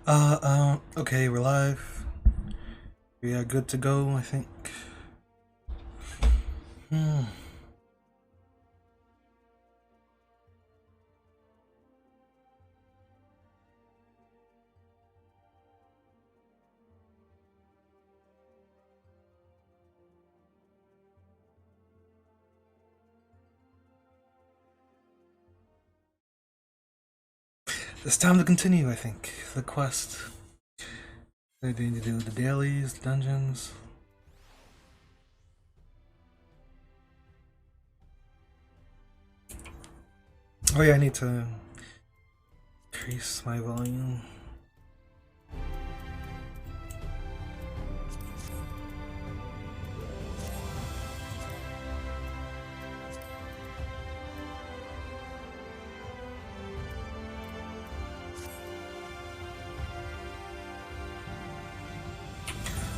Okay, we're live. We are good to go, I think. Hmm. It's time to continue, I think. The quest. I need to do the dailies, the dungeons. Oh yeah, I need to increase my volume.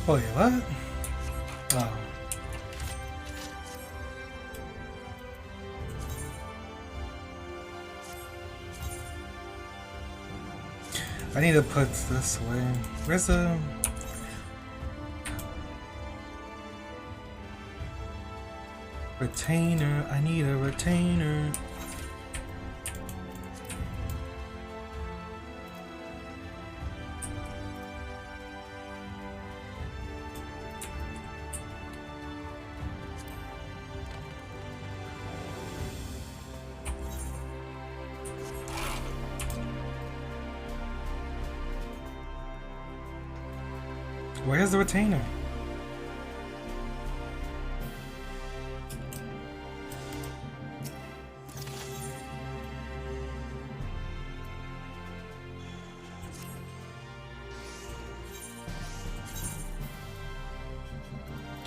Oh yeah, what? Oh. I need to put this away. Where's the... retainer? I need a retainer. Where's the retainer?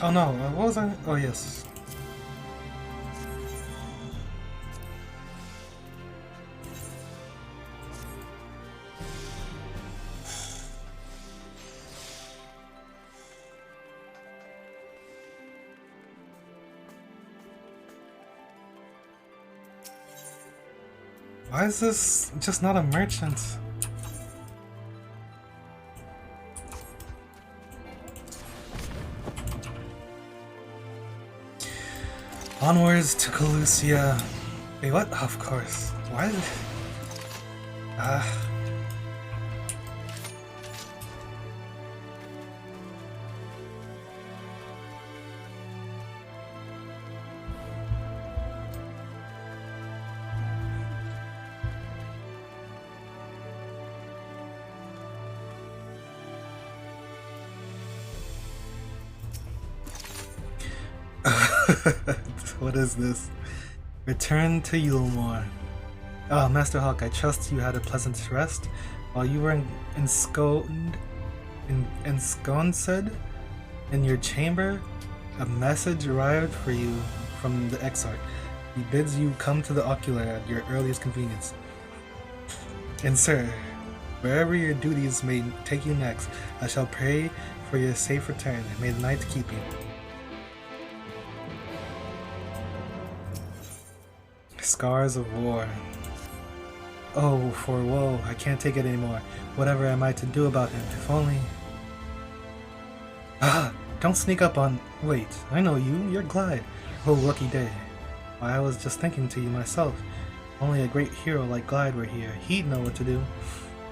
Oh no, what was I? Oh yes. Why is this just not a merchant? Onwards to Calusia. Wait, what? Of course. Why did... Ah. What is this? Return to Yulmore. Ah, Master Hawk, I trust you had a pleasant rest. While you were ensconced in your chamber, a message arrived for you from the Exarch. He bids you come to the Ocular at your earliest convenience. And sir, wherever your duties may take you next, I shall pray for your safe return. May the night keep you. Scars of War. Oh, for woe, I can't take it anymore. Whatever am I to do about him? If only... Ah! Don't sneak up on... Wait, I know you. You're Glide. Oh, lucky day. I was just thinking to you myself. Only a great hero like Glide were here. He'd know what to do.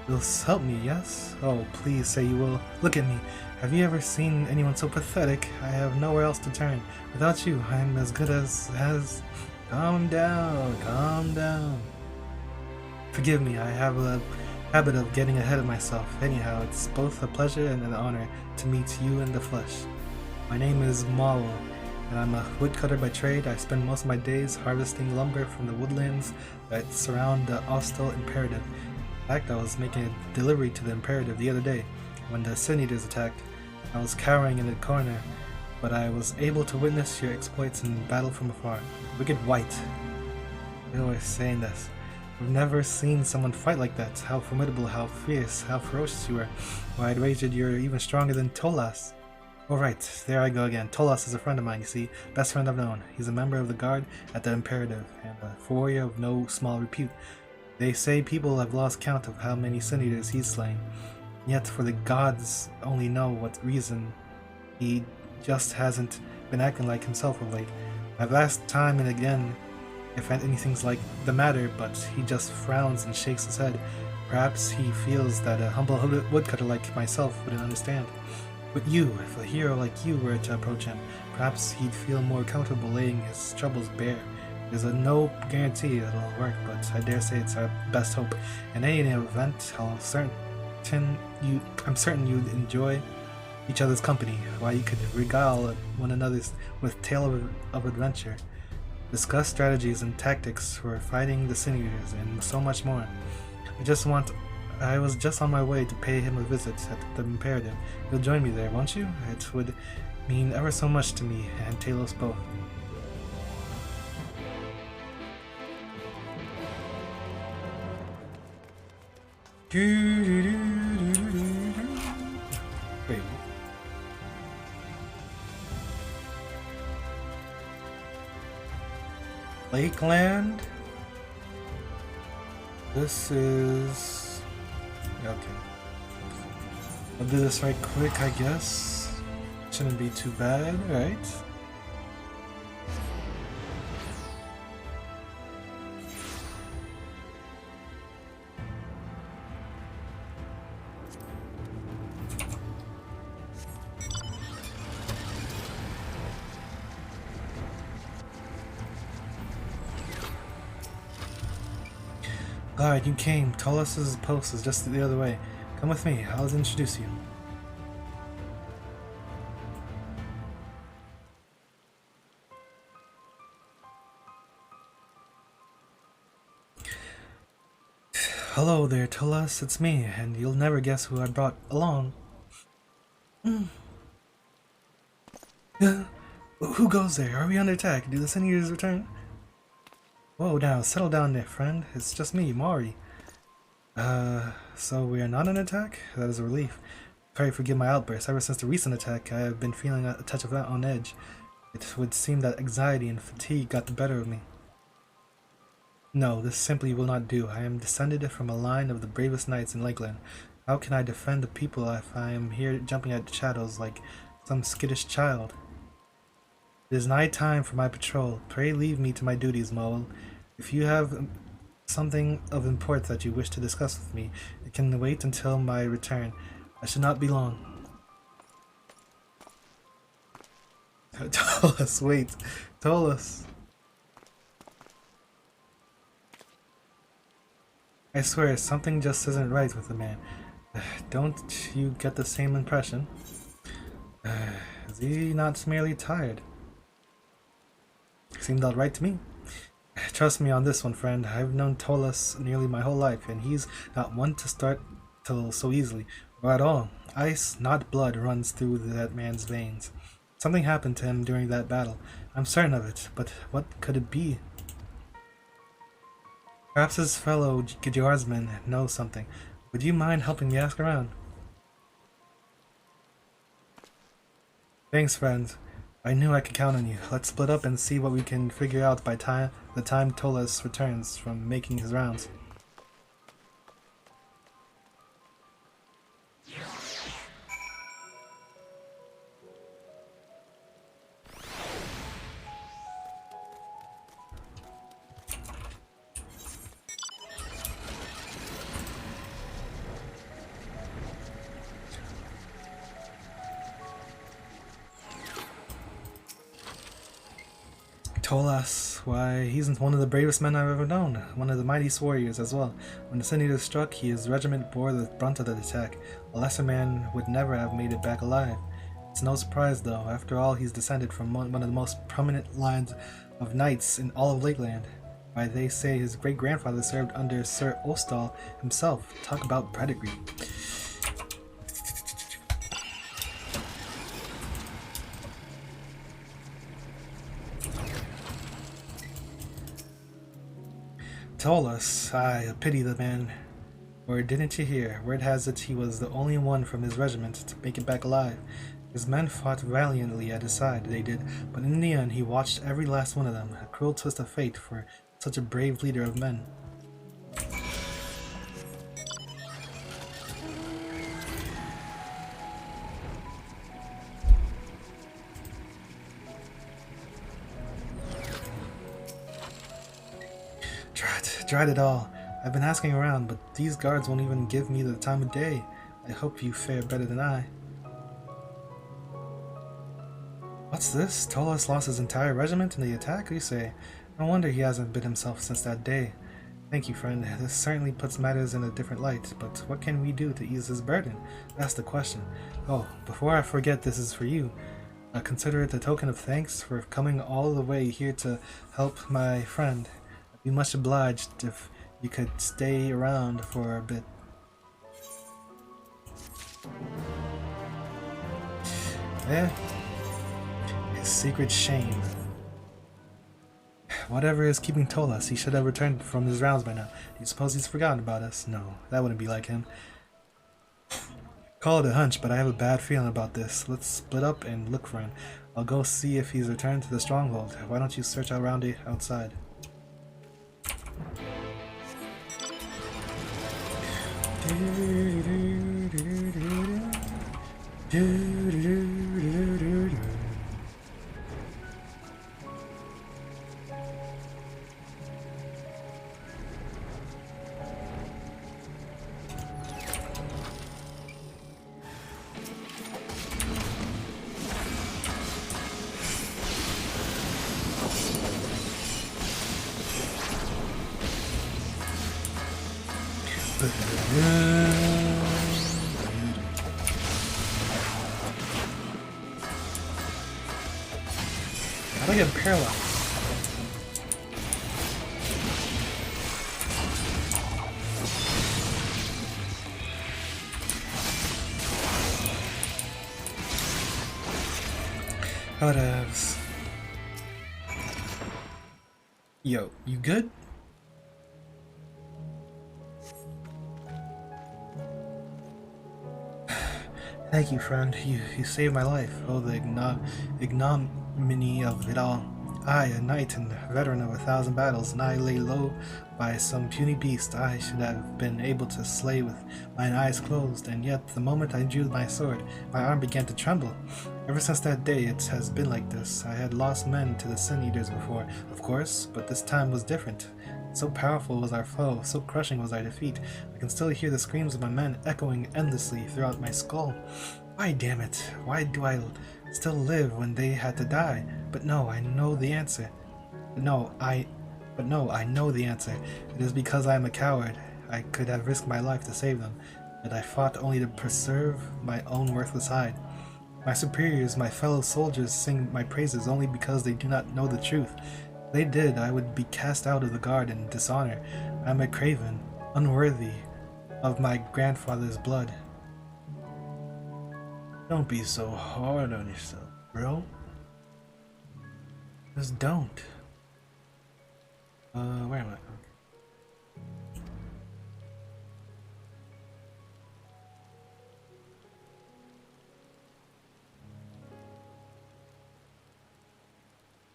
You'll help me, yes? Oh, please say you will. Look at me. Have you ever seen anyone so pathetic? I have nowhere else to turn. Without you, I'm as good as... Calm down, calm down. Forgive me, I have a habit of getting ahead of myself. Anyhow, it's both a pleasure and an honor to meet you in the flesh. My name is Maul, and I'm a woodcutter by trade. I spend most of my days harvesting lumber from the woodlands that surround the Ostel Imperative. In fact, I was making a delivery to the Imperative the other day when the Sin Eaters attacked. I was cowering in a corner, but I was able to witness your exploits in battle from afar. Wicked White. You're always saying this. I've never seen someone fight like that. How formidable, how fierce, how ferocious you were. Why, I'd wagered you're even stronger than Tolas. Oh right, there I go again. Tolas is a friend of mine, you see. Best friend I've known. He's a member of the guard at the Imperative, and a warrior of no small repute. They say people have lost count of how many Sin Eaters he's slain. Yet for the gods only know what reason he just hasn't been acting like himself of late. I've asked time and again if anything's like the matter, but he just frowns and shakes his head. Perhaps he feels that a humble woodcutter like myself wouldn't understand. But you, if a hero like you were to approach him, perhaps he'd feel more comfortable laying his troubles bare. There's no guarantee it'll work, but I dare say it's our best hope. In any event, I'm certain you'd enjoy each other's company, while you could regale one another with tale of adventure, discuss strategies and tactics for fighting the sinews, and so much more. I was just on my way to pay him a visit at the Imperative. You'll join me there, won't you? It would mean ever so much to me and Talos both. Wait. Lakeland? This is... okay. I'll do this right quick, I guess. Shouldn't be too bad, right? Alright, you came. Tolus's post is just the other way. Come with me. I'll introduce you. Hello there, Tulus. It's me, and you'll never guess who I brought along. Who goes there? Are we under attack? Do the sinews return? Whoa, now, settle down there, friend. It's just me, Mari. So we are not under attack? That is a relief. Pray forgive my outburst. Ever since the recent attack, I have been feeling a touch of that on edge. It would seem that anxiety and fatigue got the better of me. No, this simply will not do. I am descended from a line of the bravest knights in Lakeland. How can I defend the people if I am here jumping at shadows like some skittish child? It is nigh time for my patrol. Pray leave me to my duties, Moel. If you have something of import that you wish to discuss with me, it can wait until my return. I should not be long. Tulus, wait. Tulus. I swear, something just isn't right with the man. Don't you get the same impression? Is he not merely tired? Seemed alright to me. Trust me on this one, friend. I've known Tulus nearly my whole life, and he's not one to start till so easily, or at all. Ice, not blood, runs through that man's veins. Something happened to him during that battle. I'm certain of it, but what could it be? Perhaps his fellow guardsman knows something. Would you mind helping me ask around? Thanks, friends. I knew I could count on you. Let's split up and see what we can figure out by the time Tulus returns from making his rounds. Tulus, why, he's one of the bravest men I've ever known, one of the mightiest warriors as well. When the Sinews struck, his regiment bore the brunt of the attack. A lesser man would never have made it back alive. It's no surprise though, after all he's descended from one of the most prominent lines of knights in all of Lakeland. Why, they say his great-grandfather served under Sir Ostal himself. Talk about pedigree. Tulus, I pity the man. Or didn't you hear? Word has it he was the only one from his regiment to make it back alive. His men fought valiantly at his side, they did, but in the end he watched every last one of them. A cruel twist of fate for such a brave leader of men. Tried it all. I've been asking around, but these guards won't even give me the time of day. I hope you fare better than I. What's this? Tolos lost his entire regiment in the attack, you say? No wonder he hasn't been himself since that day. Thank you, friend. This certainly puts matters in a different light, but what can we do to ease his burden? That's the question. Oh, before I forget, this is for you. Consider it a token of thanks for coming all the way here to help my friend. I'd be much obliged if you could stay around for a bit. Eh? His secret shame. Whatever is keeping Tolos, he should have returned from his rounds by now. Do you suppose he's forgotten about us? No, that wouldn't be like him. Call it a hunch, but I have a bad feeling about this. Let's split up and look for him. I'll go see if he's returned to the stronghold. Why don't you search around it outside? How do I get paralyzed? Whatevs. Yo, you good? Thank you, friend. You saved my life. Oh, the ignominy of it all. I, a knight and veteran of 1,000 battles, and I lay low by some puny beast I should have been able to slay with mine eyes closed, and yet the moment I drew my sword, my arm began to tremble. Ever since that day it has been like this. I had lost men to the Sin Eaters before, of course, but this time was different. So powerful was our foe, so crushing was our defeat. I can still hear the screams of my men echoing endlessly throughout my skull. Why, damn it, why do I still live when they had to die? But no, I know the answer. I know the answer. It is because I am a coward. I could have risked my life to save them, but I fought only to preserve my own worthless hide. My superiors, my fellow soldiers, sing my praises only because they do not know the truth. If they did, I would be cast out of the guard in dishonor. I am a craven, unworthy of my grandfather's blood. Don't be so hard on yourself, bro. Just don't. Where am I?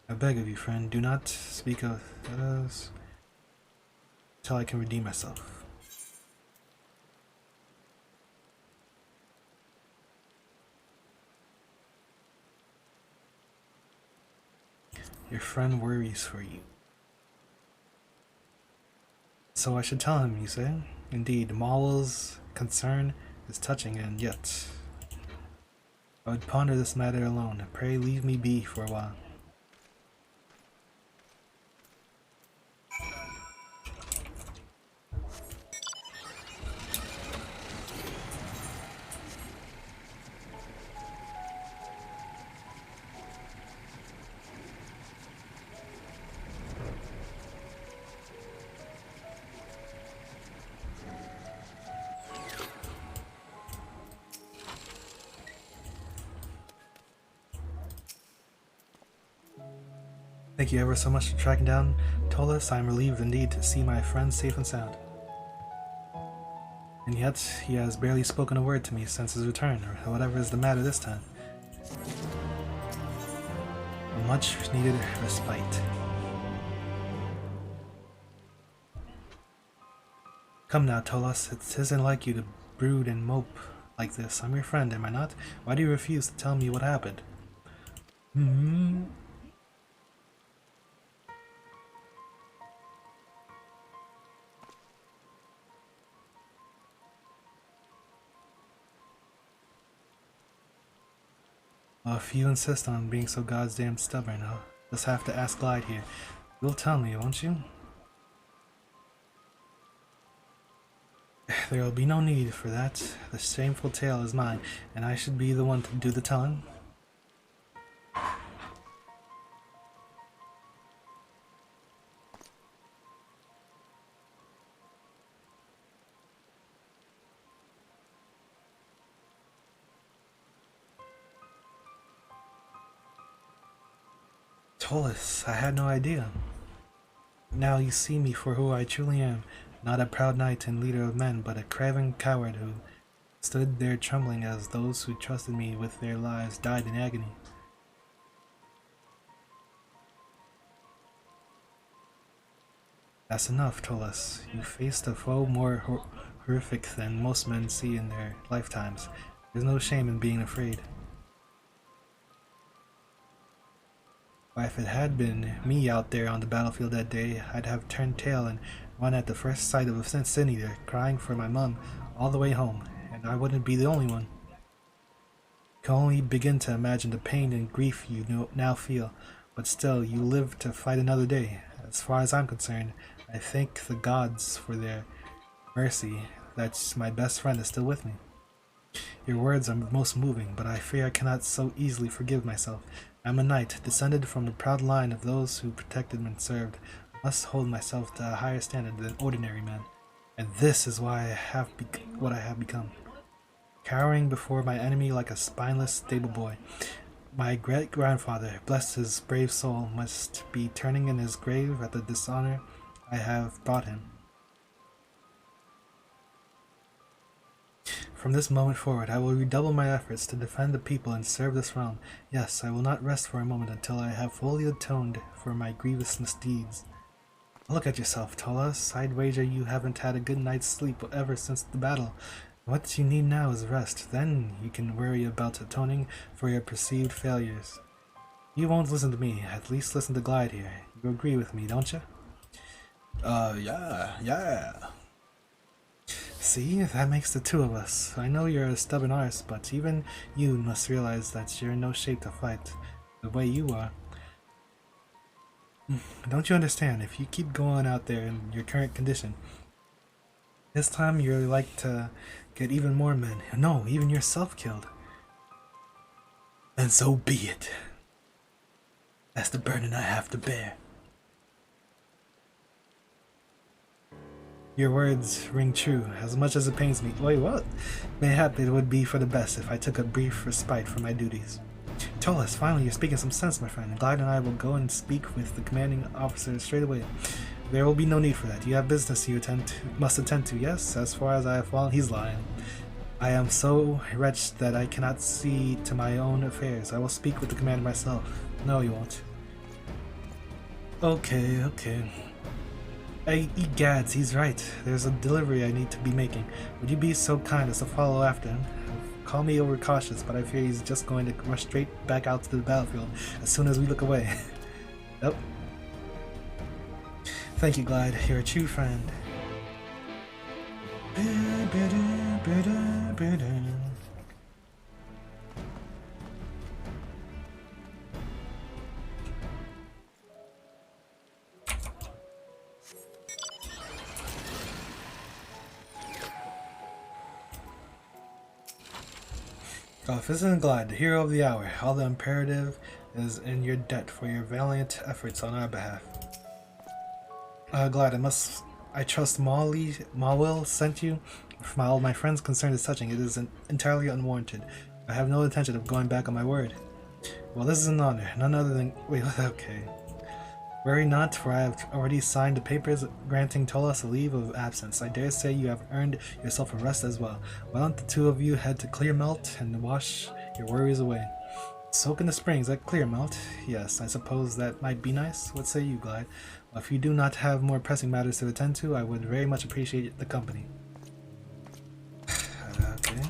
I beg of you, friend, do not speak of this until I can redeem myself. Your friend worries for you. So I should tell him, you say? Indeed, Maul's concern is touching, and yet I would ponder this matter alone. Pray leave me be for a while. Thank you ever so much for tracking down Tolos. I am relieved indeed to see my friend safe and sound. And yet, he has barely spoken a word to me since his return, or whatever is the matter this time. A much needed respite. Come now, Tolos, it isn't like you to brood and mope like this. I'm your friend, am I not? Why do you refuse to tell me what happened? Well, if you insist on being so goddamn stubborn, I'll just have to ask Glide here. You'll tell me, won't you? There will be no need for that. The shameful tale is mine, and I should be the one to do the telling. Tolis, I had no idea. Now you see me for who I truly am, not a proud knight and leader of men, but a craven coward who stood there trembling as those who trusted me with their lives died in agony. That's enough, Tolis. You faced a foe more horrific than most men see in their lifetimes. There's no shame in being afraid. Why, if it had been me out there on the battlefield that day, I'd have turned tail and run at the first sight of a sin eater, crying for my mum all the way home, and I wouldn't be the only one. I can only begin to imagine the pain and grief you now feel, but still, you live to fight another day. As far as I'm concerned, I thank the gods for their mercy that my best friend is still with me. Your words are most moving, but I fear I cannot so easily forgive myself. I am a knight, descended from the proud line of those who protected and served. I must hold myself to a higher standard than ordinary men, and this is why I have what I have become. Cowering before my enemy like a spineless stable boy. My great-grandfather, bless his brave soul, must be turning in his grave at the dishonor I have brought him. From this moment forward, I will redouble my efforts to defend the people and serve this realm. Yes, I will not rest for a moment until I have fully atoned for my grievous misdeeds. Look at yourself, Tolas. I'd wager you haven't had a good night's sleep ever since the battle. What you need now is rest. Then you can worry about atoning for your perceived failures. You won't listen to me. At least listen to Glide here. You agree with me, don't you? Yeah. See, that makes the two of us. I know you're a stubborn arse, but even you must realize that you're in no shape to fight the way you are. Don't you understand? If you keep going out there in your current condition, this time you're like to get even more men. No, even yourself killed. And so be it. That's the burden I have to bear. Your words ring true, as much as it pains me. Wait, what? Mayhap it would be for the best if I took a brief respite from my duties. Tolas, finally you're speaking some sense, my friend. Glide and I will go and speak with the commanding officer straight away. There will be no need for that. You have business you must attend to, yes? As far as I have fallen, he's lying. I am so wretched that I cannot see to my own affairs. I will speak with the commander myself. No, you won't. Okay. Egads, he's right. There's a delivery I need to be making. Would you be so kind as to follow after him? Call me overcautious, but I fear he's just going to rush straight back out to the battlefield as soon as we look away. Yep. Thank you, Glide. You're a true friend. Questin Glide, the hero of the hour. All the imperative is in your debt for your valiant efforts on our behalf. Glide, I trust Mawil sent you. For all my friends concerned is touching. It is entirely unwarranted. I have no intention of going back on my word. Well, this is an honor. None other than... Wait, okay. Worry not, for I have already signed the papers granting Tolas a leave of absence. I dare say you have earned yourself a rest as well. Why don't the two of you head to Clearmelt and wash your worries away? Soak in the springs at Clearmelt? Yes, I suppose that might be nice. What say you, Glide? Well, if you do not have more pressing matters to attend to, I would very much appreciate the company. Okay.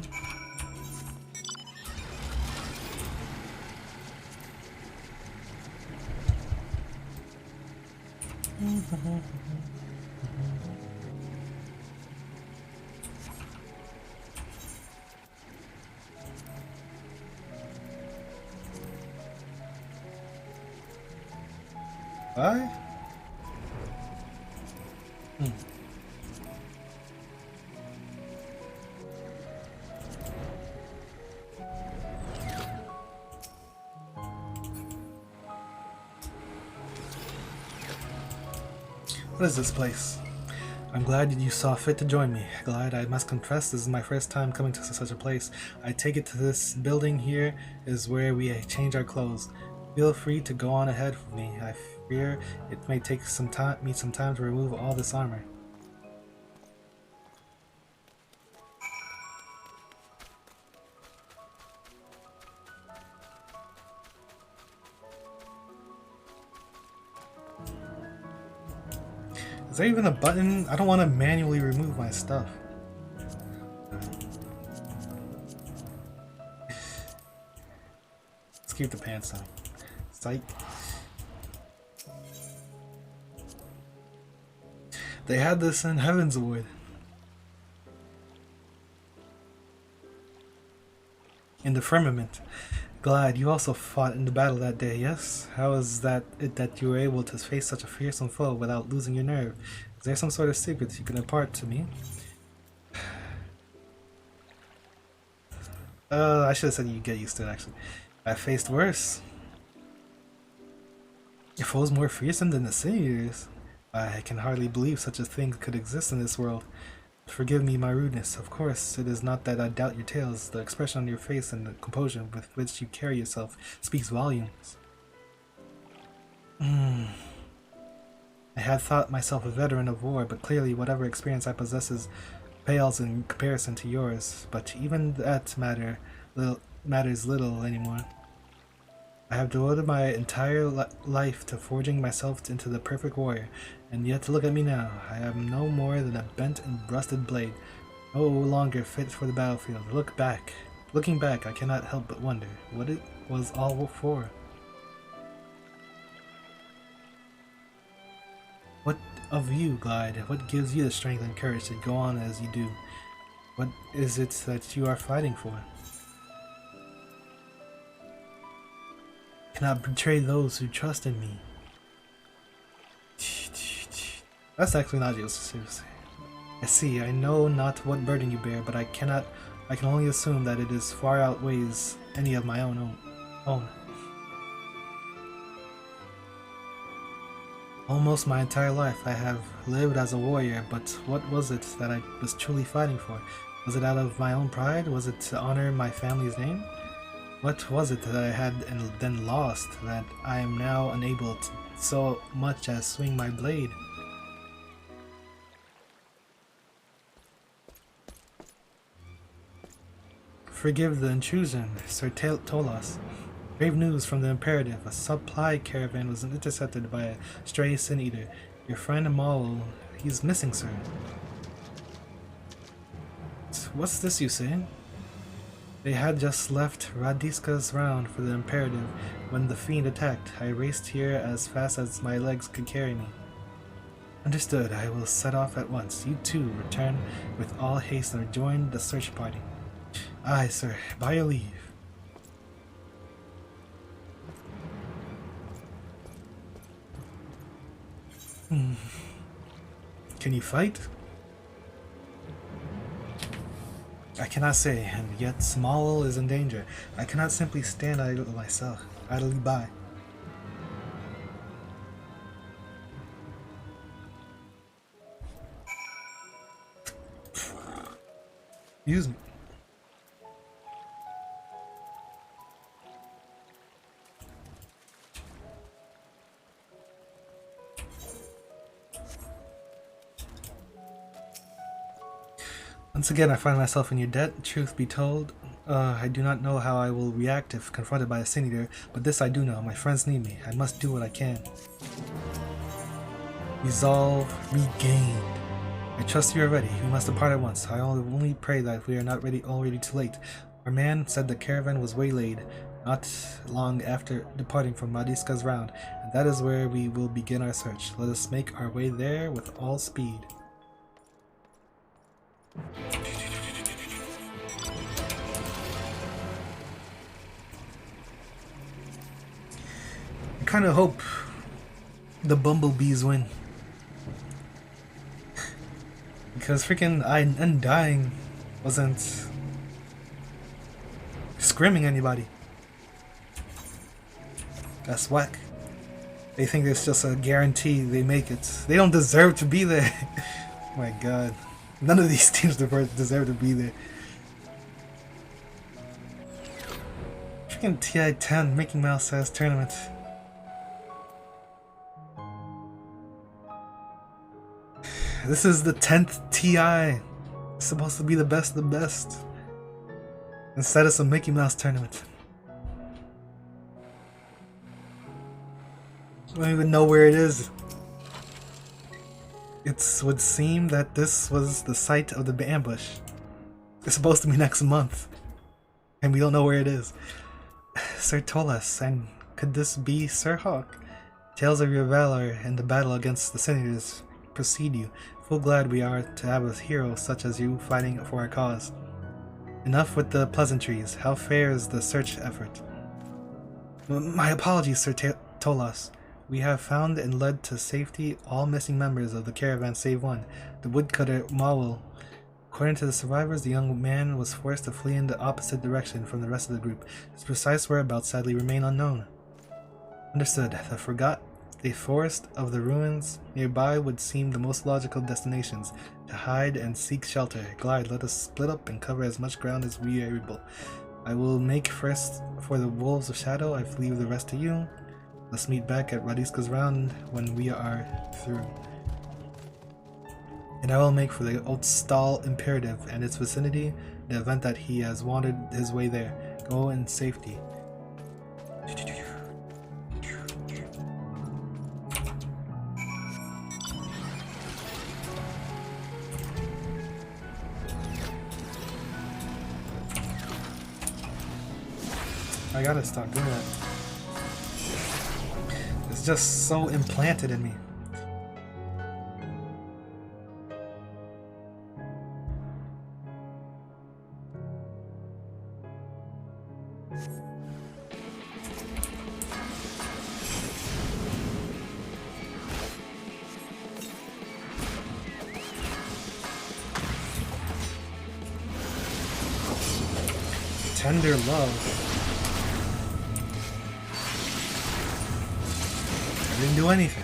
Bye. What is this place? I'm glad you saw fit to join me. Glad, I must confess, this is my first time coming to such a place. I take it to this building here is where we change our clothes. Feel free to go on ahead with me. I fear it may take some time to remove all this armor. Is there even a button? I don't want to manually remove my stuff. Let's keep the pants on. Psych. They had this in Heaven's Wood. In the firmament. Glad you also fought in the battle that day, yes? How is that you were able to face such a fearsome foe without losing your nerve? Is there some sort of secret you can impart to me? I should have said you get used to it, actually. I faced worse. Your foe's more fearsome than the Senators. I can hardly believe such a thing could exist in this world. Forgive me my rudeness. Of course, it is not that I doubt your tales. The expression on your face and the composure with which you carry yourself speaks volumes. I had thought myself a veteran of war, but clearly whatever experience I possess pales in comparison to yours. But even that matters little anymore. I have devoted my entire life to forging myself into the perfect warrior, and yet look at me now. I am no more than a bent and rusted blade, no longer fit for the battlefield. Looking back, I cannot help but wonder what it was all for. What of you, Glide? What gives you the strength and courage to go on as you do? What is it that you are fighting for? Cannot betray those who trust in me. That's actually not useful. I see, I know not what burden you bear, but I can only assume that it is far outweighs any of my own. Almost my entire life I have lived as a warrior, but what was it that I was truly fighting for? Was it out of my own pride? Was it to honor my family's name? What was it that I had and then lost that I am now unable to so much as swing my blade? Forgive the intrusion, Sir Tolas. Grave news from the Imperative. A supply caravan was intercepted by a stray Sin Eater. Your friend Amal, he's missing, sir. What's this you say? They had just left Radiska's round for the Imperative when the fiend attacked. I raced here as fast as my legs could carry me. Understood. I will set off at once. You too return with all haste and join the search party. Aye, sir. By your leave. Can you fight? I cannot say, and yet Small is in danger. I cannot simply stand idly by. Excuse me. Once again, I find myself in your debt. Truth be told, I do not know how I will react if confronted by a Sin Eater, but this I do know. My friends need me. I must do what I can. Resolve regained. I trust you are ready. We must depart at once. I only pray that we are not already too late. Our man said the caravan was waylaid not long after departing from Radiska's round, and that is where we will begin our search. Let us make our way there with all speed. I kind of hope the bumblebees win. Because freaking Undying wasn't scrimming anybody. That's whack. They think it's just a guarantee they make it. They don't deserve to be there. Oh my god. None of these teams deserve to be there. Freaking TI-10 Mickey Mouse ass tournament. This is the 10th TI. It's supposed to be the best of the best. Instead it's a Mickey Mouse tournament. I don't even know where it is. It would seem that this was the site of the ambush. It's supposed to be next month. And we don't know where it is. Sir Tolas, and could this be Sir Hawk? Tales of your valor in the battle against the senators precede you. Full glad we are to have a hero such as you fighting for our cause. Enough with the pleasantries. How fares the search effort? My apologies, Sir Tolas. We have found and led to safety all missing members of the caravan save one, the woodcutter Mawul. According to the survivors, the young man was forced to flee in the opposite direction from the rest of the group. His precise whereabouts sadly remain unknown. Understood. The forest of the ruins nearby would seem the most logical destinations to hide and seek shelter. Glide, let us split up and cover as much ground as we are able. I will make first for the wolves of shadow. I leave the rest to you. Let's meet back at Radiska's round when we are through. And I will make for the Otstal Imperative and its vicinity, the event that he has wanted his way there. Go in safety. I gotta stop doing that. It's just so implanted in me. Tender love. I didn't do anything.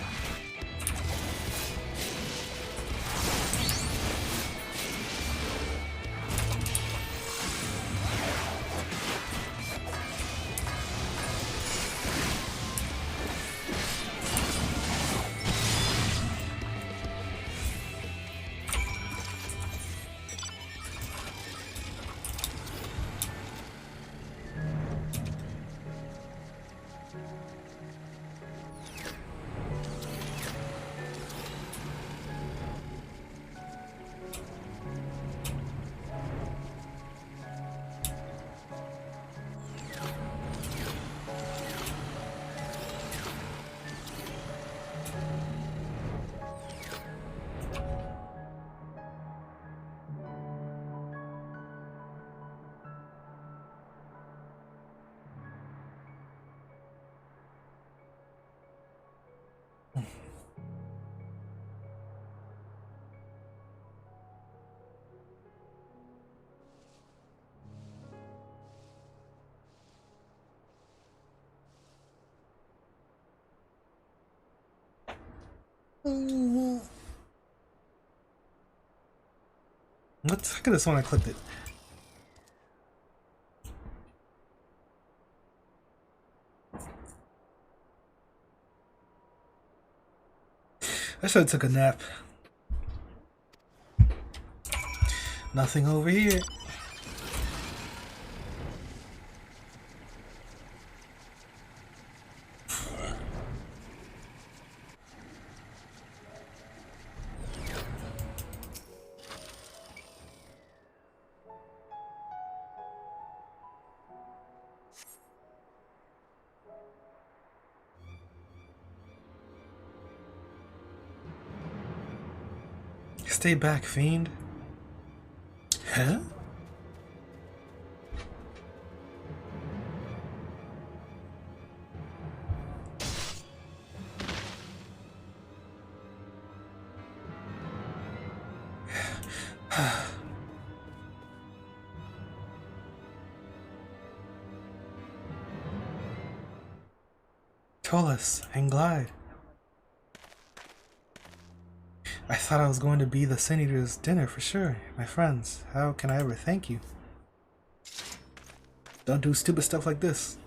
What? I could have sworn I clicked it. I should have took a nap. Nothing over here. Stay back, fiend. Huh? Tolas and Glide. I thought I was going to be the Sin Eater's dinner for sure. My friends, how can I ever thank you? Don't do stupid stuff like this.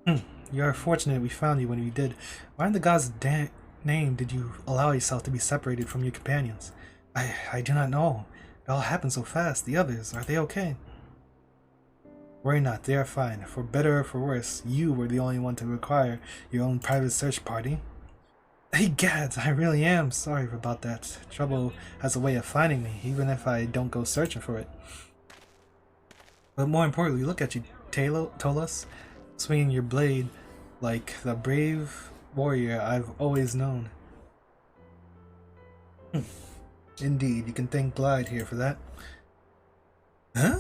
You are fortunate we found you when we did. Why in the god's name did you allow yourself to be separated from your companions? I do not know. It all happened so fast. The others, are they okay? Worry not, they are fine. For better or for worse, you were the only one to require your own private search party. Hey gads, I really am sorry about that. Trouble has a way of finding me, even if I don't go searching for it. But more importantly, look at you, Tolas, swinging your blade like the brave warrior I've always known. Indeed, you can thank Glide here for that. Huh?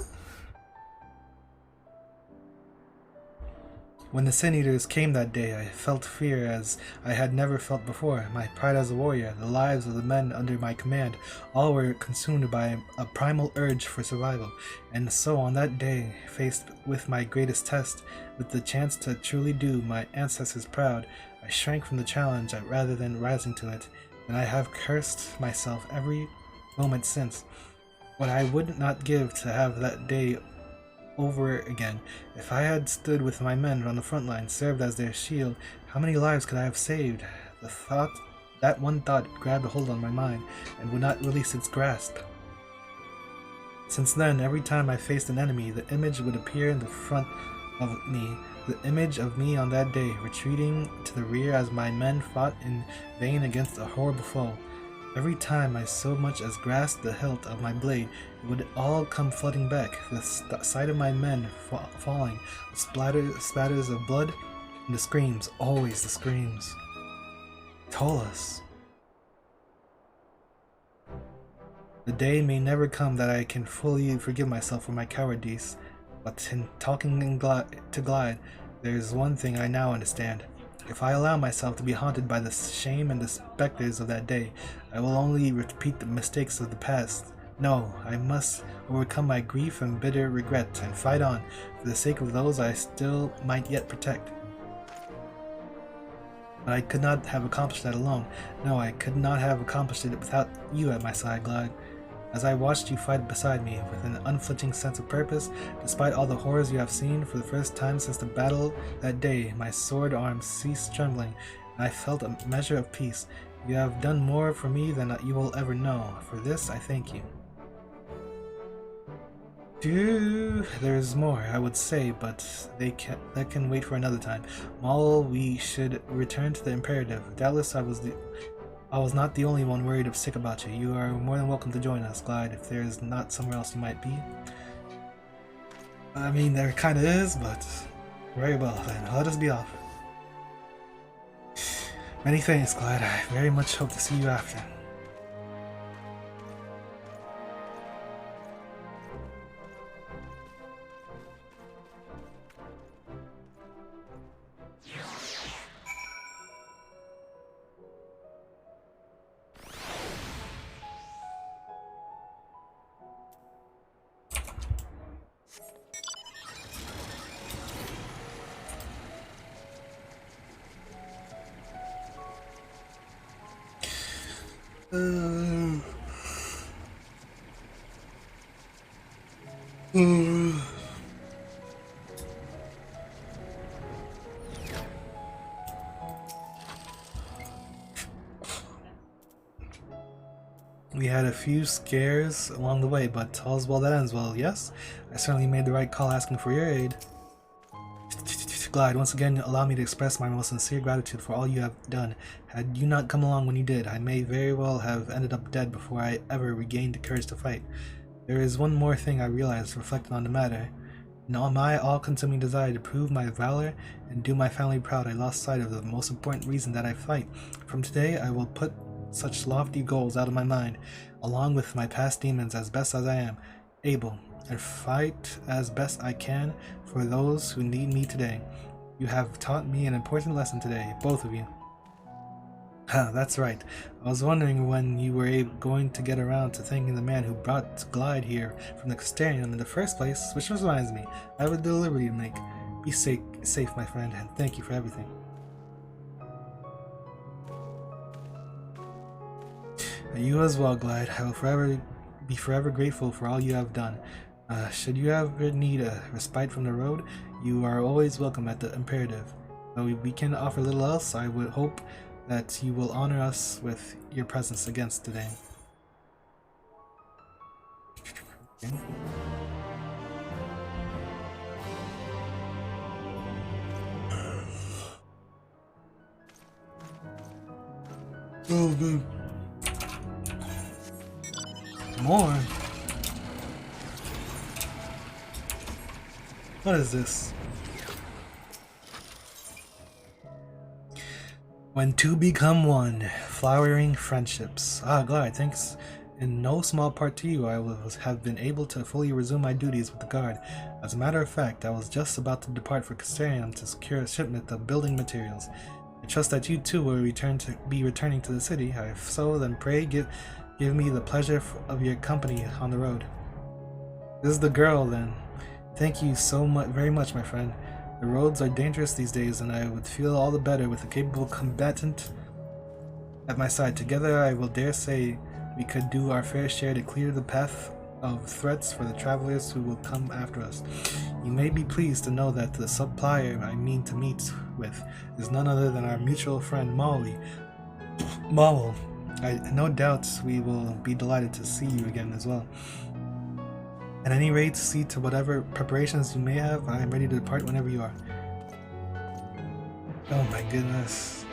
When the Sin Eaters came that day, I felt fear as I had never felt before. My pride as a warrior, the lives of the men under my command, all were consumed by a primal urge for survival. And so on that day, faced with my greatest test, with the chance to truly do my ancestors proud, I shrank from the challenge rather than rising to it, and I have cursed myself every moment since. What I would not give to have that day over again. If I had stood with my men on the front line, served as their shield, how many lives could I have saved? That one thought grabbed a hold on my mind and would not release its grasp. Since then, every time I faced an enemy, the image would appear in the front of me, the image of me on that day, retreating to the rear as my men fought in vain against a horrible foe. Every time I so much as grasped the hilt of my blade, it would all come flooding back, the sight of my men falling, the spatters of blood, and the screams, always the screams. Tolas. The day may never come that I can fully forgive myself for my cowardice, but in talking to Glide, there is one thing I now understand. If I allow myself to be haunted by the shame and the specters of that day, I will only repeat the mistakes of the past. No, I must overcome my grief and bitter regret and fight on, for the sake of those I still might yet protect. But I could not have accomplished that alone. No, I could not have accomplished it without you at my side, Glide. As I watched you fight beside me with an unflinching sense of purpose, despite all the horrors you have seen, for the first time since the battle that day, my sword arm ceased trembling, and I felt a measure of peace. You have done more for me than you will ever know. For this, I thank you. There is more, I would say, but that can wait for another time. Maul, we should return to the imperative. Doubtless I was not the only one worried or sick about you. You are more than welcome to join us, Glide, if there is not somewhere else you might be. I mean, there kinda is, but very well then. Let us be off. Many thanks, Glide. I very much hope to see you after. We had a few scares along the way, but all's well that ends well, yes? I certainly made the right call asking for your aid. Glide, once again, allow me to express my most sincere gratitude for all you have done. Had you not come along when you did, I may very well have ended up dead before I ever regained the courage to fight. There is one more thing I realized reflecting on the matter. In all my all-consuming desire to prove my valor and do my family proud, I lost sight of the most important reason that I fight. From today, I will put such lofty goals out of my mind, along with my past demons as best as I am able, and fight as best I can for those who need me today. You have taught me an important lesson today, both of you. That's right. I was wondering when you were going to get around to thanking the man who brought Glide here from the Castarian in the first place, which reminds me, I have a delivery to make. Be safe, my friend, and thank you for everything. You as well, Glide. I will be forever grateful for all you have done. Should you ever need a respite from the road, you are always welcome at the Imperative. Though we can offer little else, I would hope that you will honor us with your presence against today. Okay. Oh, good. More? What is this? When two become one, flowering friendships. Ah, Glide, thanks in no small part to you, I have been able to fully resume my duties with the guard. As a matter of fact, I was just about to depart for Castarium to secure a shipment of building materials. I trust that you too will be returning to the city. If so, then pray give me the pleasure of your company on the road. This is the girl, then. Thank you very much, my friend. The roads are dangerous these days, and I would feel all the better with a capable combatant at my side. Together, I will dare say we could do our fair share to clear the path of threats for the travelers who will come after us. You may be pleased to know that the supplier I mean to meet with is none other than our mutual friend Molly. Mawel. No doubt we will be delighted to see you again as well. At any rate, see to whatever preparations you may have. I am ready to depart whenever you are. Oh my goodness.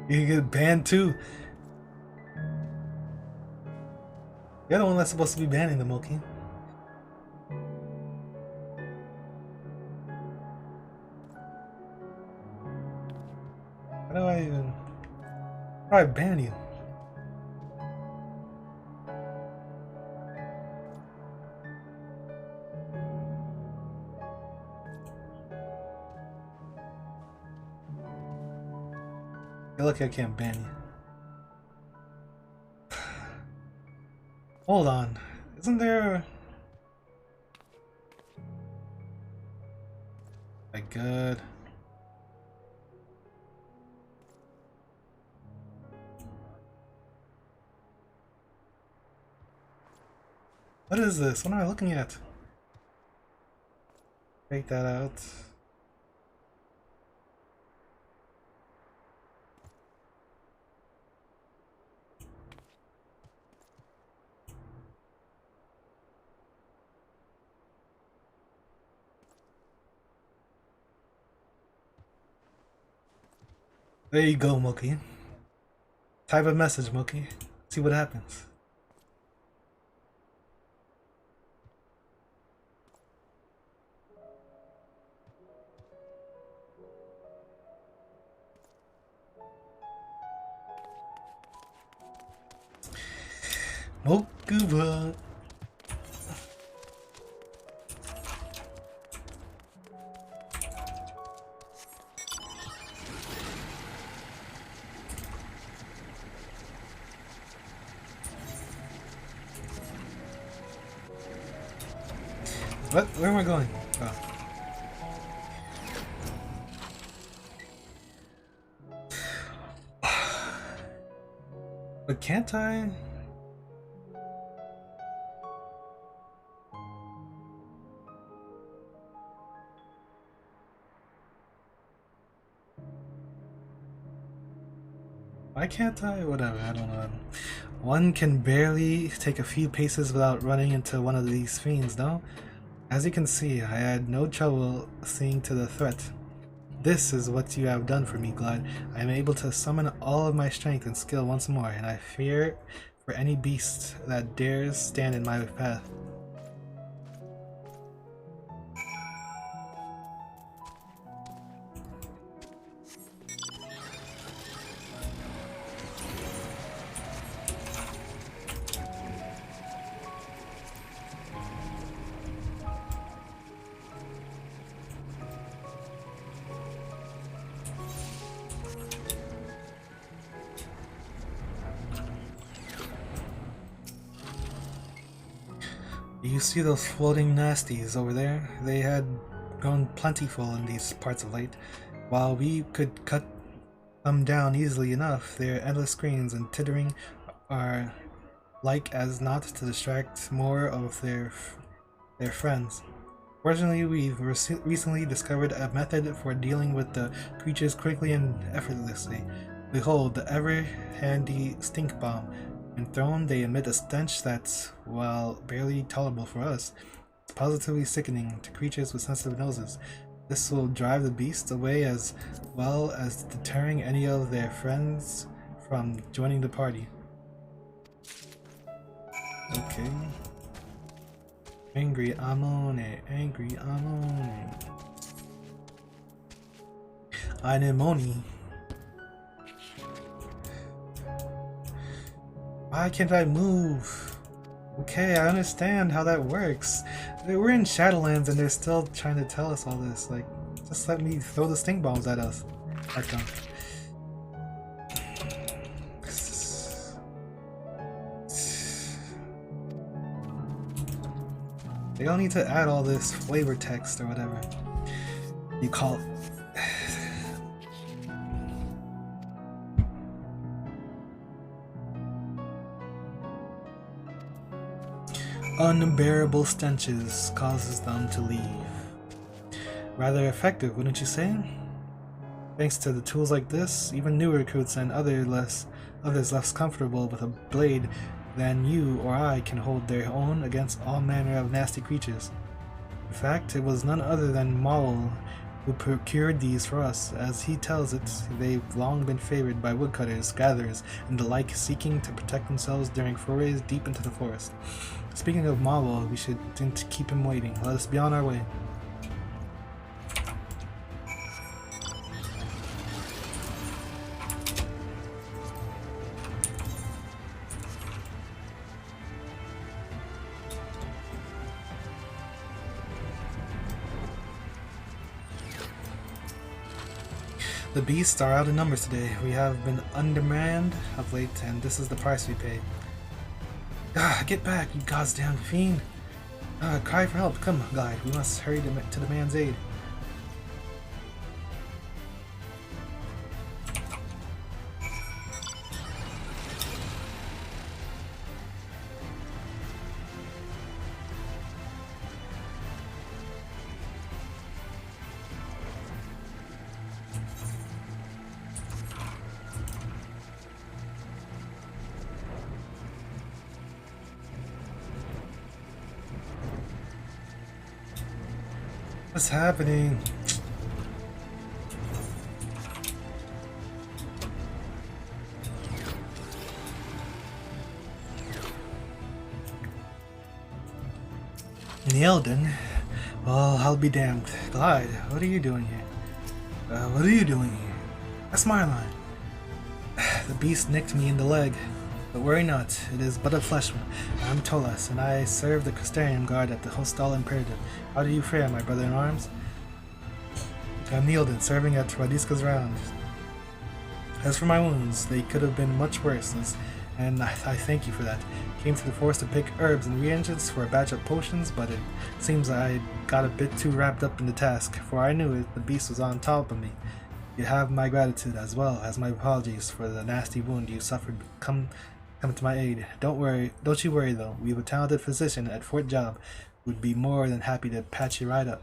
You get banned too. You're the one that's supposed to be banning the Moki. How do I ban you? You're lucky I can't ban you. Hold on. Isn't there... My god. What is this? What am I looking at? Take that out. There you go, Moki. Type a message, Moki. See what happens. Mokuba. What? Where am I going? Oh. But can't I? Why can't I? Whatever, I don't know. One can barely take a few paces without running into one of these fiends, no? As you can see, I had no trouble seeing to the threat. This is what you have done for me, Glide. I am able to summon all of my strength and skill once more, and I fear for any beast that dares stand in my path. You see those floating nasties over there? They had grown plentiful in these parts of late. While we could cut them down easily enough, their endless screams and tittering are like as not to distract more of their friends. Fortunately, we've recently discovered a method for dealing with the creatures quickly and effortlessly. Behold, the ever-handy stink bomb. When thrown, they emit a stench that's, while barely tolerable for us, it's positively sickening to creatures with sensitive noses. This will drive the beasts away as well as deterring any of their friends from joining the party. Okay. Angry Amone, angry Amone. Anemone. Why can't I move? Okay, I understand how that works. We're in Shadowlands and they're still trying to tell us all this. Like, just let me throw the stink bombs at us. At them. They don't need to add all this flavor text or whatever you call it. Unbearable stenches causes them to leave. Rather effective, wouldn't you say? Thanks to the tools like this, even new recruits and others less comfortable with a blade than you or I can hold their own against all manner of nasty creatures. In fact, it was none other than Maul who procured these for us. As he tells it, they've long been favored by woodcutters, gatherers, and the like, seeking to protect themselves during forays deep into the forest. Speaking of Maul, we shouldn't keep him waiting. Let us be on our way. The beasts are out of numbers today. We have been undermanned of late, and this is the price we pay. Get back, you goddamn fiend! Cry for help. Come, Glide. We must hurry to the man's aid. What's happening? Neilden? Well, I'll be damned. Glide, what are you doing here? What are you doing here? That's my line. The beast nicked me in the leg. But worry not, it is but a flesh wound. I'm Tolas, and I serve the Crystarium Guard at the Hostal Imperative. How do you fare, my brother-in-arms? I'm Neilden, serving at Radiska's round. As for my wounds, they could have been much worse, and I thank you for that. Came to the forest to pick herbs and reagents for a batch of potions, but it seems I got a bit too wrapped up in the task, for I knew it, the beast was on top of me. You have my gratitude as well as my apologies for the nasty wound you suffered. Come to my aid. Don't you worry though. We have a talented physician at Fort Job who would be more than happy to patch you right up.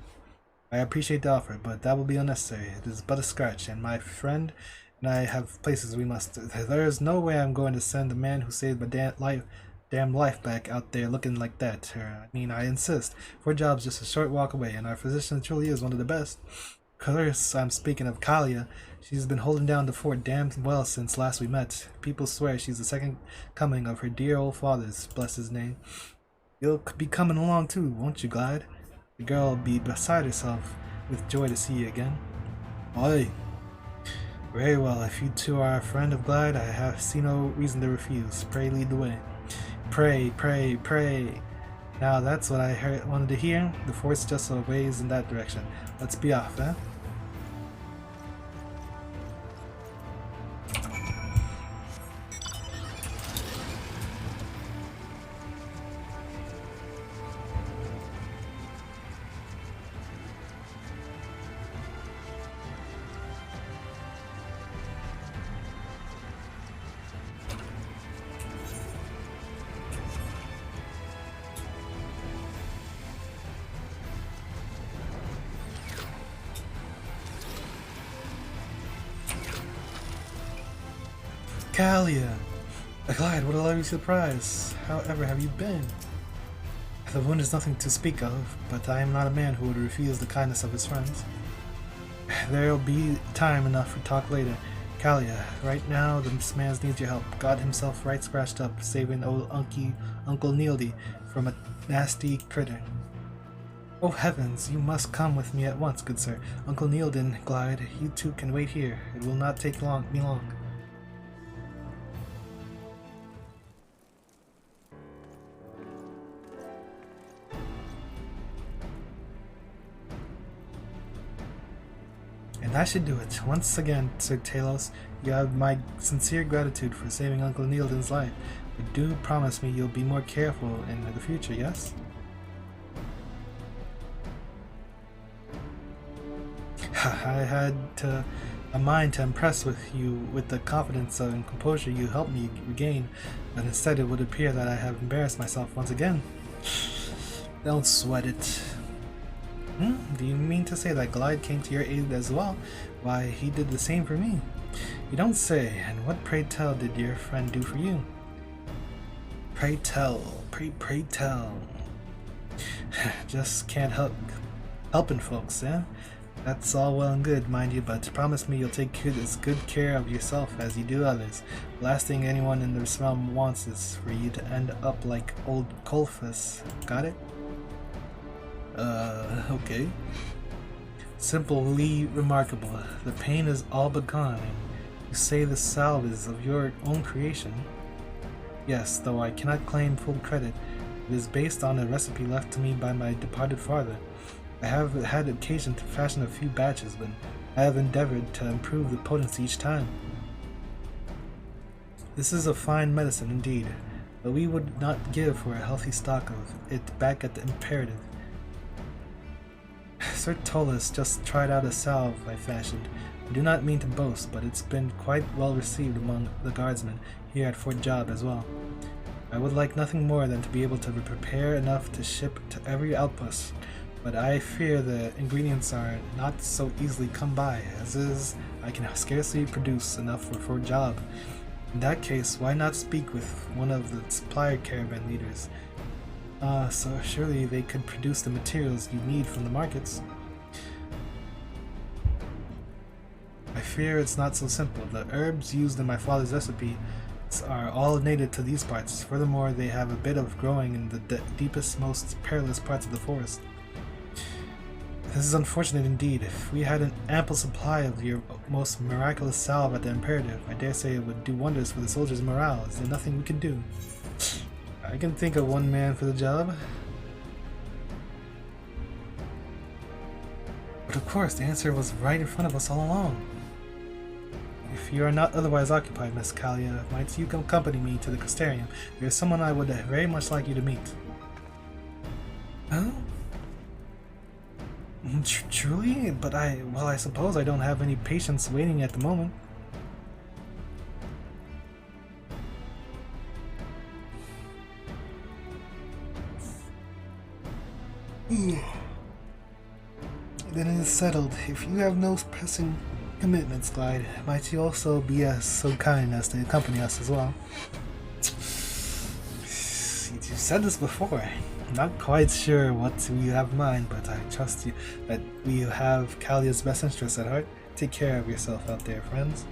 I appreciate the offer, but that will be unnecessary. It is but a scratch, and my friend and I have places we must. There is no way I'm going to send the man who saved my damn life back out there looking like that. I insist. Fort Job's just a short walk away, and our physician truly is one of the best. Course, I'm speaking of Kalia. She's been holding down the fort damn well since last we met. People swear she's the second coming of her dear old father's, bless his name. You'll be coming along too, won't you, Glide? The girl will be beside herself with joy to see you again. Oi! Very well, if you two are a friend of Glide, I have seen no reason to refuse. Pray lead the way. Pray, pray, pray. Now that's what I wanted to hear. The fort's just a ways in that direction. Let's be off, eh? Kalia! Glide, what a lovely surprise! However have you been? The wound is nothing to speak of, but I am not a man who would refuse the kindness of his friends. There'll be time enough for talk later. Kalia, right now this man needs your help. Got himself right scratched up, saving old Uncle Neildy from a nasty critter. Oh heavens, you must come with me at once, good sir. Uncle Neilden, Glide, you two can wait here. It will not take me long. And I should do it. Once again, Sir Talos, you have my sincere gratitude for saving Uncle Neilden's life. But do promise me you'll be more careful in the future, yes? I had a mind to impress you with the confidence and composure you helped me regain, but instead it would appear that I have embarrassed myself once again. Don't sweat it. Do you mean to say that Glide came to your aid as well? Why, he did the same for me. You don't say, and what pray tell did your friend do for you? Pray tell, pray tell. Just can't helping folks, eh? That's all well and good, mind you, but promise me you'll take as good care of yourself as you do others. The last thing anyone in this realm wants is for you to end up like old Colfus. Got it? Okay. Simply remarkable. The pain is all but gone, and you say the salve is of your own creation. Yes, though I cannot claim full credit. It is based on a recipe left to me by my departed father. I have had occasion to fashion a few batches, but I have endeavored to improve the potency each time. This is a fine medicine indeed, but we would not give for a healthy stock of it back at the Imperative. Sir Tollus just tried out a salve I fashioned. I do not mean to boast, but it's been quite well received among the guardsmen here at Fort Job as well. I would like nothing more than to be able to prepare enough to ship to every outpost, but I fear the ingredients are not so easily come by. As is, I can scarcely produce enough for Fort Job. In that case, why not speak with one of the supplier caravan leaders? So surely they could produce the materials you need from the markets. I fear it's not so simple. The herbs used in my father's recipe are all native to these parts. Furthermore, they have a bit of growing in the deepest, most perilous parts of the forest. This is unfortunate indeed. If we had an ample supply of your most miraculous salve at the Imperative, I dare say it would do wonders for the soldiers' morale. Is there nothing we can do? I can think of one man for the job. But of course, the answer was right in front of us all along. If you are not otherwise occupied, Miss Kalia, might you accompany me to the Crystarium? There is someone I would very much like you to meet. Huh? Truly? But I suppose I don't have any patience waiting at the moment. Then it is settled. If you have no pressing commitments, Glide, might you also be so kind as to accompany us as well? You said this before. I'm not quite sure what you have in mind, but I trust you that we have Kalia's best interests at heart. Take care of yourself out there, friends.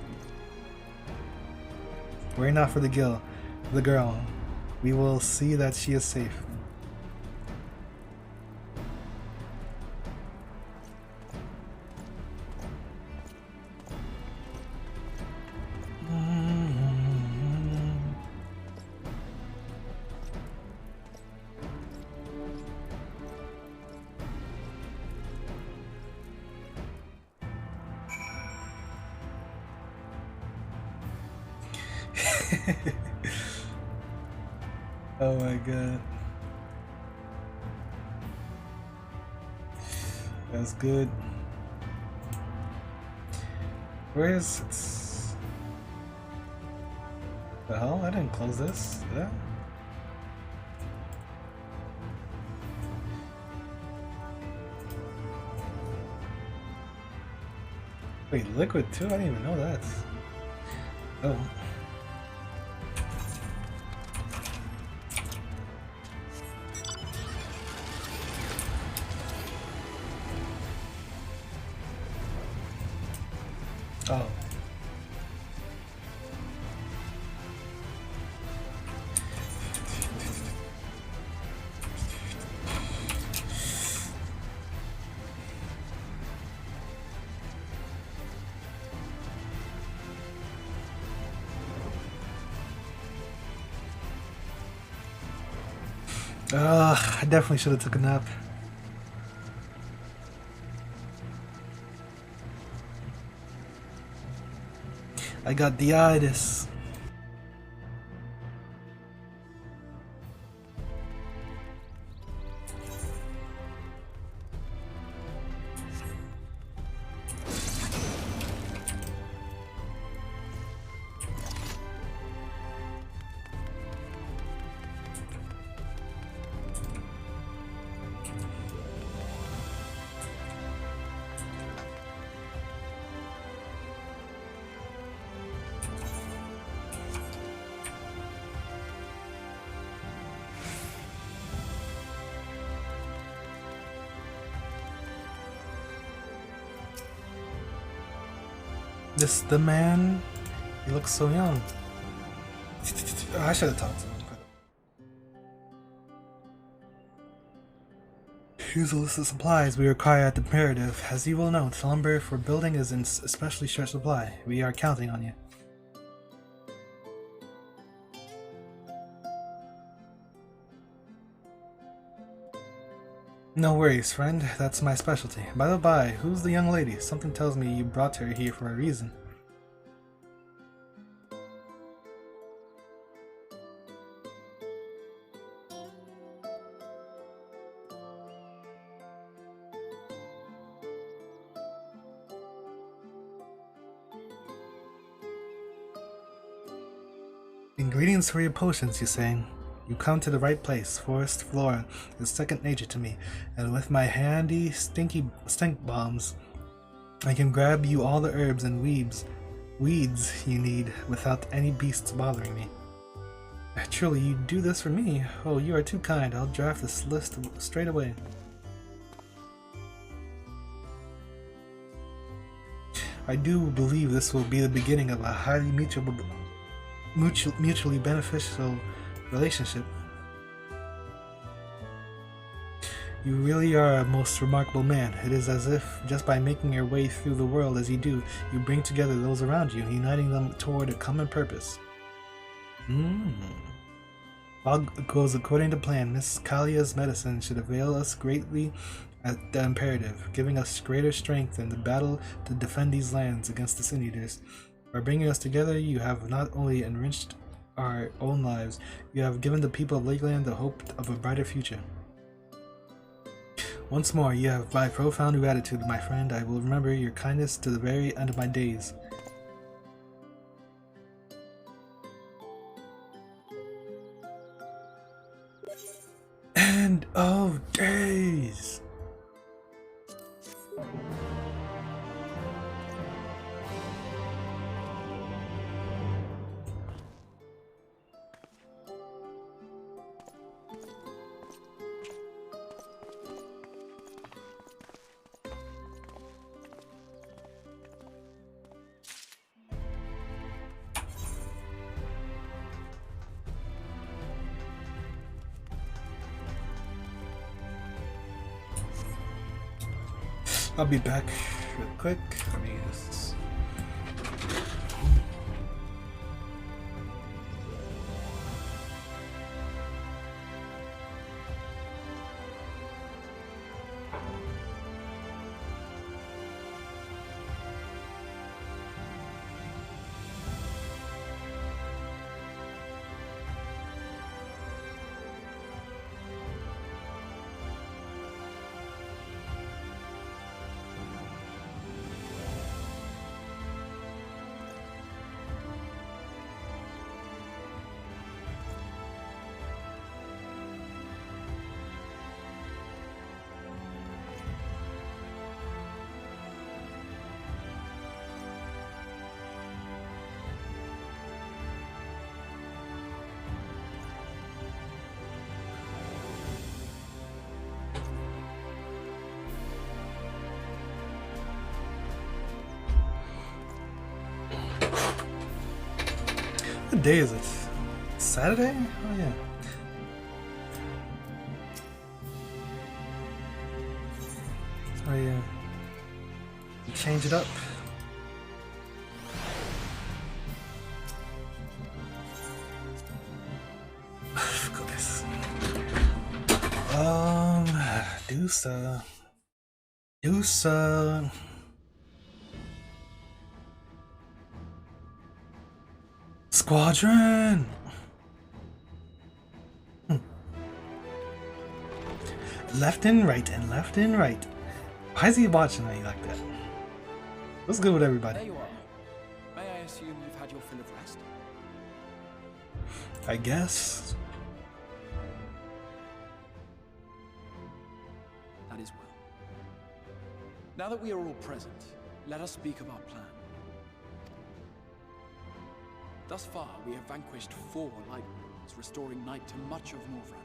Worry not for the girl. We will see that she is safe. Oh my god. That's good. Where is it? The hell? I didn't close this. Did I? Wait, liquid too? I didn't even know that. Oh. I definitely should have took a nap. I got the itis. This the man. He looks so young. I should have talked to him. Here's a list of supplies we require at the imperative. As you will note, lumber for building is in especially short supply. We are counting on you. No worries, friend. That's my specialty. By the by, who's the young lady? Something tells me you brought her here for a reason. Ingredients for your potions, you say? You come to the right place. Forest flora is second nature to me, and with my handy stink bombs, I can grab you all the herbs and weeds you need without any beasts bothering me. Truly, you do this for me? Oh, you are too kind. I'll draft this list straight away. I do believe this will be the beginning of a highly mutually beneficial relationship. You really are a most remarkable man. It is as if, just by making your way through the world as you do, you bring together those around you, uniting them toward a common purpose. All goes according to plan. Miss Kalia's medicine should avail us greatly at the imperative, giving us greater strength in the battle to defend these lands against the Sin Eaters. By bringing us together, you have not only enriched our own lives, you have given the people of Lakeland the hope of a brighter future. Once more, you have my profound gratitude, my friend. I will remember your kindness to the very end of my days. End of days! I'll be back real quick. Let me just... What day is it? Saturday? Oh yeah. Oh yeah. Change it up. Goodness. Usa. Usa. Squadron! Left and right and left and right. Why is he watching me like that? What's good with everybody? There you are. May I assume you've had your fill of rest? I guess. That is well. Now that we are all present, let us speak of our plan. Thus far, we have vanquished 4 light worlds, restoring night to much of Norvrand.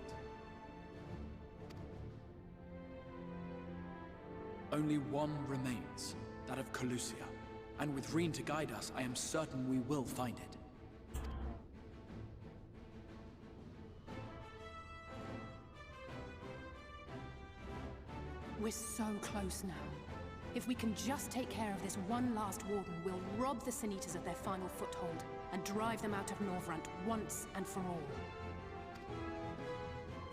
Only one remains, that of Calusia. And with Reen to guide us, I am certain we will find it. We're so close now. If we can just take care of this one last warden, we'll rob the Sin Eaters of their final foothold and drive them out of Norvrand once and for all.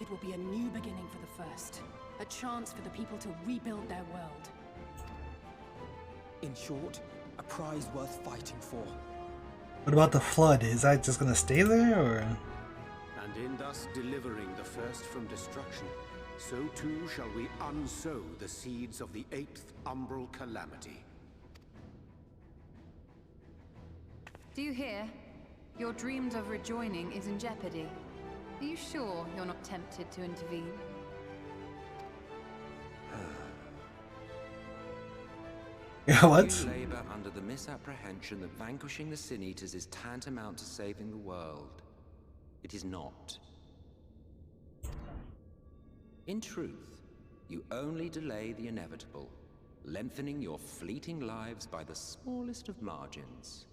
It will be a new beginning for the First. A chance for the people to rebuild their world. In short, a prize worth fighting for. What about the flood? Is that just gonna stay there, or? And in thus delivering the First from destruction, so too shall we unsow the seeds of the 8th umbral calamity. Do you hear? Your dreams of rejoining is in jeopardy. Are you sure you're not tempted to intervene? Yeah, what? You labor under the misapprehension that vanquishing the Sin Eaters is tantamount to saving the world. It is not. In truth, you only delay the inevitable, lengthening your fleeting lives by the smallest of margins.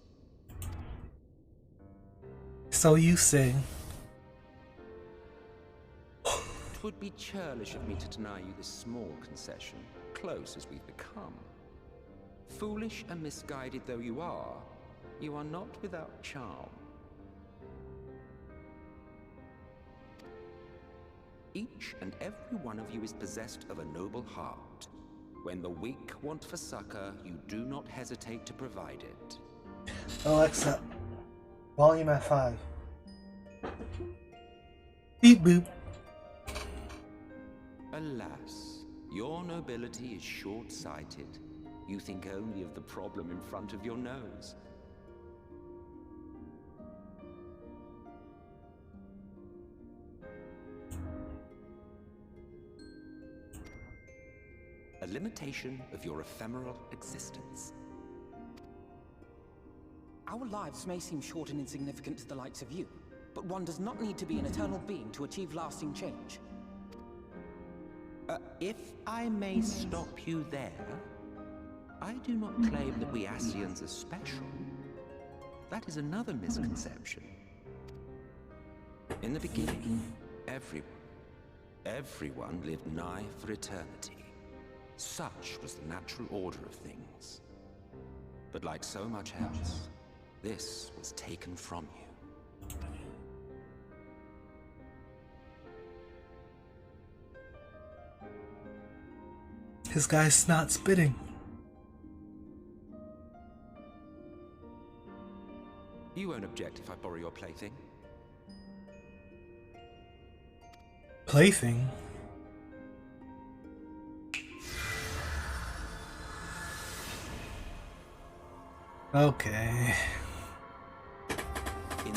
So you say. Twould be churlish of me to deny you this small concession, close as we've become. Foolish and misguided though you are not without charm. Each and every one of you is possessed of a noble heart. When the weak want for succor, you do not hesitate to provide it. Alexa, volume at 5. Beep boop. Alas, your nobility is short-sighted. You think only of the problem in front of your nose. A limitation of your ephemeral existence. Our lives may seem short and insignificant to the likes of you, but one does not need to be an eternal being to achieve lasting change. If I may stop you there, I do not claim that we Ascians are special. That is another misconception. In the beginning, everyone lived nigh for eternity. Such was the natural order of things. But like so much else, this was taken from you. This guy's not spitting. You won't object if I borrow your plaything? Plaything? Okay.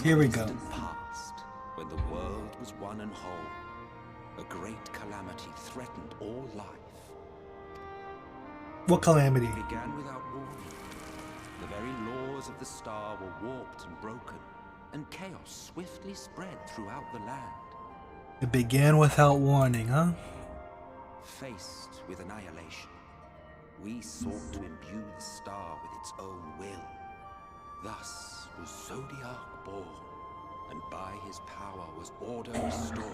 Here we go. In the distant past, when the world was one and whole, a great calamity threatened all life. What calamity? It began without warning. The very laws of the star were warped and broken, and chaos swiftly spread throughout the land. It began without warning, huh? Faced with annihilation, we sought to imbue the star with its own will. Thus was Zodiac born, and by his power was order restored.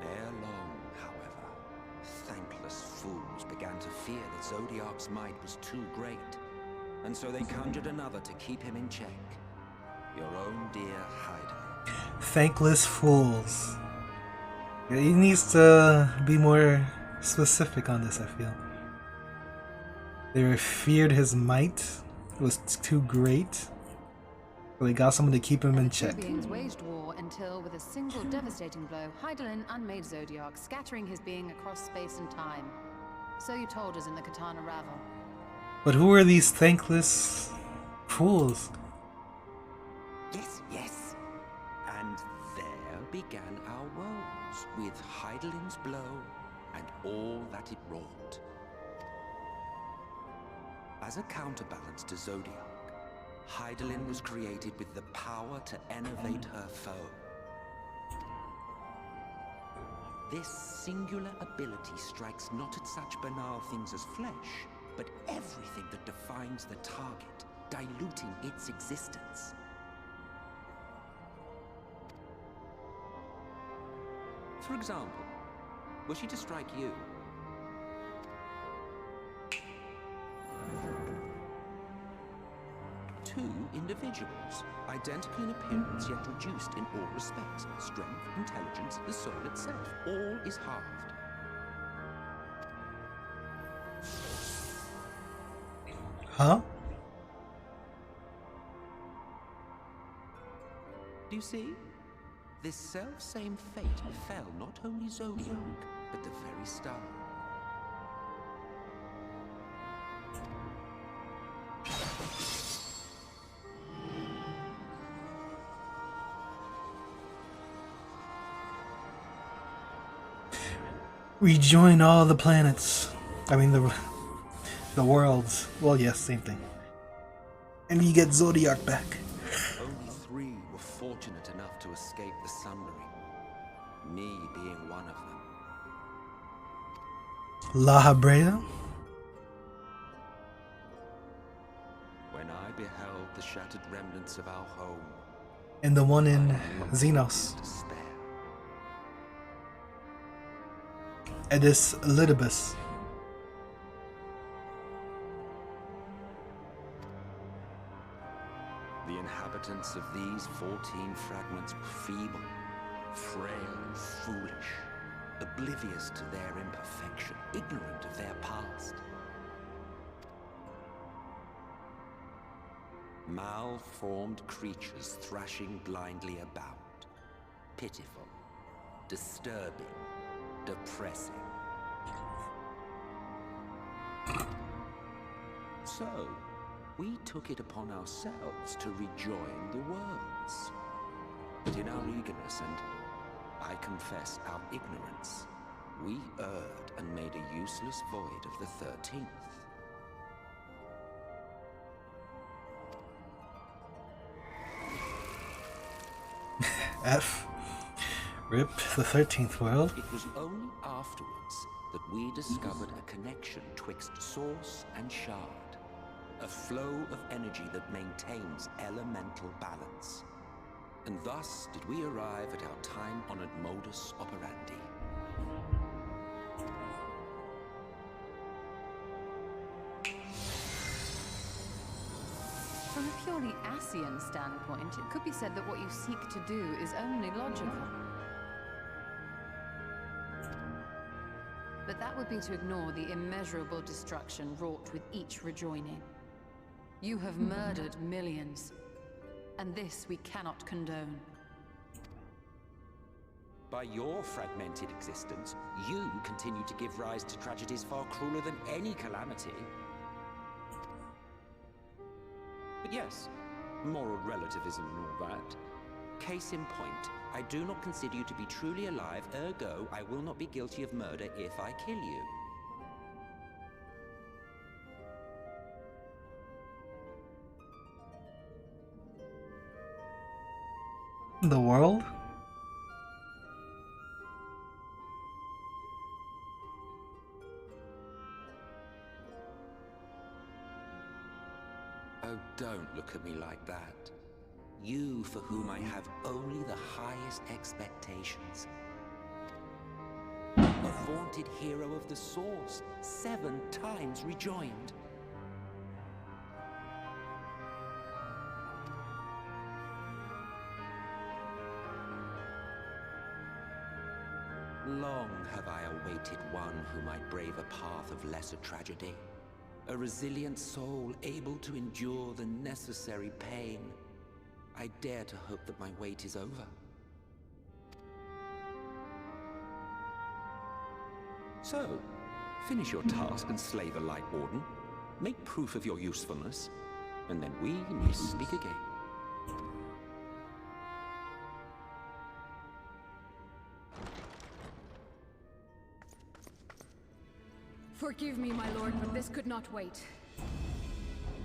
Ere long, however, thankless fools began to fear that Zodiac's might was too great, and so they conjured another to keep him in check. Your own dear Hydaelyn. Thankless fools. Yeah, he needs to be more specific on this, I feel. They feared his might was too great, so they got someone to keep him in The two check. beings waged war until, with a single devastating blow, Hydaelyn unmade Zodiac, scattering his being across space and time. So you told us in the Katana Ravel. But who are these thankless fools? Yes, yes. And there began our woes, with Hydaelyn's blow and all that it wrought. As a counterbalance to Zodiac, Hydaelyn was created with the power to enervate her foe. This singular ability strikes not at such banal things as flesh, but everything that defines the target, diluting its existence. For example, were she to strike you, two individuals, identical in appearance yet reduced in all respects. Strength, intelligence, the soul itself, all is halved. Huh? Do you see? This self-same fate befell not only Zodiac, but the very star. Rejoin all the planets. I mean the worlds. Well, yes, same thing. And you get Zodiac back. Only 3 were fortunate enough to escape the Sundering, me being one of them. La Habrea? When I beheld the shattered remnants of our home, And the one in I knew Xenos. despair. Edis Lidibus. The inhabitants of these 14 fragments were feeble, frail and foolish, oblivious to their imperfection, ignorant of their past. Malformed creatures thrashing blindly about. Pitiful, disturbing, depressing. So, we took it upon ourselves to rejoin the worlds. But in our eagerness and, I confess, our ignorance, we erred and made a useless void of the 13th. F. Rip the 13th world. It was only afterwards that we discovered a connection twixt source and shard. A flow of energy that maintains elemental balance. And thus did we arrive at our time-honored modus operandi. From a purely Asian standpoint, it could be said that what you seek to do is only logical. But that would be to ignore the immeasurable destruction wrought with each rejoining. You have murdered millions, and this we cannot condone. By your fragmented existence, you continue to give rise to tragedies far crueler than any calamity. But yes, moral relativism and all that. Case in point, I do not consider you to be truly alive, ergo I will not be guilty of murder if I kill you. The world? Oh, don't look at me like that. You for whom I have only the highest expectations. A vaunted hero of the Source, 7 times rejoined. Long have I awaited one who might brave a path of lesser tragedy. A resilient soul able to endure the necessary pain. I dare to hope that my wait is over. So, finish your task and slay the Light Warden. Make proof of your usefulness, and then we may speak again. Forgive me, my lord, but this could not wait.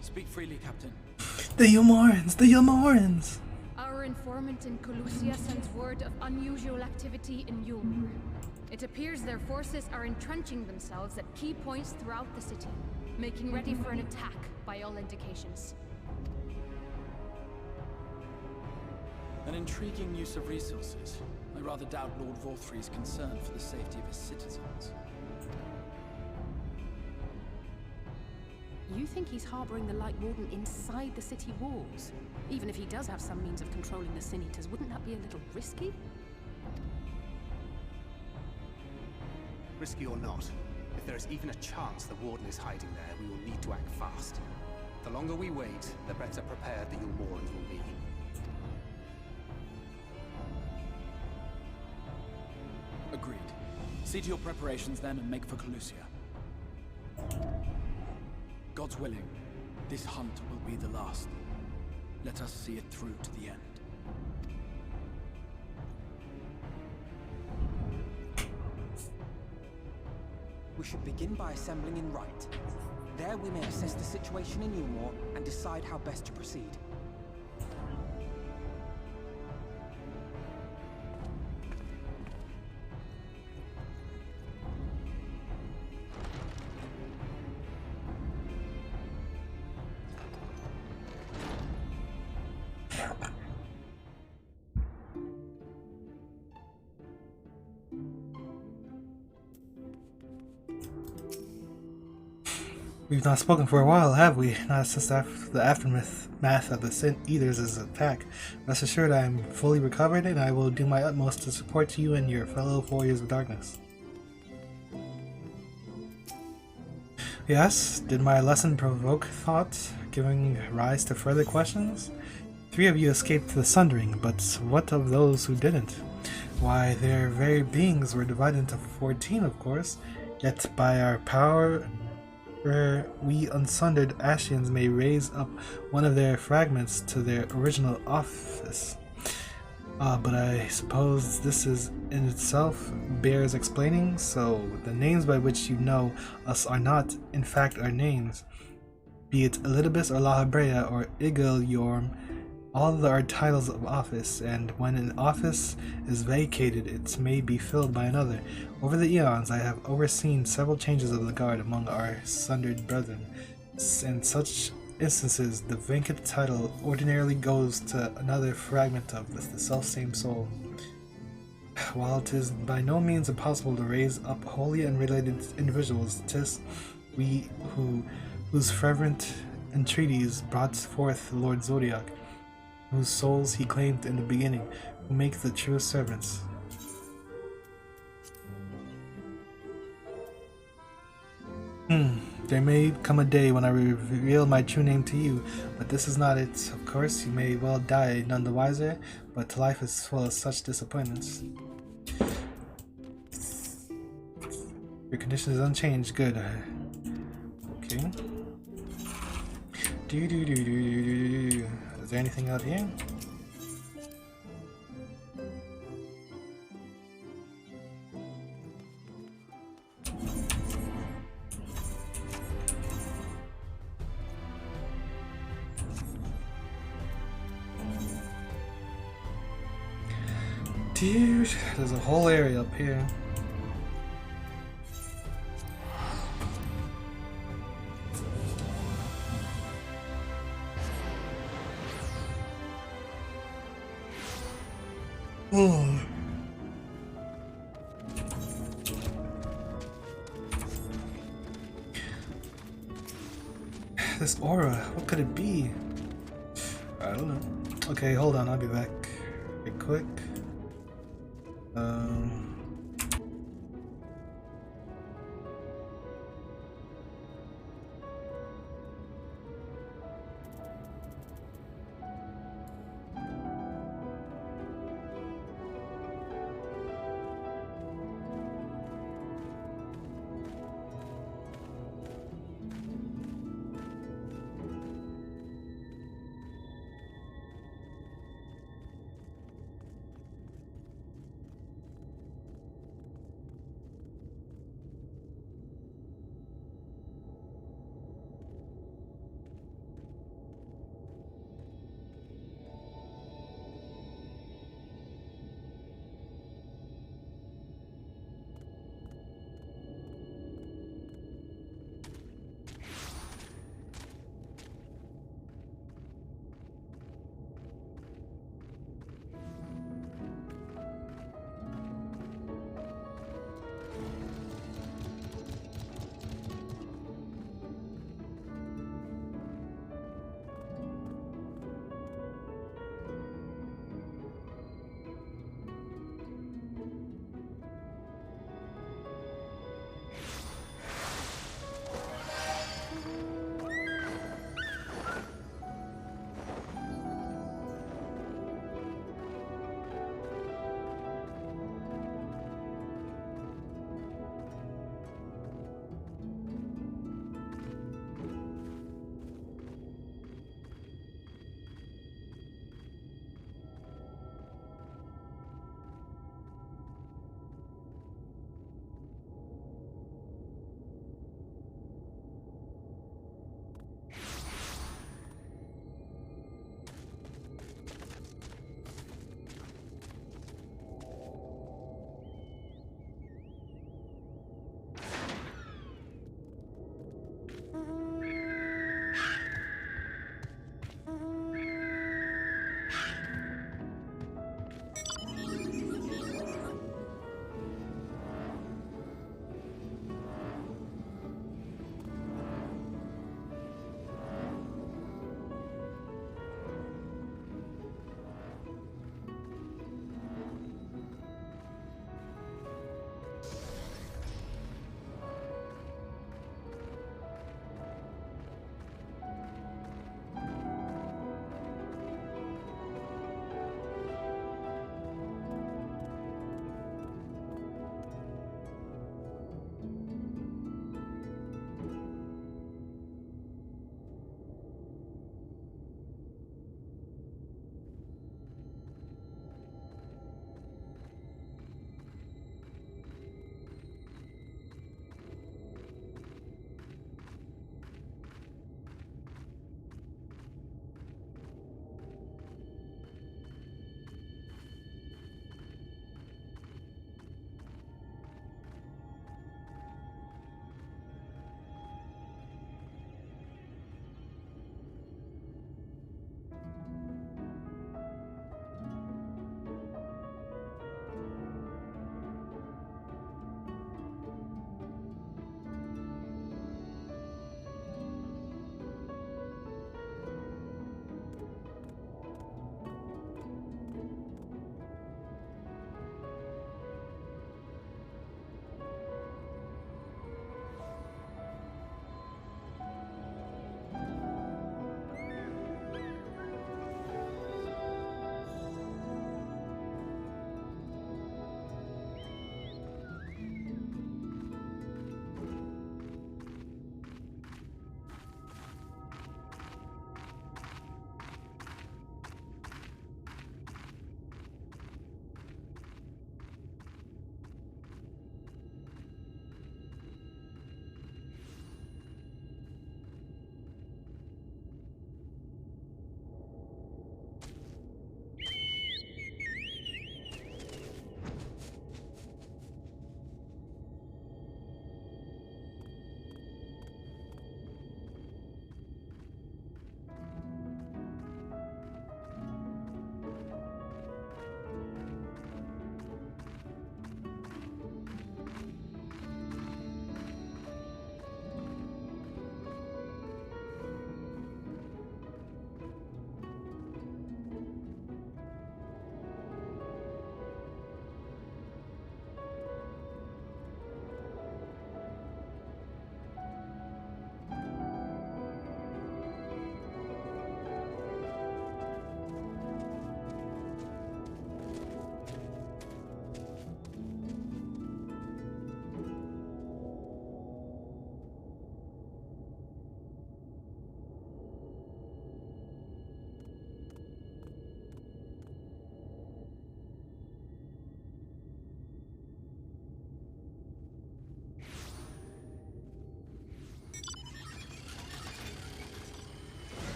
Speak freely, Captain. The Yomorans! The Yomorans! Our informant in Colusia sends word of unusual activity in Yulmur. It appears their forces are entrenching themselves at key points throughout the city, making ready for an attack by all indications. An intriguing use of resources. I rather doubt Lord Vorthry's concern for the safety of his citizens. You think he's harboring the Light Warden inside the city walls? Even if he does have some means of controlling the Sin Eaters, wouldn't that be a little risky? Risky or not, if there is even a chance the Warden is hiding there, we will need to act fast. The longer we wait, the better prepared the Yulmorans will be. Agreed. See to your preparations then and make for Colusia. God's willing, this hunt will be the last. Let us see it through to the end. We should begin by assembling in Rite. There we may assess the situation in Yulmur and decide how best to proceed. We've not spoken for a while, have we? Not since the aftermath of the Sin Eaters' attack. Rest assured I am fully recovered, and I will do my utmost to support you and your fellow Warriors of Darkness. Yes, did my lesson provoke thought, giving rise to further questions? 3 of you escaped the Sundering, but what of those who didn't? Why, their very beings were divided into 14, of course, yet by our power where we unsundered Ashians may raise up one of their fragments to their original office. But I suppose this is in itself bears explaining, so the names by which you know us are not, in fact, our names. Be it Elidibus or La Habrea or Igil Yorm, all are titles of office, and when an office is vacated, it may be filled by another. Over the eons, I have overseen several changes of the guard among our sundered brethren. In such instances, the vacant title ordinarily goes to another fragment of the selfsame soul. While it is by no means impossible to raise up wholly unrelated individuals, 'tis we whose fervent entreaties brought forth Lord Zodiac, whose souls he claimed in the beginning, who make the true servants. There may come a day when I reveal my true name to you, but this is not it. Of course, you may well die none the wiser, but life is full of such disappointments. Your condition is unchanged. Good. Okay. Is there anything out here? Dude, there's a whole area up here. Oh. This aura, what could it be? I don't know. Okay, hold on, I'll be back. Be quick.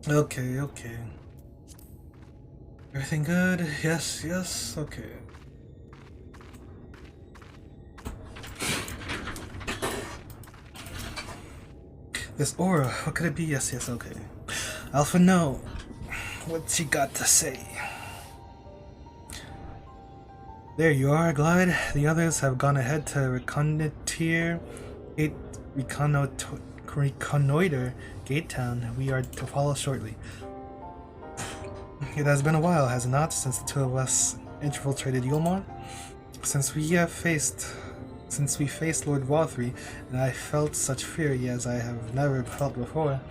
Okay, okay. Everything good? Yes, yes, okay. This aura, what could it be? Yes, yes, okay. Alpha, no. What's she got to say? There you are, Glide. The others have gone ahead to reconnoiter Gate Town. We are to follow shortly. It has been a while, has it not, since the two of us infiltrated Yulmore? Since we faced Lord Walthree, and I felt such fury as I have never felt before.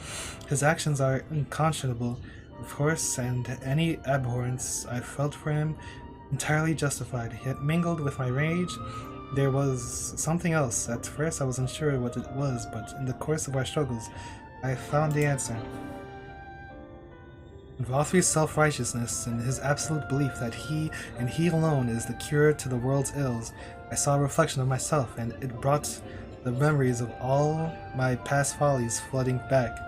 His actions are unconscionable, of course, and any abhorrence I felt for him entirely justified, yet mingled with my rage, there was something else. At first I was unsure what it was, but in the course of our struggles, I found the answer. Valthri's self-righteousness and his absolute belief that he and he alone is the cure to the world's ills. I saw a reflection of myself, and it brought the memories of all my past follies flooding back.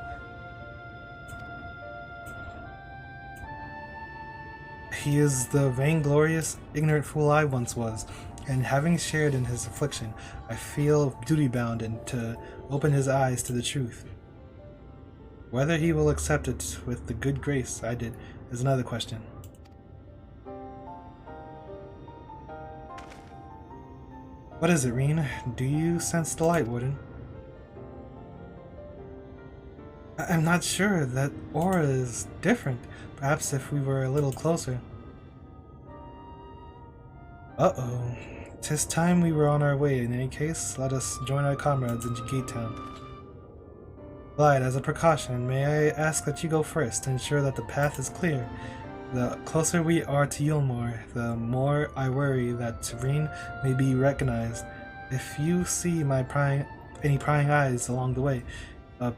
He is the vainglorious, ignorant fool I once was, and having shared in his affliction, I feel duty-bound and to open his eyes to the truth. Whether he will accept it with the good grace I did is another question. What is it, Reen? Do you sense the light, Warden? I'm not sure. That aura is different. Perhaps if we were a little closer. Uh-oh. 'Tis time we were on our way. In any case, let us join our comrades in Gate Town. Glide, as a precaution, may I ask that you go first to ensure that the path is clear? The closer we are to Yulmore, the more I worry that Reen may be recognized. If you see any prying eyes along the way,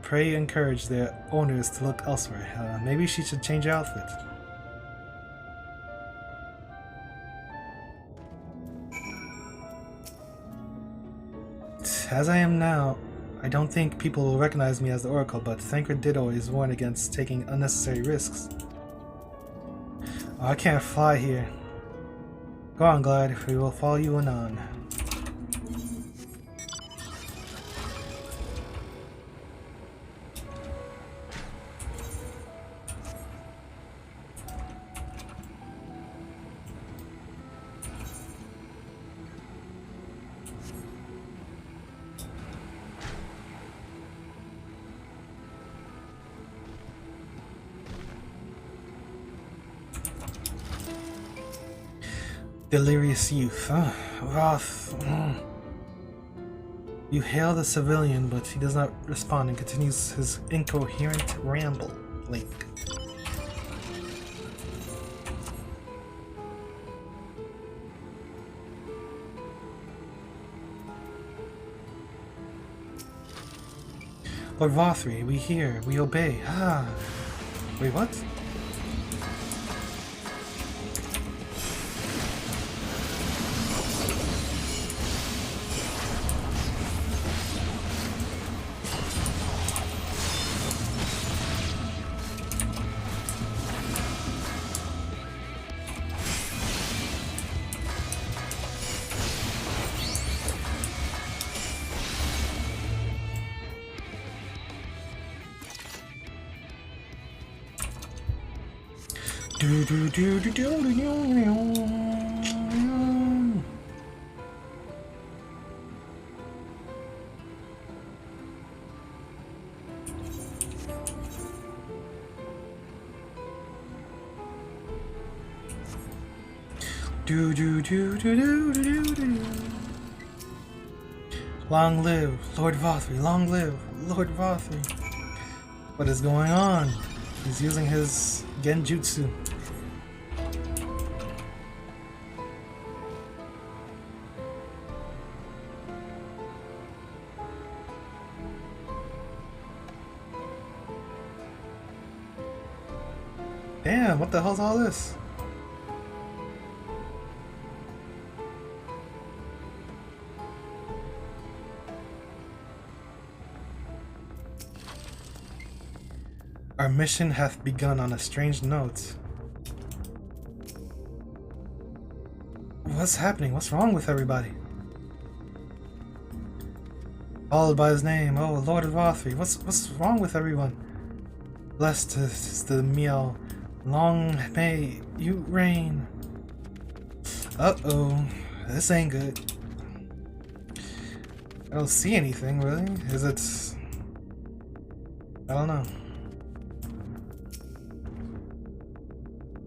pray encourage their owners to look elsewhere. Maybe she should change her outfit. As I am now, I don't think people will recognize me as the Oracle, but Thancred did always warn against taking unnecessary risks. Oh, I can't fly here. Go on, Glide. We will follow you anon. Delirious youth. Roth. You hail the civilian, but he does not respond and continues his incoherent ramble. Link. Lord Valthry, we hear, we obey. Wait, what? Long live Lord Valthry, long live Lord Valthry. What is going on? He's using his genjutsu. Damn, what the hell's all this? Our mission hath begun on a strange note. What's happening? What's wrong with everybody? Followed by his name, oh Lord of Vothry. What's wrong with everyone? Blessed is the meal. Long may you reign. Uh-oh. This ain't good. I don't see anything, really. Is it... I don't know.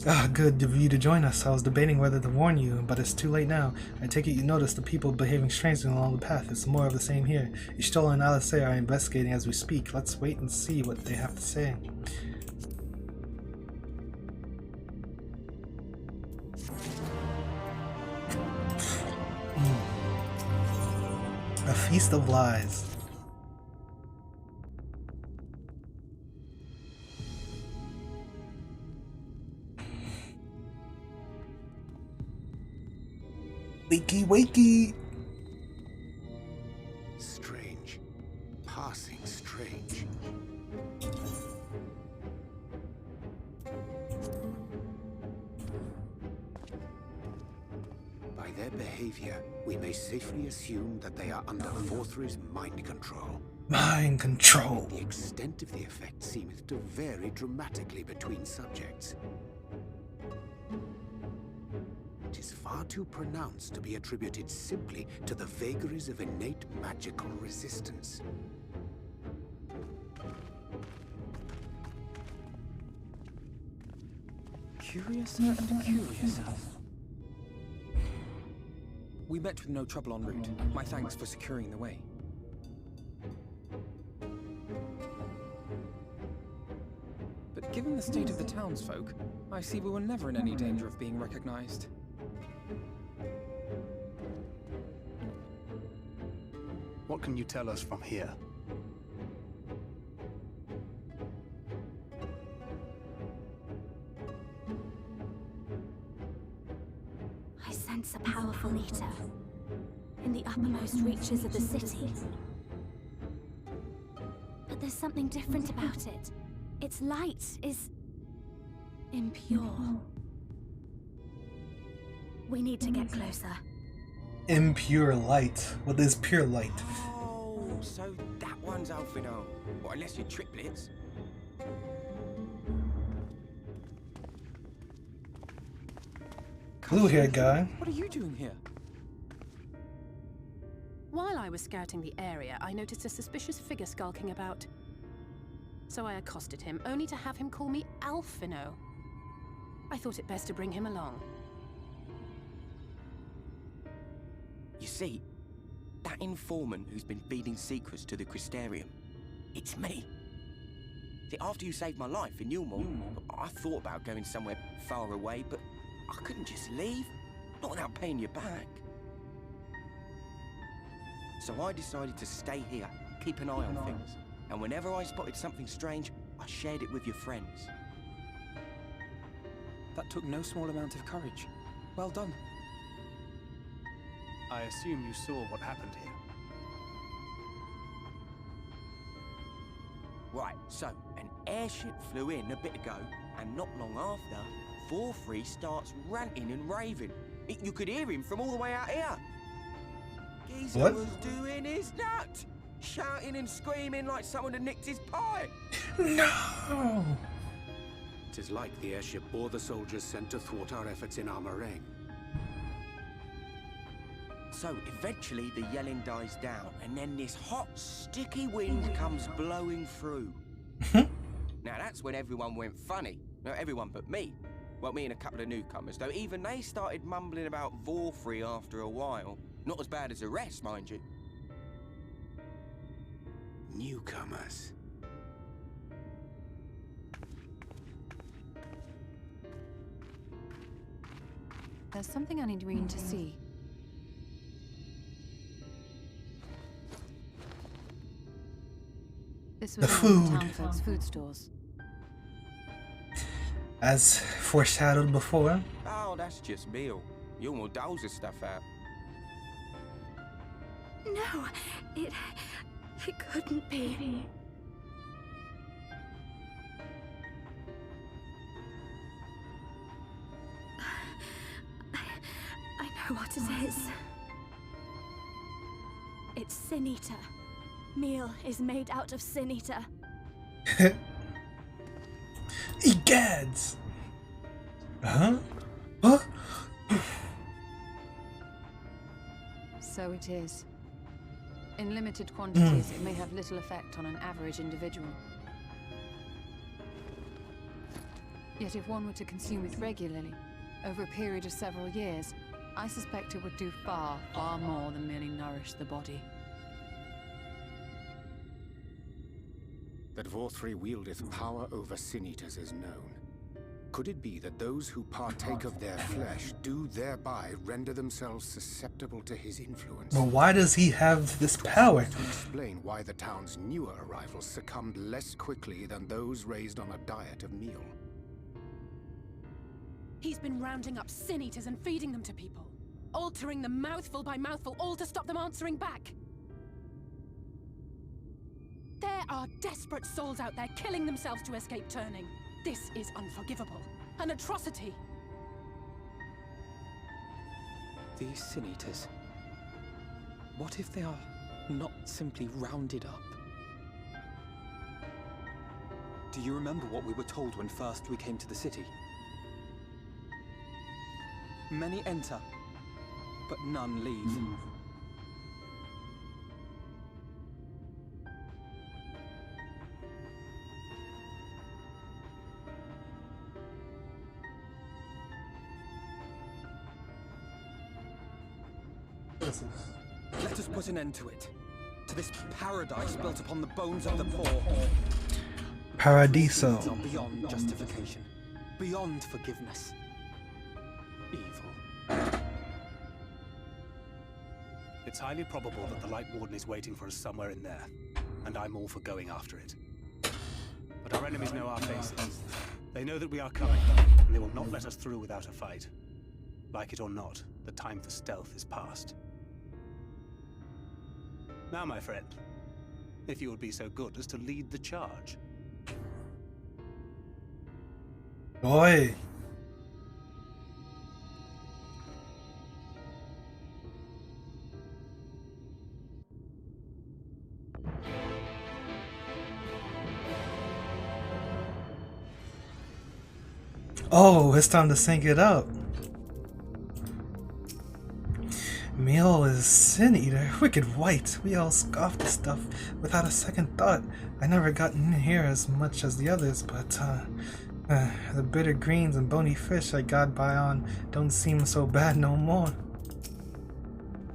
Ah, good of you to join us. I was debating whether to warn you, but it's too late now. I take it you noticed the people behaving strangely along the path. It's more of the same here. Ishtola and Alice are investigating as we speak. Let's wait and see what they have to say. A feast of lies. Wakey, wakey! Strange. Passing strange. By their behavior, we may safely assume that they are under Vothry's mind control. Mind control. The extent of the effect seemeth to vary dramatically between subjects. It is far too pronounced to be attributed simply to the vagaries of innate magical resistance. Curiouser and curiouser. We met with no trouble en route. My thanks for securing the way. But given the state of the townsfolk, I see we were never in any danger of being recognized. What can you tell us from here? I sense a powerful eater in the uppermost reaches of the city. But there's something different about it. Its light is impure. We need to get closer. Impure light. What is pure light? Oh, so that one's Alphino. Well, unless you're triplets. Blue-haired guy. What are you doing here? While I was scouting the area, I noticed a suspicious figure skulking about. So I accosted him, only to have him call me Alphino. I thought it best to bring him along. You see, that informant who's been feeding secrets to the Crystarium, it's me. See, after you saved my life in Yulmore, I thought about going somewhere far away, but I couldn't just leave, not without paying you back. So I decided to stay here, keep an eye on things, and whenever I spotted something strange, I shared it with your friends. That took no small amount of courage. Well done. I assume you saw what happened here. Right, so an airship flew in a bit ago, and not long after, Vothry starts ranting and raving. You could hear him from all the way out here. Geezer What? was doing his nut, shouting and screaming like someone had nicked his pie. No! It is like the airship or the soldiers sent to thwart our efforts in Armorang. So eventually the yelling dies down, and then this hot, sticky wind comes blowing through. Now that's when everyone went funny. No, everyone but me. Well, me and a couple of newcomers, though even they started mumbling about Vothry after a while. Not as bad as the rest, mind you. Newcomers. There's something I need Reen to see. This was The one of food. town folks' food stores. As foreshadowed before. Oh, that's just meal. Yulmore doles this stuff out. No, it couldn't be. know what it is. It's Sin Eater. Meal is made out of Sin Eater. Egads! Huh? Huh? So it is. In limited quantities, it may have little effect on an average individual. Yet if one were to consume it regularly, over a period of several years, I suspect it would do far, far more than merely nourish the body. That Vorthri wieldeth power over sin-eaters is known. Could it be that those who partake of their flesh do thereby render themselves susceptible to his influence? Well, why does he have this power? To explain why the town's newer arrivals succumbed less quickly than those raised on a diet of meal. He's been rounding up Sin Eaters and feeding them to people. Altering them mouthful by mouthful, all to stop them answering back. There are desperate souls out there killing themselves to escape turning. This is unforgivable. An atrocity. These Sin Eaters. What if they are not simply rounded up? Do you remember what we were told when first we came to the city? Many enter, but none leave. Let us put an end to it. To this paradise built upon the bones of the poor. Paradiso. These are beyond justification. Beyond forgiveness. Evil. It's highly probable that the Light Warden is waiting for us somewhere in there, and I'm all for going after it. But our enemies know our faces. They know that we are coming, and they will not let us through without a fight. Like it or not, the time for stealth is past. Now, my friend, if you would be so good as to lead the charge. Boy. Oh, it's time to sync it up. Meal is Sin Eater, wicked white. We all scoffed the stuff without a second thought. I never got in here as much as the others, but the bitter greens and bony fish I got by on don't seem so bad no more.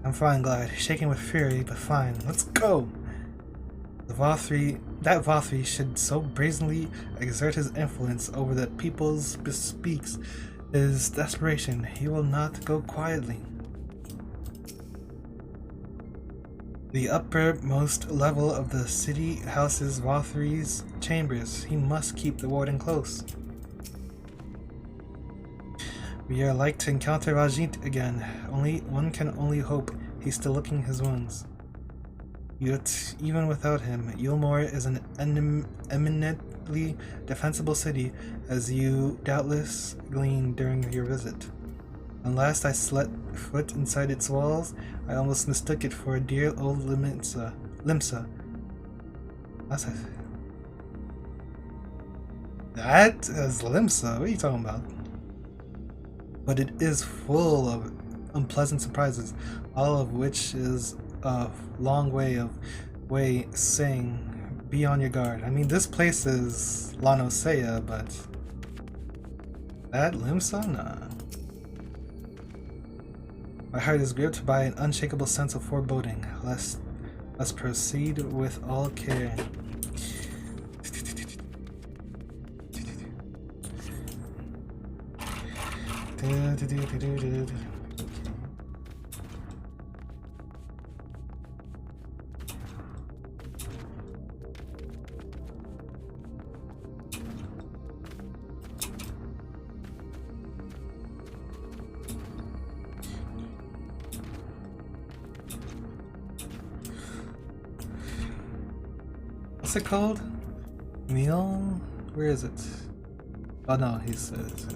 I'm fine, Glide, shaking with fury, but fine. Let's go. That Vorthri should so brazenly exert his influence over the peoples bespeaks his desperation. He will not go quietly. The uppermost level of the city houses Vorthri's chambers. He must keep the warden close. We are like to encounter Rajit again. One can only hope he's still licking his wounds. Yet, even without him, Yulmore is an eminently defensible city, as you doubtless gleaned during your visit. When last I set foot inside its walls, I almost mistook it for a dear old Limsa. That is Limsa? What are you talking about? But it is full of unpleasant surprises, all of which is a long way saying be on your guard. I mean, this place is Lanosea, but that Limsa? Nah. My heart is gripped by an unshakable sense of foreboding. Let's proceed with all care. What's it called? Meal? Where is it? Oh no, he says.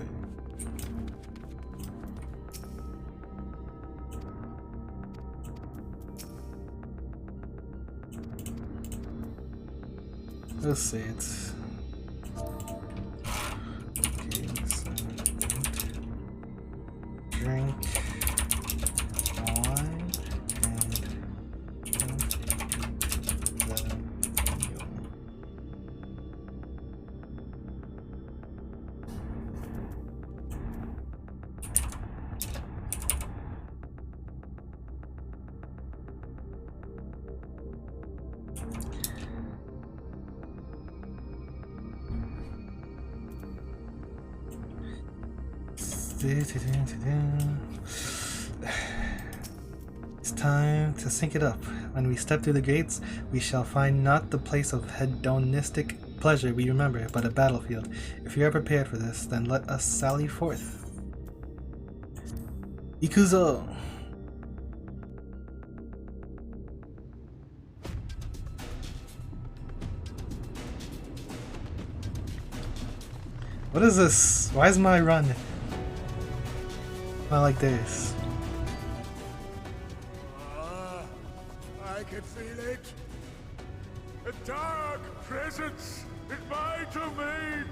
Let's see, it's... Okay, so... Drink... wine... and... It's time to sync it up. When we step through the gates, we shall find not the place of hedonistic pleasure we remember, but a battlefield. If you are prepared for this, then let us sally forth. Ikuzo! What is this? Why is my run not like this? I can feel it. A dark presence in my domain.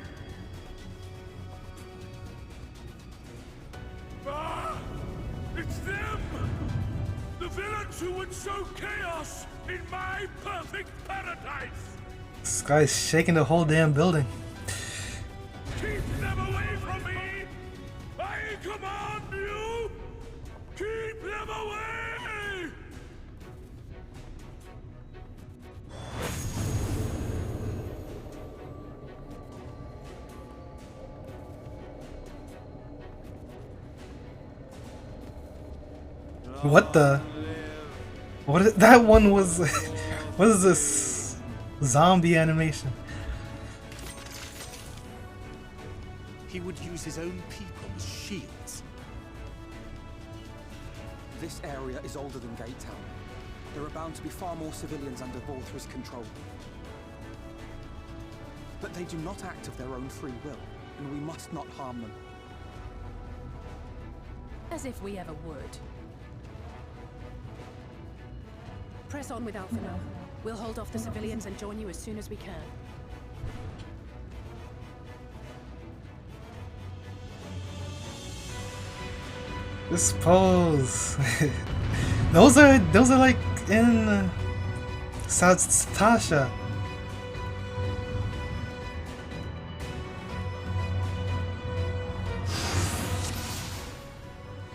It's them! The villains who would sow chaos in my perfect paradise! This guy's shaking the whole damn building. Keep them away from me! I command you! Keep them away! What the? What is, that one was... What is this? Zombie animation. He would use his own people as shields. This area is older than Gate Town. There are bound to be far more civilians under Volthra's control. But they do not act of their own free will, and we must not harm them. As if we ever would. Press on with Alphino. We'll hold off the civilians and join you as soon as we can. This pose. those are like in Tasha.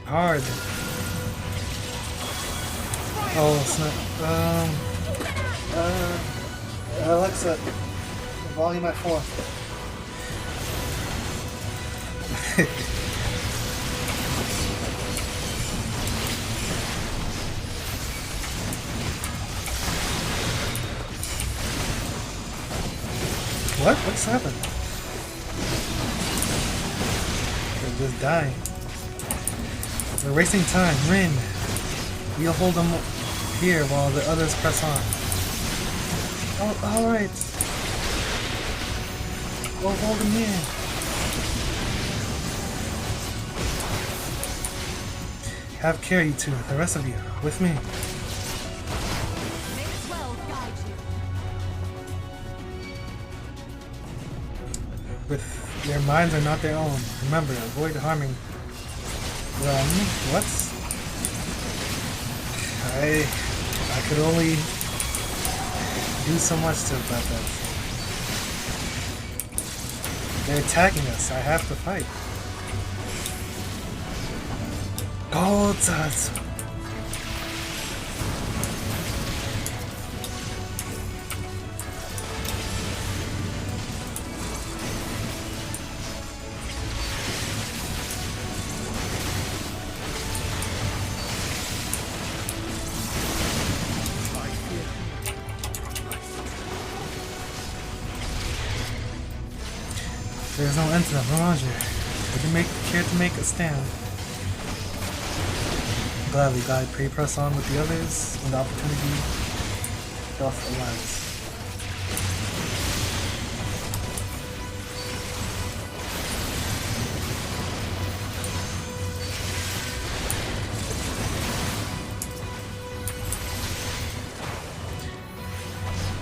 Hard. Oh snap. Alexa, volume at 4. What? What's happened? They're just dying. We're wasting time. Rin, we'll hold them here while the others press on. Oh, alright. We'll hold them here. Have care, you two. The rest of you, with me. With their minds are not their own. Remember, avoid harming them. What? I could only do so much to about that. They're attacking us. I have to fight. Oh, that's... There's no end to them. Roger. Would you care to make a stand? Gladly, guide. Pray press on with the others when the opportunity doth arise.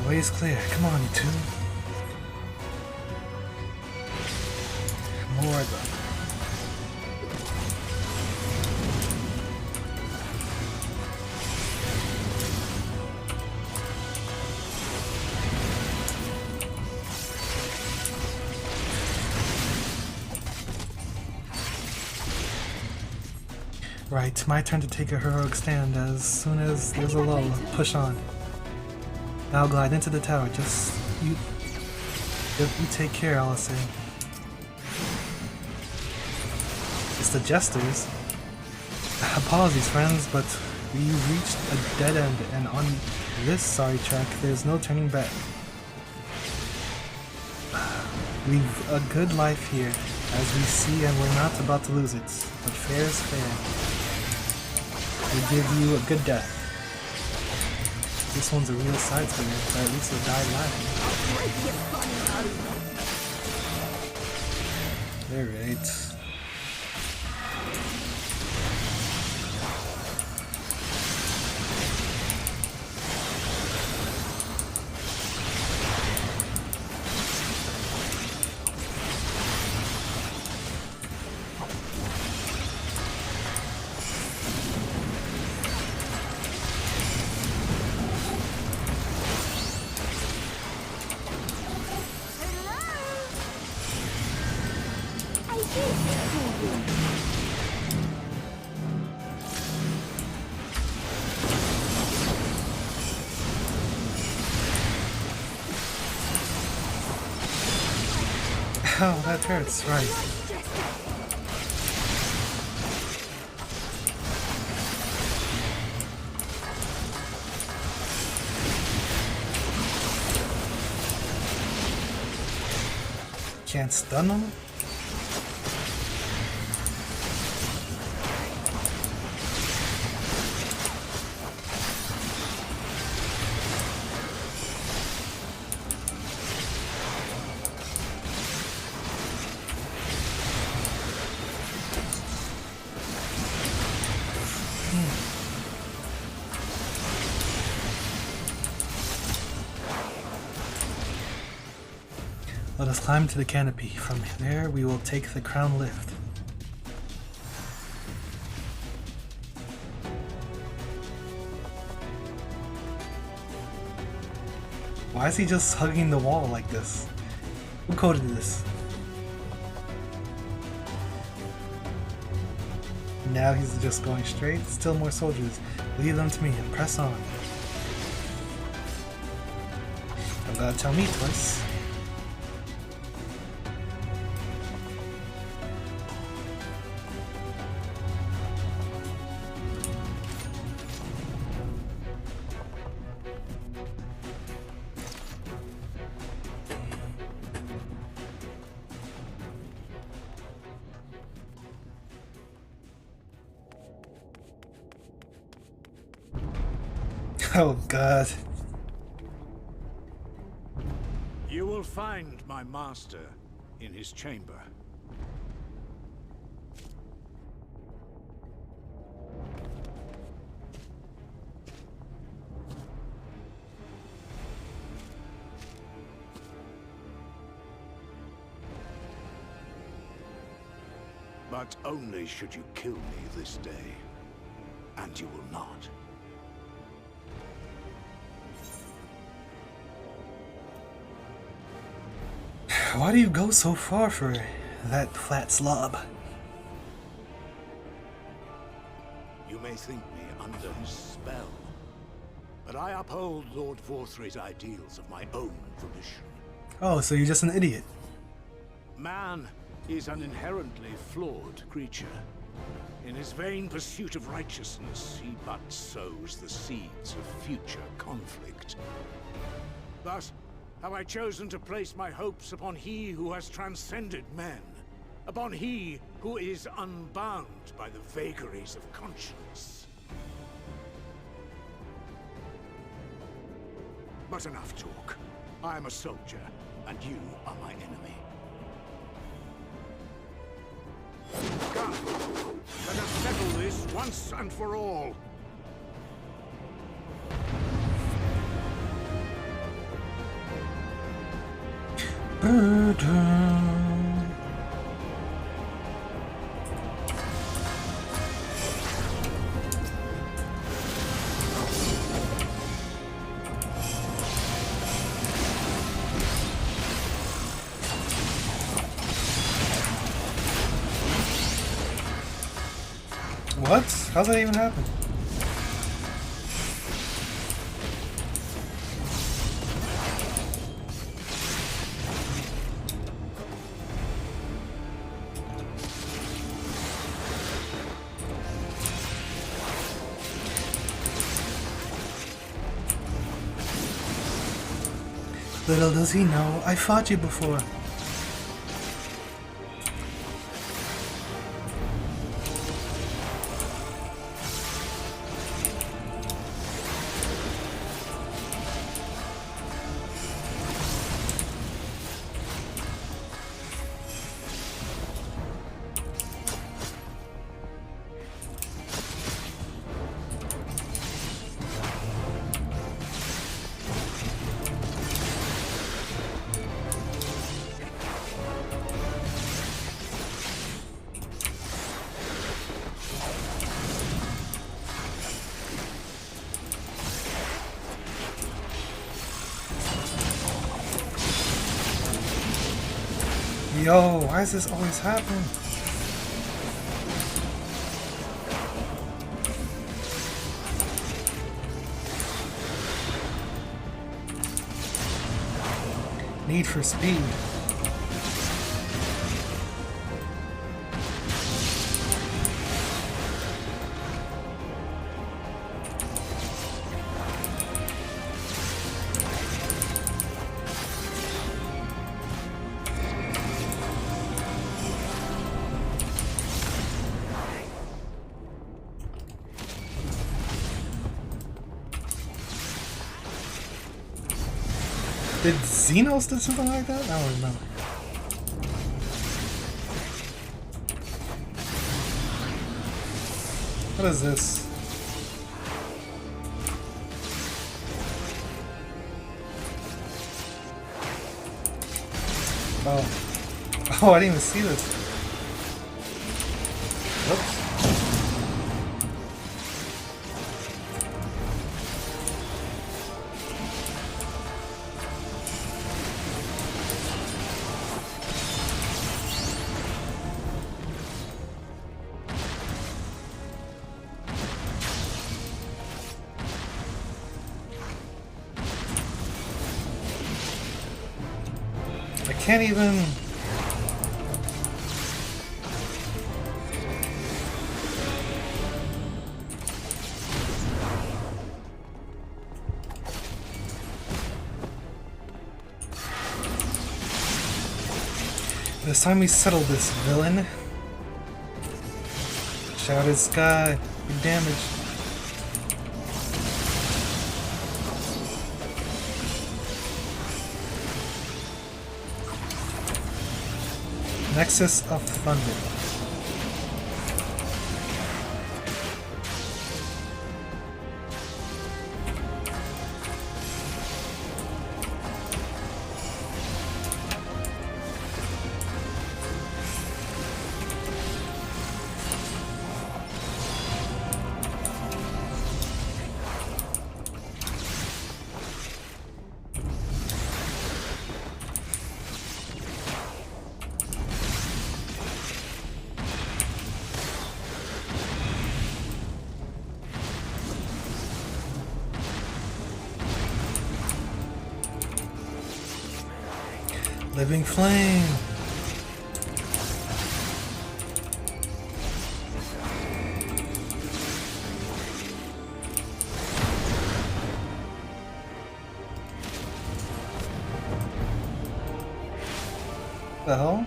The way is clear. Come on, you two. cargo. Right, my turn to take a heroic stand. As soon as there's a lull, push on. I'll glide into the tower. Just you take care, I'll say. It's the jesters. Apologies, friends, but we reached a dead end, and on this sorry track, there's no turning back. We've a good life here, as we see, and we're not about to lose it. But fair is fair. We give you a good death. This one's a real side swinger, but at least he'll die laughing. Alright. Oh, that hurts, right. Can't stun him? Let us climb to the canopy. From there, we will take the crown lift. Why is he just hugging the wall like this? Who coded this? Now he's just going straight. Still more soldiers. Lead them to me and press on. Don't gotta tell me twice. Oh God. You will find my master in his chamber. But only should you kill me this day. And you will not. Why do you go so far for that flat slob? You may think me under his spell, but I uphold Lord Vorthry's ideals of my own volition. Oh, so you're just an idiot. Man is an inherently flawed creature. In his vain pursuit of righteousness, he but sows the seeds of future conflict. Thus, have I chosen to place my hopes upon he who has transcended men, upon he who is unbound by the vagaries of conscience. But enough talk. I am a soldier, and you are my enemy. Come, let us settle this once and for all. What? How's that even happen? Little does he know, I fought you before. Yo, why does this always happen? Need for speed. Did Xenos do something like that? I don't remember. What is this? Oh. Oh, I didn't even see this. Whoops. Can't even. It's time we settle this, villain. Shouted Sky, big damage. Nexus of Thunder. Living Flame. The hell?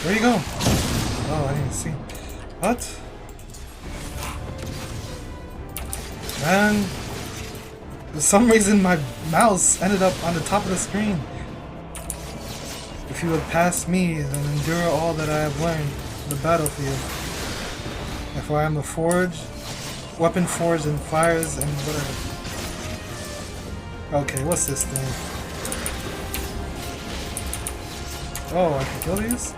Where you go? Oh, I didn't see. What? Man, for some reason my mouse ended up on the top of the screen. If you would pass me, then endure all that I have learned on the battlefield. Therefore I am a forge, weapon forged in fires and whatever. Okay, what's this thing? Oh, I can kill these?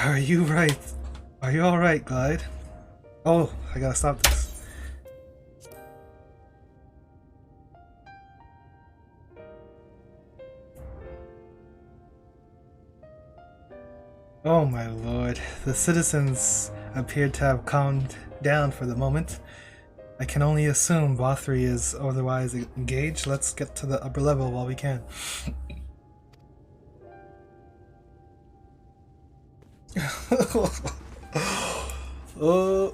Are you right? Are you alright, Glide? Oh, I gotta stop this. Oh my lord, the citizens appear to have calmed down for the moment. I can only assume Vothri is otherwise engaged. Let's get to the upper level while we can. Oh.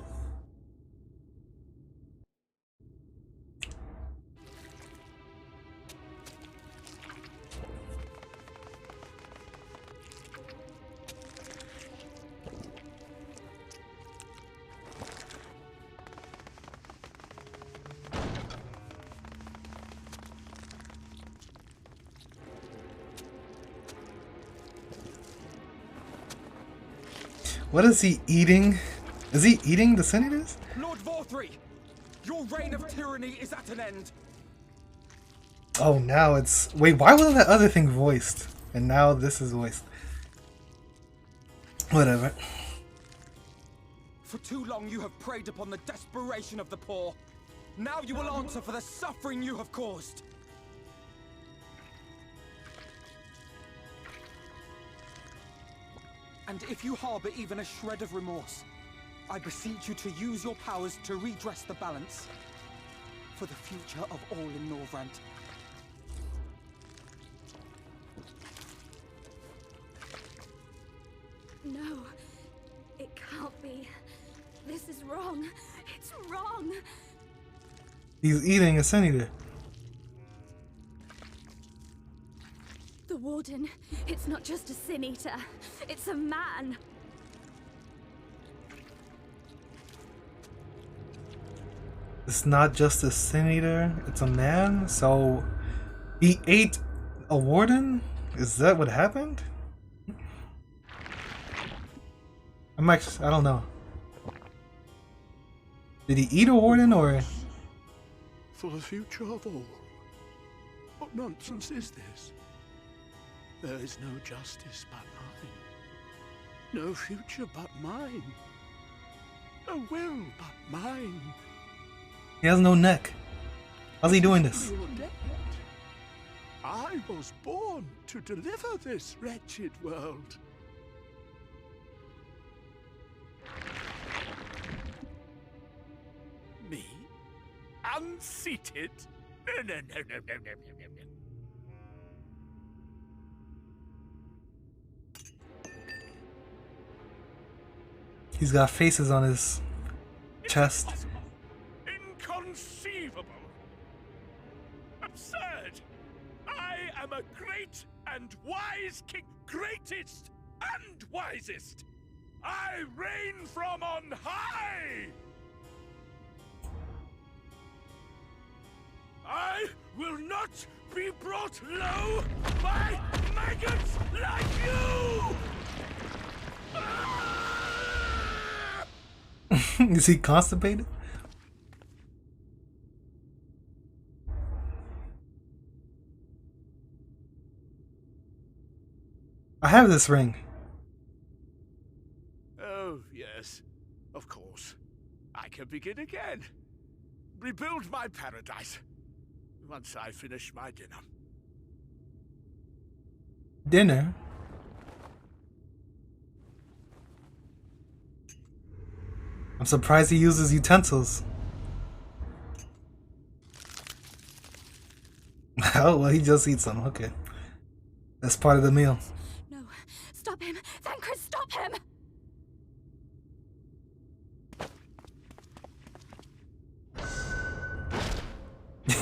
What is he eating? Is he eating the senators? Lord Vothri, your reign of tyranny is at an end. Oh, now it's... Wait, why wasn't that other thing voiced? And now this is voiced. Whatever. For too long you have preyed upon the desperation of the poor. Now you will answer for the suffering you have caused. And if you harbor even a shred of remorse, I beseech you to use your powers to redress the balance for the future of all in Norvrant. No, it can't be. This is wrong. It's wrong. He's eating a senator. The Warden, it's not just a Sin Eater. It's a man. It's not just a sin eater, it's a man. So he ate a warden? Is that what happened? I don't know. Did he eat a warden or? For the future of all. What nonsense is this? There is no justice but mine. No future but mine. No will but mine. He has no neck. How's he doing this? I was born to deliver this wretched world. Me? Unseated? No. He's got faces on his chest. Inconceivable. Absurd. I am a great and wise king. Greatest and wisest. I reign from on high. I will not be brought low by maggots like you! Is he constipated? I have this ring. Oh, yes. Of course. I can begin again. Rebuild my paradise. Once I finish my dinner. Dinner? I'm surprised he uses utensils. Oh, well, he just eats them. Okay. That's part of the meal. No, stop him! Thancred, stop him!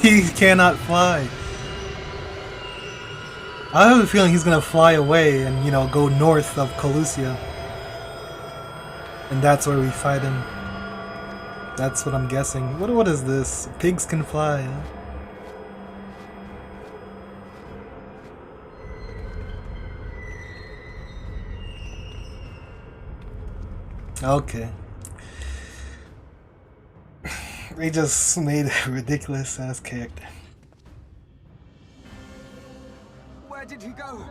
He cannot fly. I have a feeling he's gonna fly away and, you know, go north of Colusia. And that's where we fight him. That's what I'm guessing. What is this? Pigs can fly, huh? Okay. They just made a ridiculous ass character. Where did he go?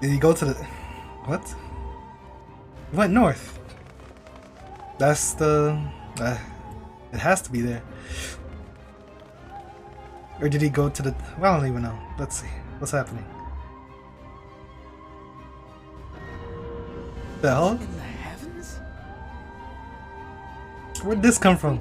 Did he go to the... What? He went north. That's the... it has to be there. Or did he go to the... Well, I don't even know. Let's see. What's happening? The hell? In the heavens? Where'd this come from?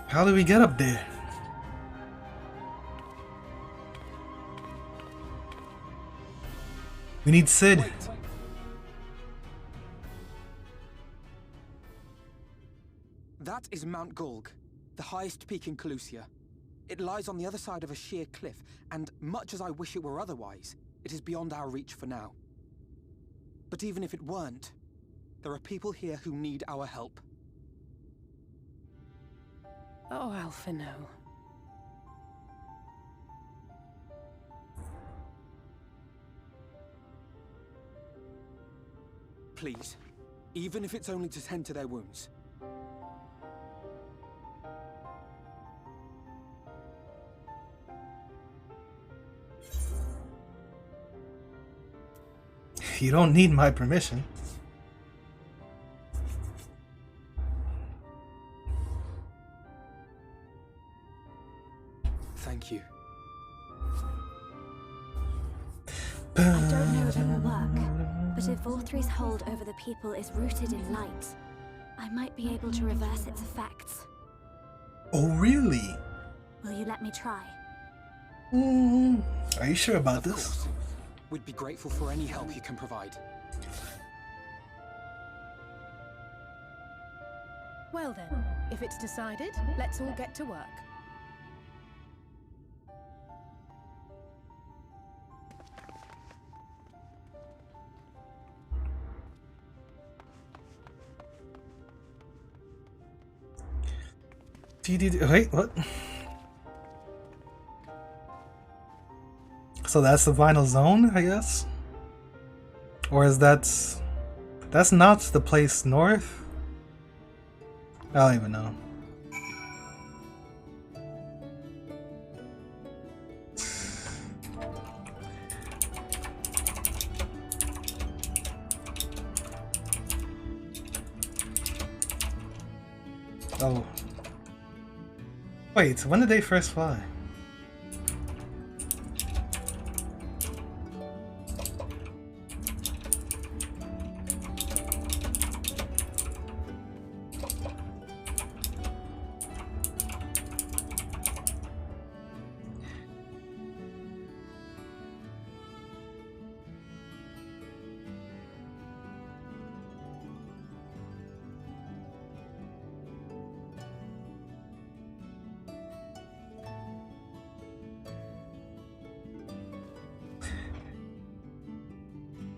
How did we get up there? We need Sid. Wait. That is Mount Golg, the highest peak in Colusia. It lies on the other side of a sheer cliff, and much as I wish it were otherwise, it is beyond our reach for now. But even if it weren't, there are people here who need our help. Oh, Alphino. Please, even if it's only to tend to their wounds. You don't need my permission. Thank you. I don't know if it will work, but if Vorthri's hold over the people is rooted in light, I might be able to reverse its effects. Oh, really? Will you let me try? Are you sure about this? Of course. We'd be grateful for any help you can provide. Well then, if it's decided, let's all get to work. Wait, what? So that's the final zone, I guess? Or is that's not the place north? I don't even know. Oh. Wait, when did they first fly?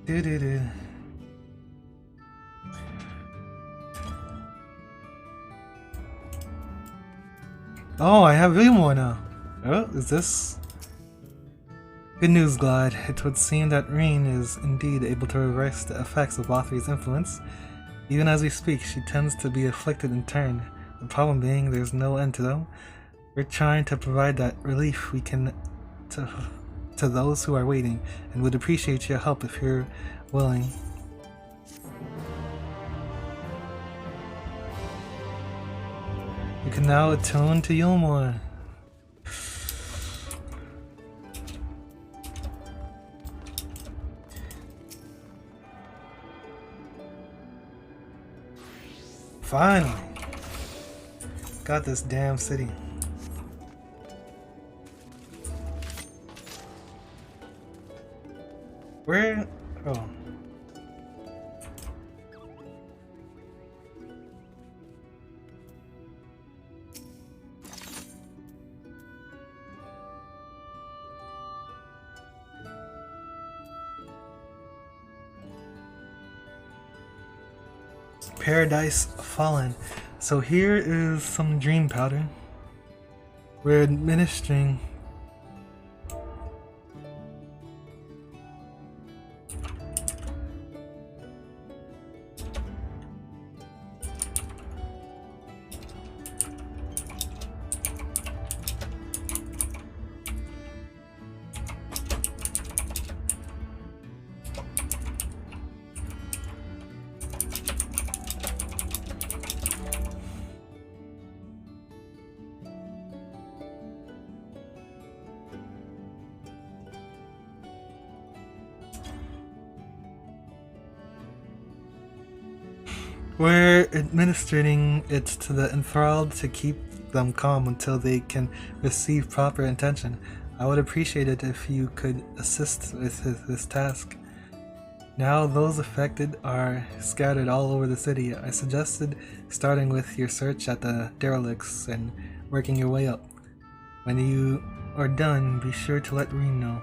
Do-do-do. Oh, I have really more now. Oh, is this? Good news, Glide. It would seem that Reen is indeed able to reverse the effects of Lothri's influence. Even as we speak, she tends to be afflicted in turn. The problem being, there's no antidote. We're trying to provide that relief we can to those who are waiting, and would appreciate your help if you're willing. You can now attune to Yulmore. Finally! Got this damn city. Where? Oh. Paradise Fallen. So here is some dream powder. We're administering We're administering it to the enthralled to keep them calm until they can receive proper attention. I would appreciate it if you could assist with this task. Now those affected are scattered all over the city. I suggested starting with your search at the derelicts and working your way up. When you are done, be sure to let Reen know.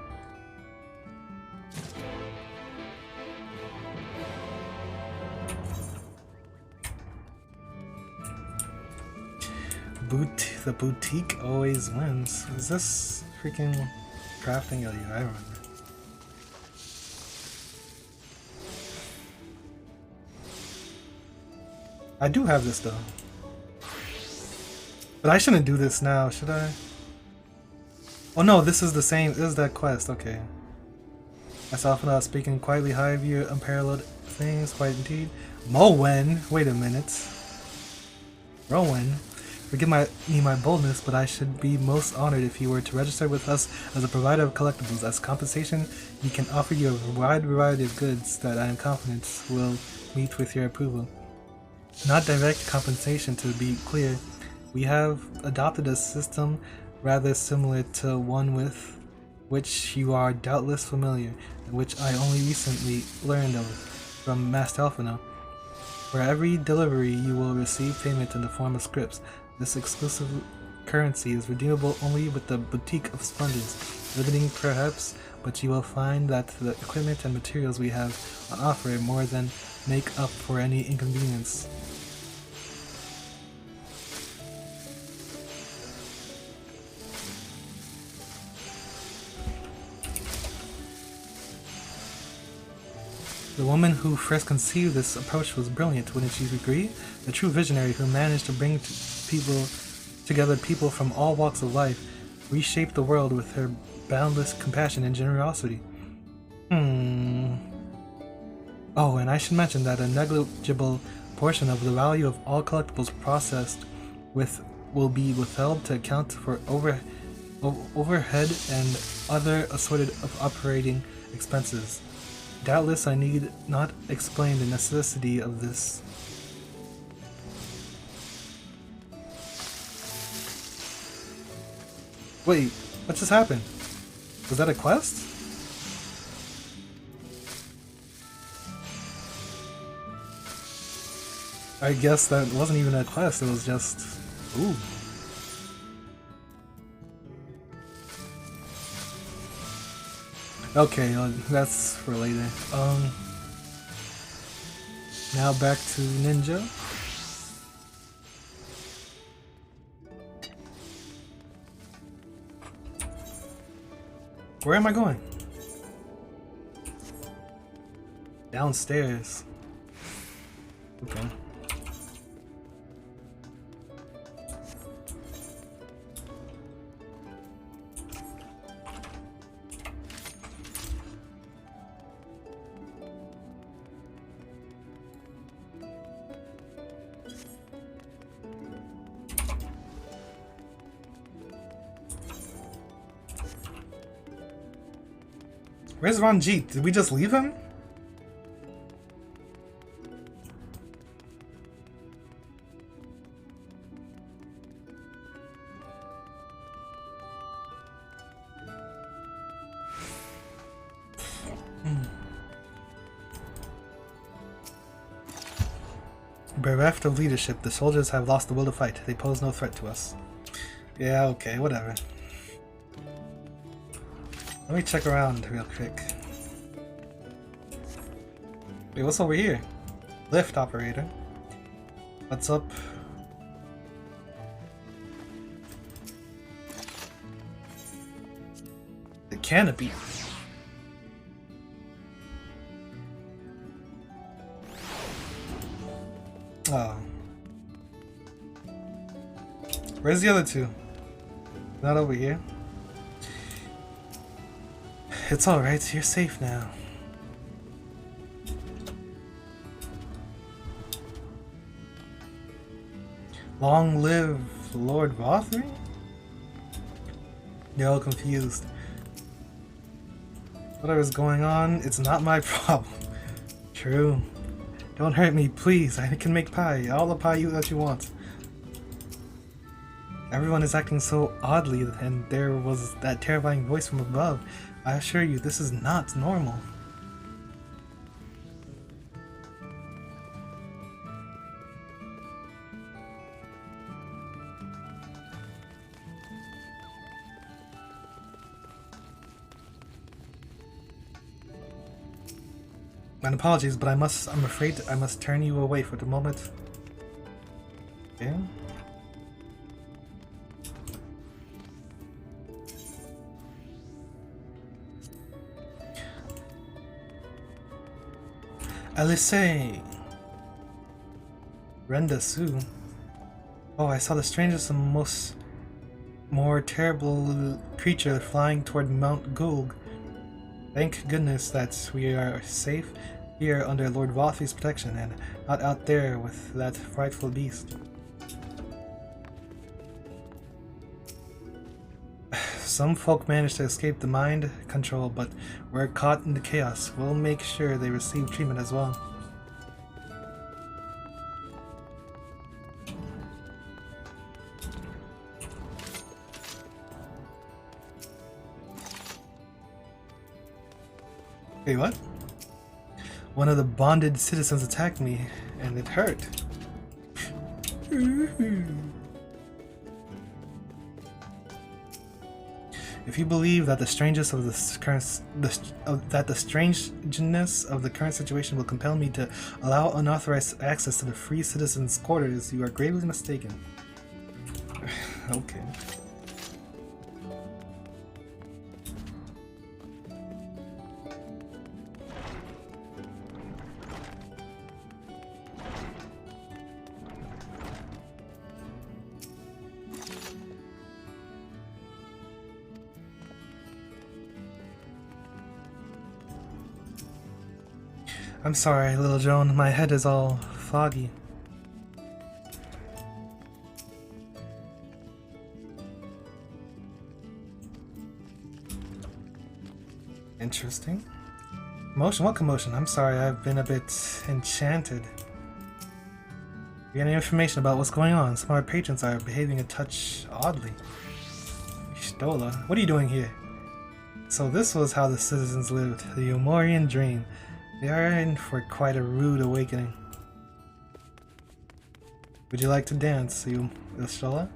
The boutique always wins. Is this freaking crafting? Oh yeah, I remember. I do have this though. But I shouldn't do this now, should I? Oh no, this is the same. This is that quest, okay. Myself and I speaking quietly high of your unparalleled things, quite indeed. Mowen? Wait a minute. Rowan? Forgive me my boldness, but I should be most honored if you were to register with us as a provider of collectibles. As compensation, we can offer you a wide variety of goods that I am confident will meet with your approval. Not direct compensation, to be clear. We have adopted a system rather similar to one with which you are doubtless familiar, and which I only recently learned of from Master Alphino. For every delivery, you will receive payment in the form of scripts. This exclusive currency is redeemable only with the Boutique of Splendors, limiting perhaps, but you will find that the equipment and materials we have on offer more than make up for any inconvenience. The woman who first conceived this approach was brilliant, wouldn't you agree? The true visionary who managed to bring together people from all walks of life, reshaped the world with her boundless compassion and generosity. Oh, and I should mention that a negligible portion of the value of all collectibles processed with will be withheld to account for overhead and other assorted of operating expenses. Doubtless I need not explain the necessity of this. Wait, what just happened? Was that a quest? I guess that wasn't even a quest, it was just... ooh. Okay, that's for later. Now back to Ninja. Where am I going? Downstairs. Okay. Where's Ranjit? Did we just leave him? Bereft of leadership, the soldiers have lost the will to fight. They pose no threat to us. Yeah, okay, whatever. Let me check around real quick. Wait, what's over here? Lift operator. What's up? The canopy. Oh. Where's the other two? Not over here. It's alright, you're safe now. Long live Lord Vothry? You're all confused. Whatever's going on, it's not my problem. True. Don't hurt me, please. I can make pie. All the pie that you want. Everyone is acting so oddly, and there was that terrifying voice from above. I assure you, this is not normal. My apologies, but I'm afraid I must turn you away for the moment. Okay. Alice! Renda Sue. Oh, I saw the strangest and more terrible creature flying toward Mount Gulg. Thank goodness that we are safe here under Lord Vothry's protection and not out there with that frightful beast. Some folk managed to escape the mind control, but we're caught in the chaos. We'll make sure they receive treatment as well. Wait, what? One of the bonded citizens attacked me, and it hurt. If you believe that the strangeness of the current situation will compel me to allow unauthorized access to the free citizens' quarters, you are gravely mistaken. Okay. I'm sorry, little Joan. My head is all foggy. Interesting. Commotion? What commotion? I'm sorry, I've been a bit enchanted. You got any information about what's going on? Some of our patrons are behaving a touch oddly. Stola, what are you doing here? So this was how the citizens lived, the Umorian dream. They are in for quite a rude awakening. Would you like to dance, you Stola?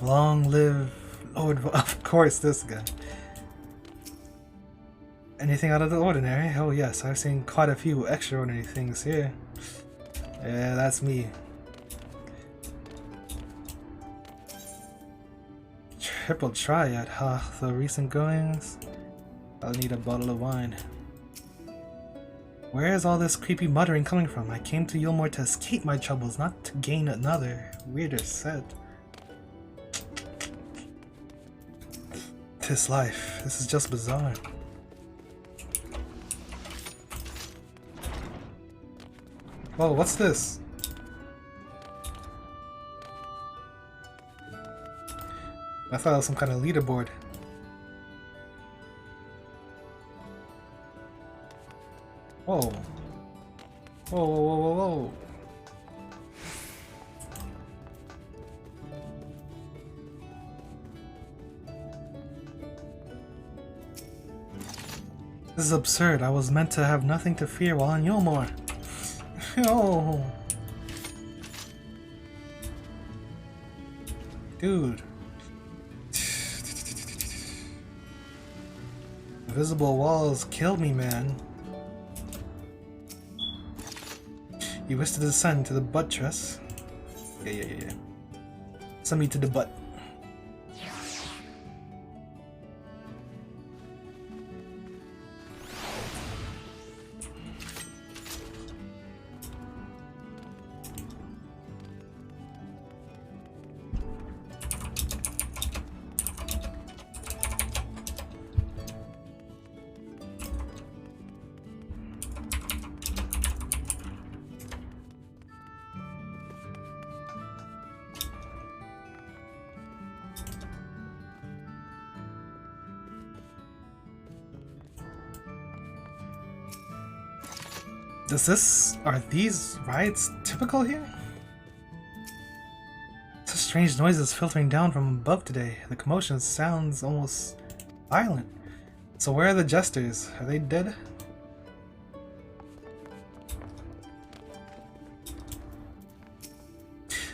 Long live Lord... Of course, this guy. Anything out of the ordinary? Oh yes, I've seen quite a few extraordinary things here. Yeah, that's me. Triple triad, huh? The recent goings? I'll need a bottle of wine. Where is all this creepy muttering coming from? I came to Yulmore to escape my troubles, not to gain another. Weirder set. This life, this is just bizarre. Whoa, what's this? I thought it was some kind of leaderboard. Whoa. Whoa, whoa, whoa, whoa, whoa. This is absurd. I was meant to have nothing to fear while in Yulmore. Oh. Dude. Invisible walls killed me, man. You wish to descend to the buttress? Yeah. Send me to the butt. Are these riots typical here? Such strange noises filtering down from above today. The commotion sounds almost violent. So where are the jesters? Are they dead?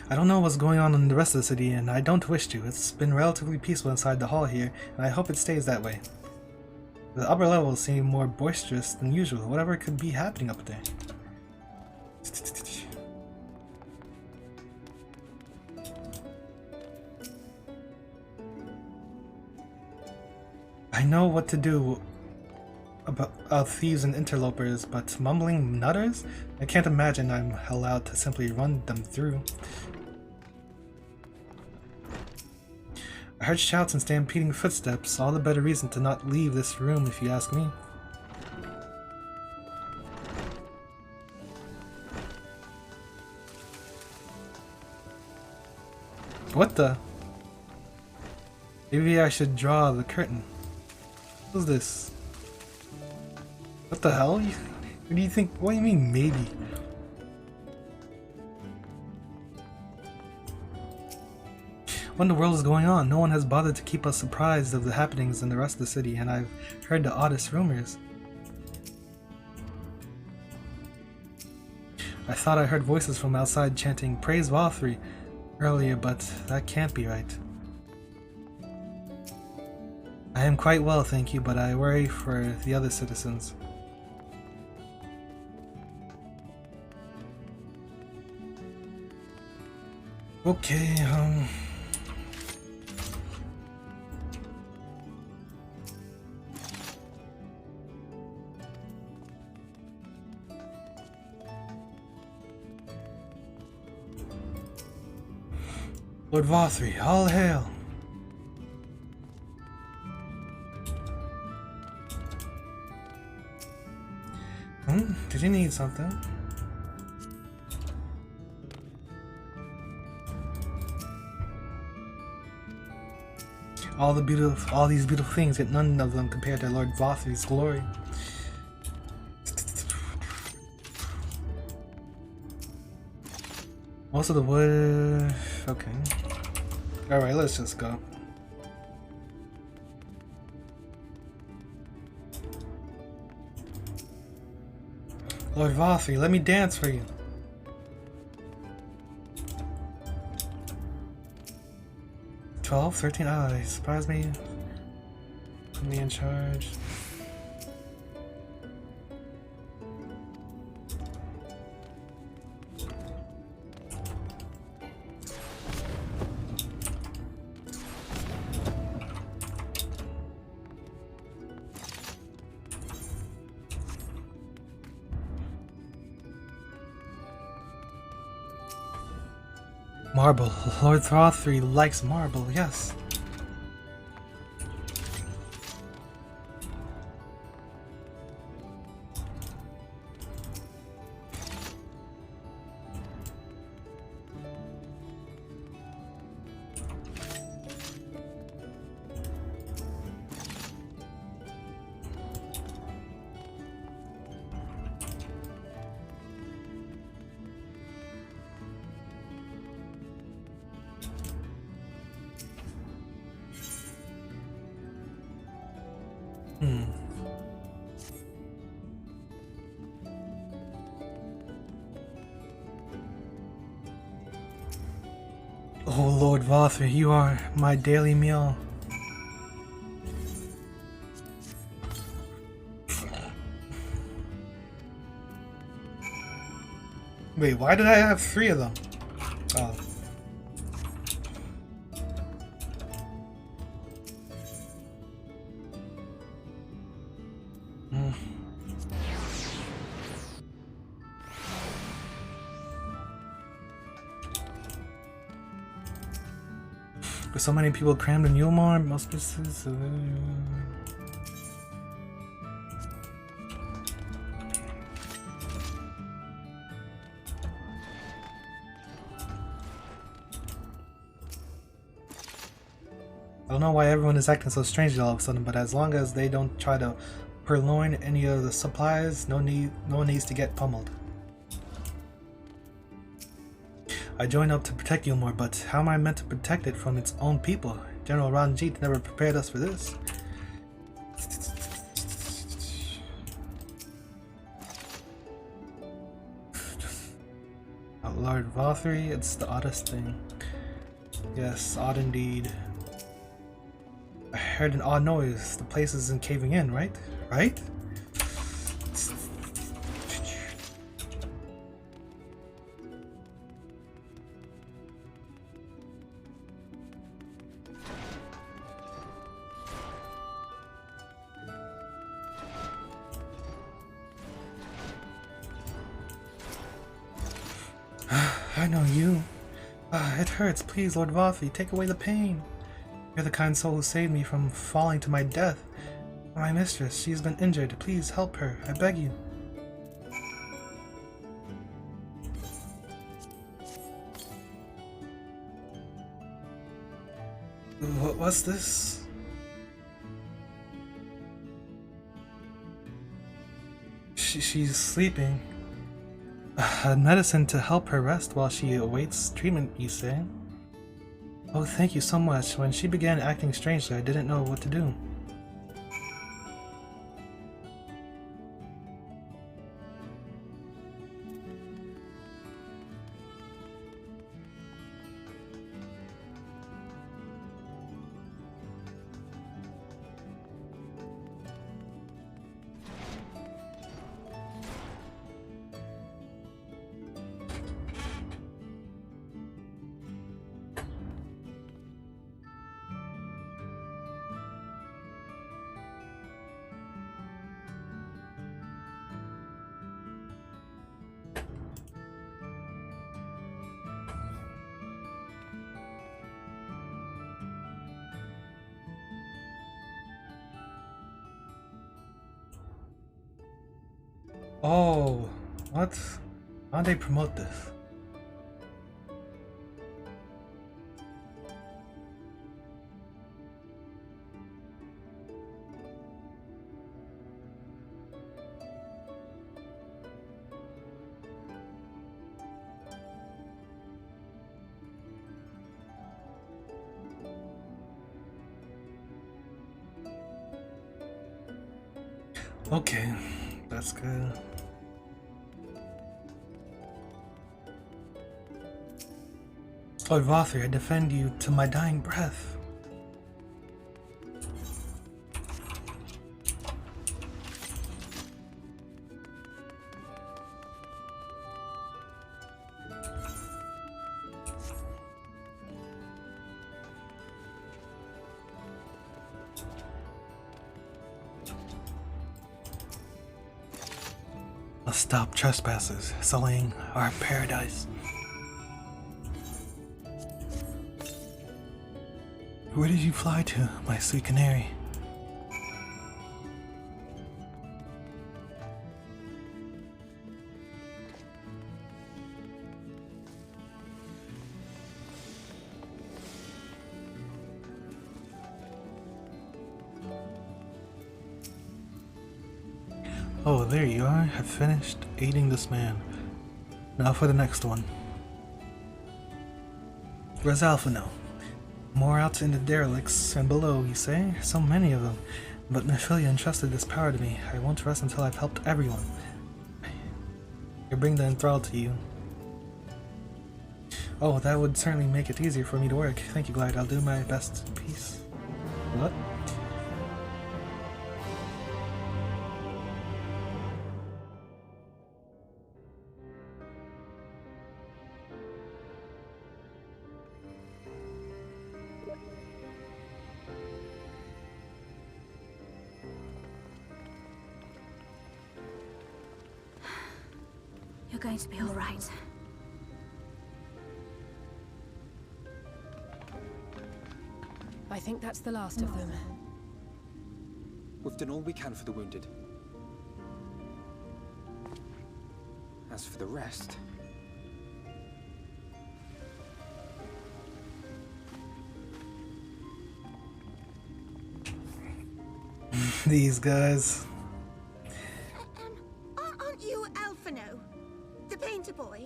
I don't know what's going on in the rest of the city, and I don't wish to. It's been relatively peaceful inside the hall here, and I hope it stays that way. The upper levels seem more boisterous than usual, whatever could be happening up there. I know what to do about thieves and interlopers, but mumbling nutters? I can't imagine I'm allowed to simply run them through. I heard shouts and stampeding footsteps, all the better reason to not leave this room if you ask me. What the? Maybe I should draw the curtain. What's this? What the hell? What do you think? What do you mean, maybe? What in the world is going on? No one has bothered to keep us apprised of the happenings in the rest of the city, and I've heard the oddest rumors. I thought I heard voices from outside chanting "Praise Valkyrie" earlier, but that can't be right. I am quite well, thank you, but I worry for the other citizens. Okay, Lord Valkyrie, all hail! Did you need something? All these beautiful things, yet none of them compared to Lord Valkyrie's glory. Most of the wood. Okay. Alright, let's just go. Lord Valkyrie, let me dance for you. $12, $13. Surprise me. Put me in charge. Marble. Lord Throthry likes marble, yes. Oh, Lord Vothra, you are my daily meal. Wait, why did I have 3 of them? Oh. With so many people crammed in Yulmar, most places. I don't know why everyone is acting so strangely all of a sudden, but as long as they don't try to purloin any of the supplies, no one needs to get pummeled. I joined up to protect Yulmar, but how am I meant to protect it from its own people? General Ranjit never prepared us for this. Lord Vothry, it's the oddest thing. Yes, odd indeed. I heard an odd noise. The place isn't caving in, right? Right? I know you. It hurts. Please, Lord Vothry, take away the pain. You're the kind soul who saved me from falling to my death. My mistress, she's been injured. Please help her. I beg you. What's this? She's sleeping. Medicine to help her rest while she awaits treatment, you say? Oh, thank you so much. When she began acting strangely, I didn't know what to do. Oh, what? How'd they promote this? Okay, that's good. Lord Vothry, I defend you to my dying breath. Let's stop trespassers sullying our paradise. Where did you fly to, my sweet canary? Oh, there you are. I've finished aiding this man. Now for the next one. Where's Alphino? More out in the derelicts and below, you say? So many of them. But Nephilia entrusted this power to me. I won't rest until I've helped everyone. I bring the enthralled to you. Oh, that would certainly make it easier for me to work. Thank you, Glide. I'll do my best. Peace. What? You're going to be all right. I think that's the last of them. We've done all we can for the wounded. As for the rest... These guys. Aren't you Alphino? The painter boy?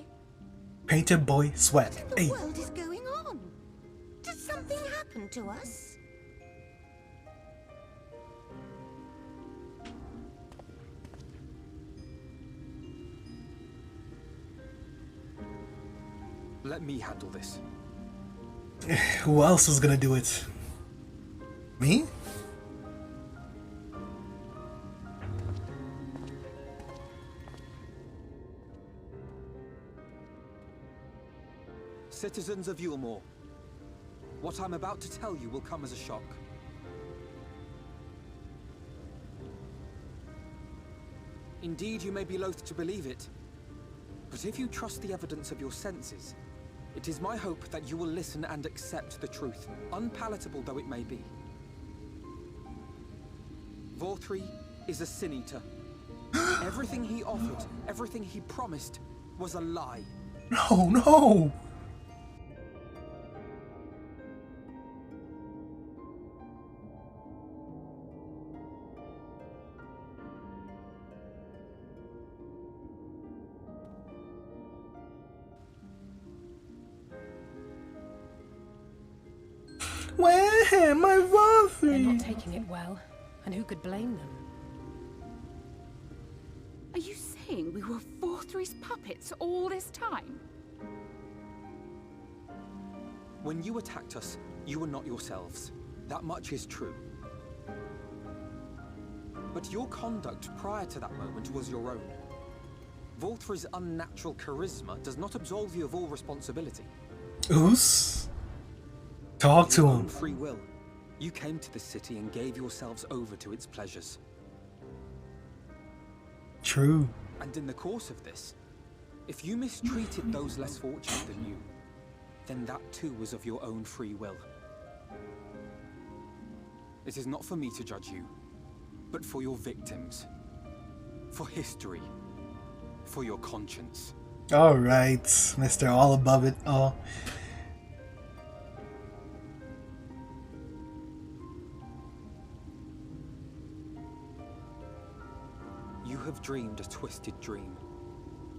Painter boy sweat. What in the world is going on? Did something happen to us? Let me handle this. Who else was gonna do it? Me? Citizens of Yulmore, what I'm about to tell you will come as a shock. Indeed, you may be loath to believe it, but if you trust the evidence of your senses, it is my hope that you will listen and accept the truth, unpalatable though it may be. Vorthri is a sin-eater. Everything he offered, everything he promised, was a lie. No, no! Where? My Vorthri! They're not taking it well, and who could blame them? Are you saying we were Vorthri's puppets all this time? When you attacked us, you were not yourselves. That much is true. But your conduct prior to that moment was your own. Vorthri's unnatural charisma does not absolve you of all responsibility. Oos? Talk to him. Free will. You came to this city and gave yourselves over to its pleasures. True. And in the course of this, if you mistreated those less fortunate than you, then that too was of your own free will. It is not for me to judge you, but for your victims, for history, for your conscience. Alright, Mr. All Above It All. You have dreamed a twisted dream,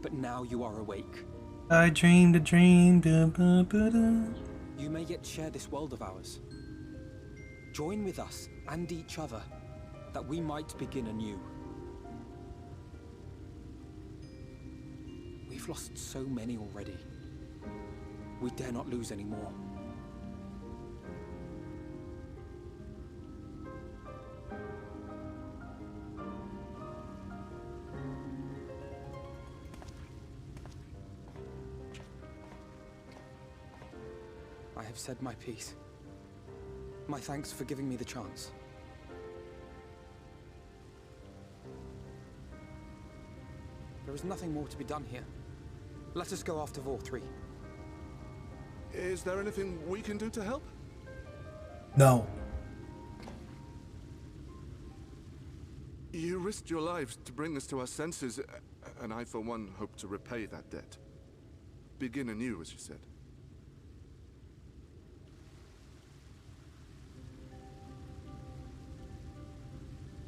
but now you are awake. I dreamed a dream. Da, ba, ba, da. You may yet share this world of ours. Join with us and each other, that we might begin anew. We've lost so many already. We dare not lose any more. I have said my piece. My thanks for giving me the chance. There is nothing more to be done here. Let us go after Vorthri. Is there anything we can do to help? No. You risked your lives to bring us to our senses, and I, for one, hope to repay that debt. Begin anew, as you said.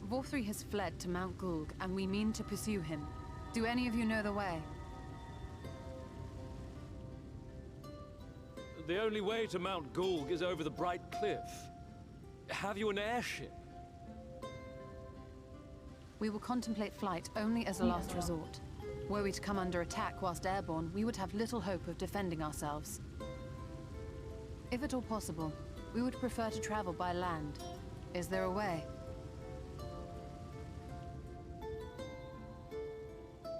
Vorthri has fled to Mount Gulg, and we mean to pursue him. Do any of you know the way? The only way to Mount Gulg is over the Bright Cliff. Have you an airship? We will contemplate flight only as a last resort. Were we to come under attack whilst airborne, we would have little hope of defending ourselves. If at all possible, we would prefer to travel by land. Is there a way?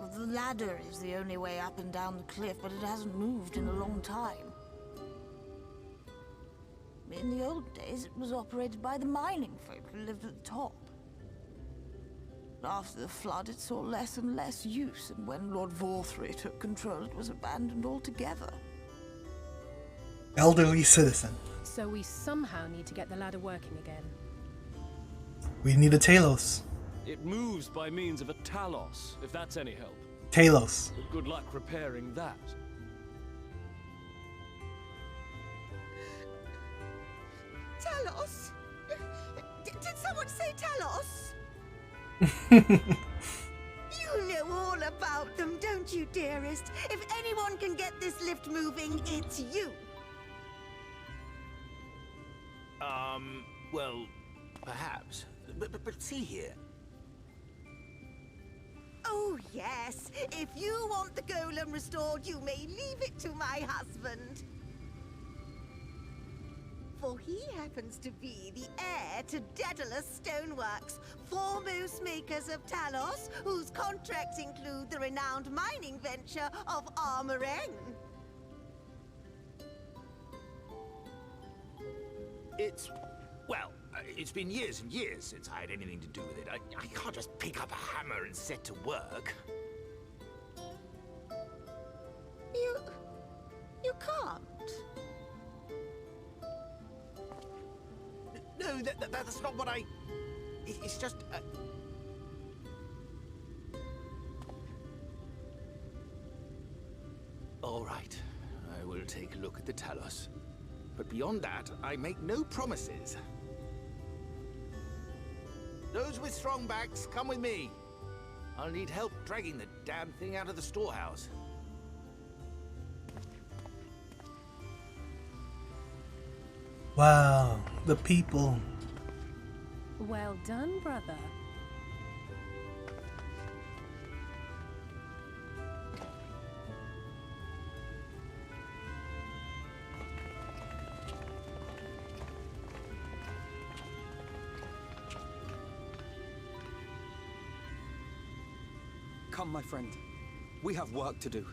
Well, the ladder is the only way up and down the cliff, but it hasn't moved in a long time. In the old days, it was operated by the mining folk who lived at the top. After the flood, it saw less and less use, and when Lord Vorthri took control, it was abandoned altogether. Elderly citizen. So we somehow need to get the ladder working again. We need a Talos. It moves by means of a Talos, if that's any help. Talos. But good luck repairing that. Talos? Did someone say Talos? You know all about them, don't you, dearest? If anyone can get this lift moving, it's you. Well, perhaps. But see here. Oh, yes. If you want the golem restored, you may leave it to my husband. For he happens to be the heir to Daedalus Stoneworks, foremost makers of Talos, whose contracts include the renowned mining venture of Armoreng. It's been years and years since I had anything to do with it. I can't just pick up a hammer and set to work. You can't? No, that's not what I... It's just... All right, I will take a look at the Talos. But beyond that, I make no promises. Those with strong backs, come with me. I'll need help dragging the damn thing out of the storehouse. Wow, the people. Well done, brother. Come, my friend. We have work to do.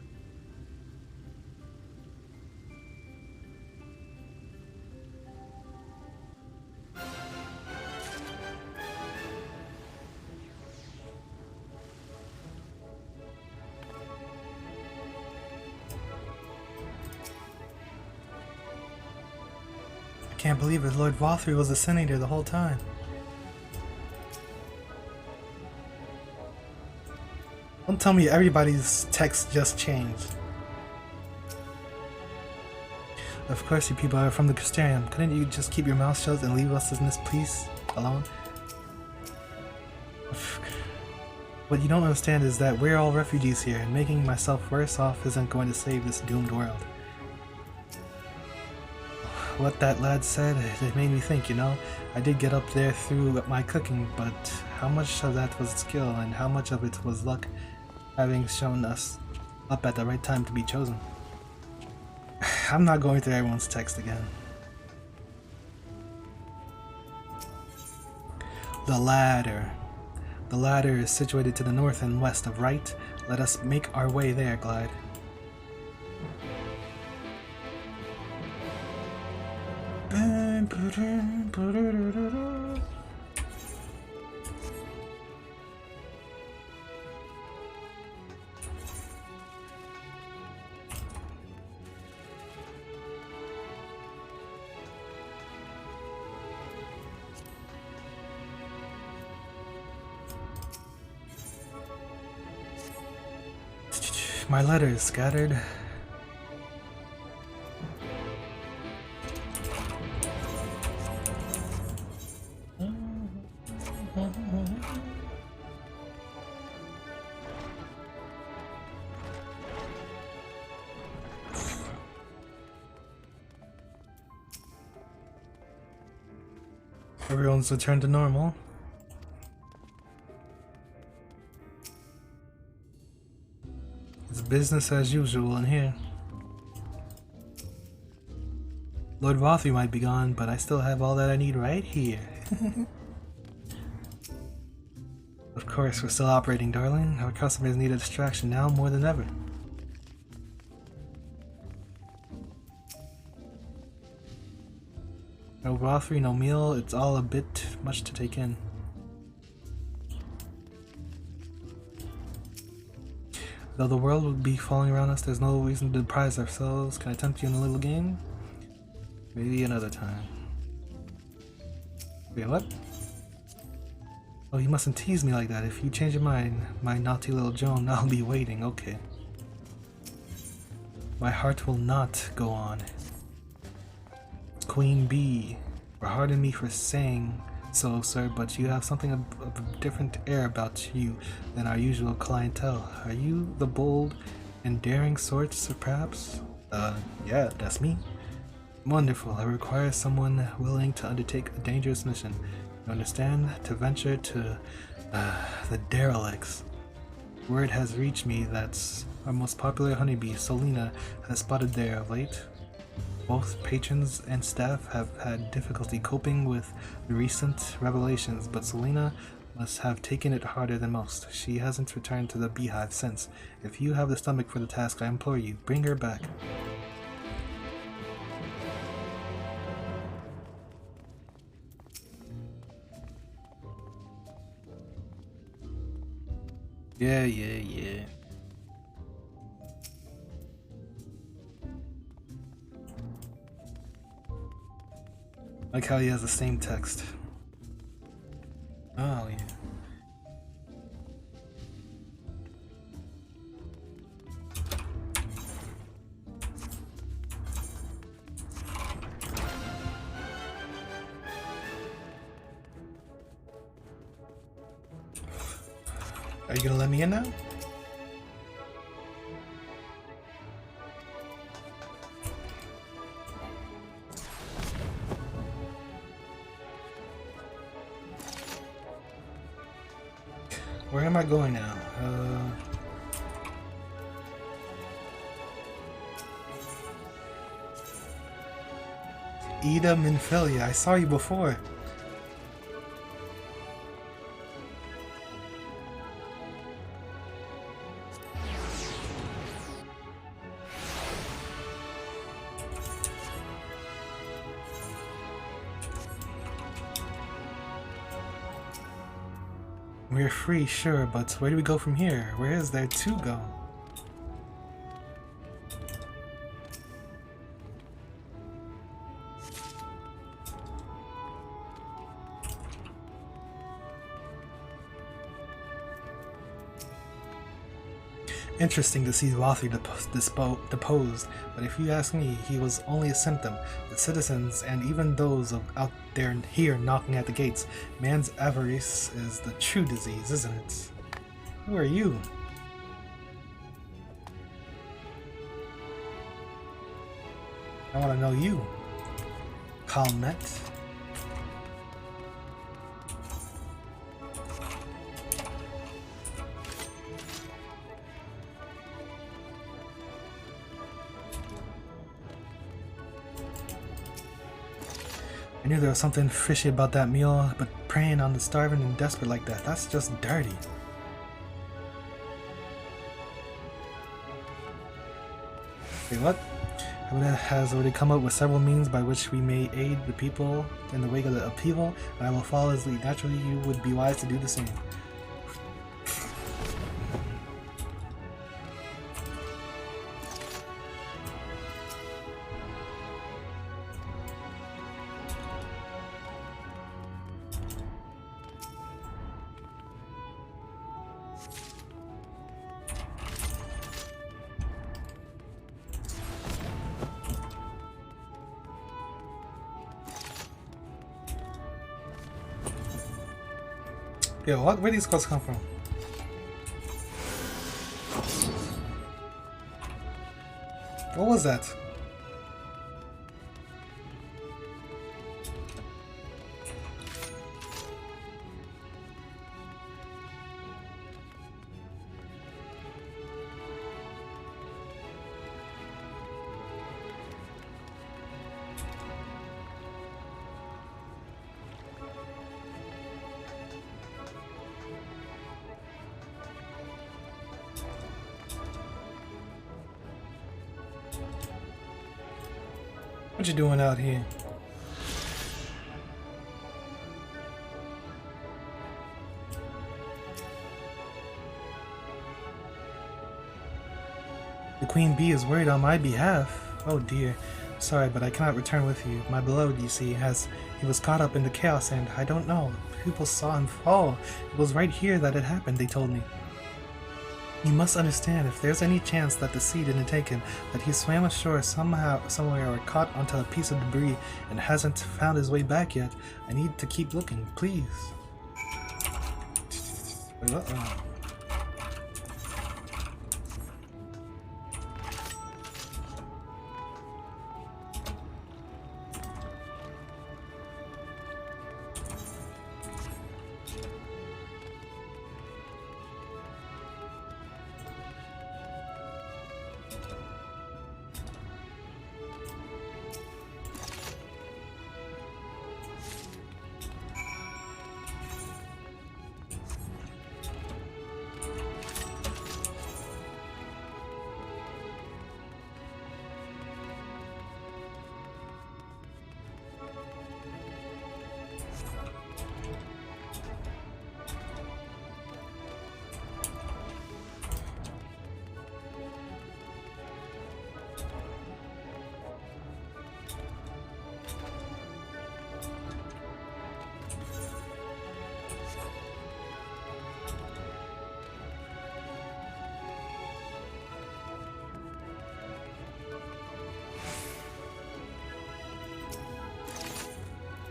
I can't believe it. Lord Vorthri was the senator the whole time. Don't tell me everybody's text just changed. Of course you people are from the Custarium. Couldn't you just keep your mouth shut and leave us in this place alone? What you don't understand is that we're all refugees here, and making myself worse off isn't going to save this doomed world. What that lad said, it made me think, you know. I did get up there through my cooking, but how much of that was skill and how much of it was luck, having shown us up at the right time to be chosen? I'm not going through everyone's text again. The ladder. The ladder is situated to the north and west of Right. Let us make our way there, Glide. My letters scattered. Everyone's returned to normal. It's business as usual in here. Lord Vothry might be gone, but I still have all that I need right here. Of course, we're still operating, darling. Our customers need a distraction now more than ever. No Vothry, no meal, it's all a bit much to take in. Though the world would be falling around us, there's no reason to deprive ourselves. Can I tempt you in a little game? Maybe another time. Wait, what? Oh, you mustn't tease me like that. If you change your mind, my naughty little Joan, I'll be waiting, okay. My heart will not go on. Queen Bee, pardon me for saying so, sir, but you have something of a different air about you than our usual clientele. Are you the bold and daring sort, perhaps? Yeah, that's me. Wonderful. I require someone willing to undertake a dangerous mission. You understand? To venture to the derelicts. Word has reached me that our most popular honeybee, Selena, has spotted there of late. Both patrons and staff have had difficulty coping with the recent revelations, but Selena must have taken it harder than most. She hasn't returned to the beehive since. If you have the stomach for the task, I implore you, bring her back. Yeah. Like how he has the same text. Oh, yeah. Are you gonna let me in now? Where am I going now? Ida Minfilia, I saw you before. We're free, sure, but where do we go from here? Where is there to go? Interesting to see Vothry deposed, but if you ask me, he was only a symptom. The citizens, and even those out there here knocking at the gates, man's avarice is the true disease, isn't it? Who are you? I want to know you. Calmette. I knew there was something fishy about that meal, but preying on the starving and desperate like that, that's just dirty. Wait, what? Hamida has already come up with several means by which we may aid the people in the wake of the upheaval, and I will follow his lead. Naturally, you would be wise to do the same. Yo, where did these quotes come from? What was that? What you doing out here? The Queen Bee is worried on my behalf. Oh dear. Sorry, but I cannot return with you. My beloved, you see, he was caught up in the chaos and I don't know. People saw him fall. It was right here that it happened, they told me. You must understand, if there's any chance that the sea didn't take him, that he swam ashore somewhere or caught onto a piece of debris and hasn't found his way back yet, I need to keep looking, please.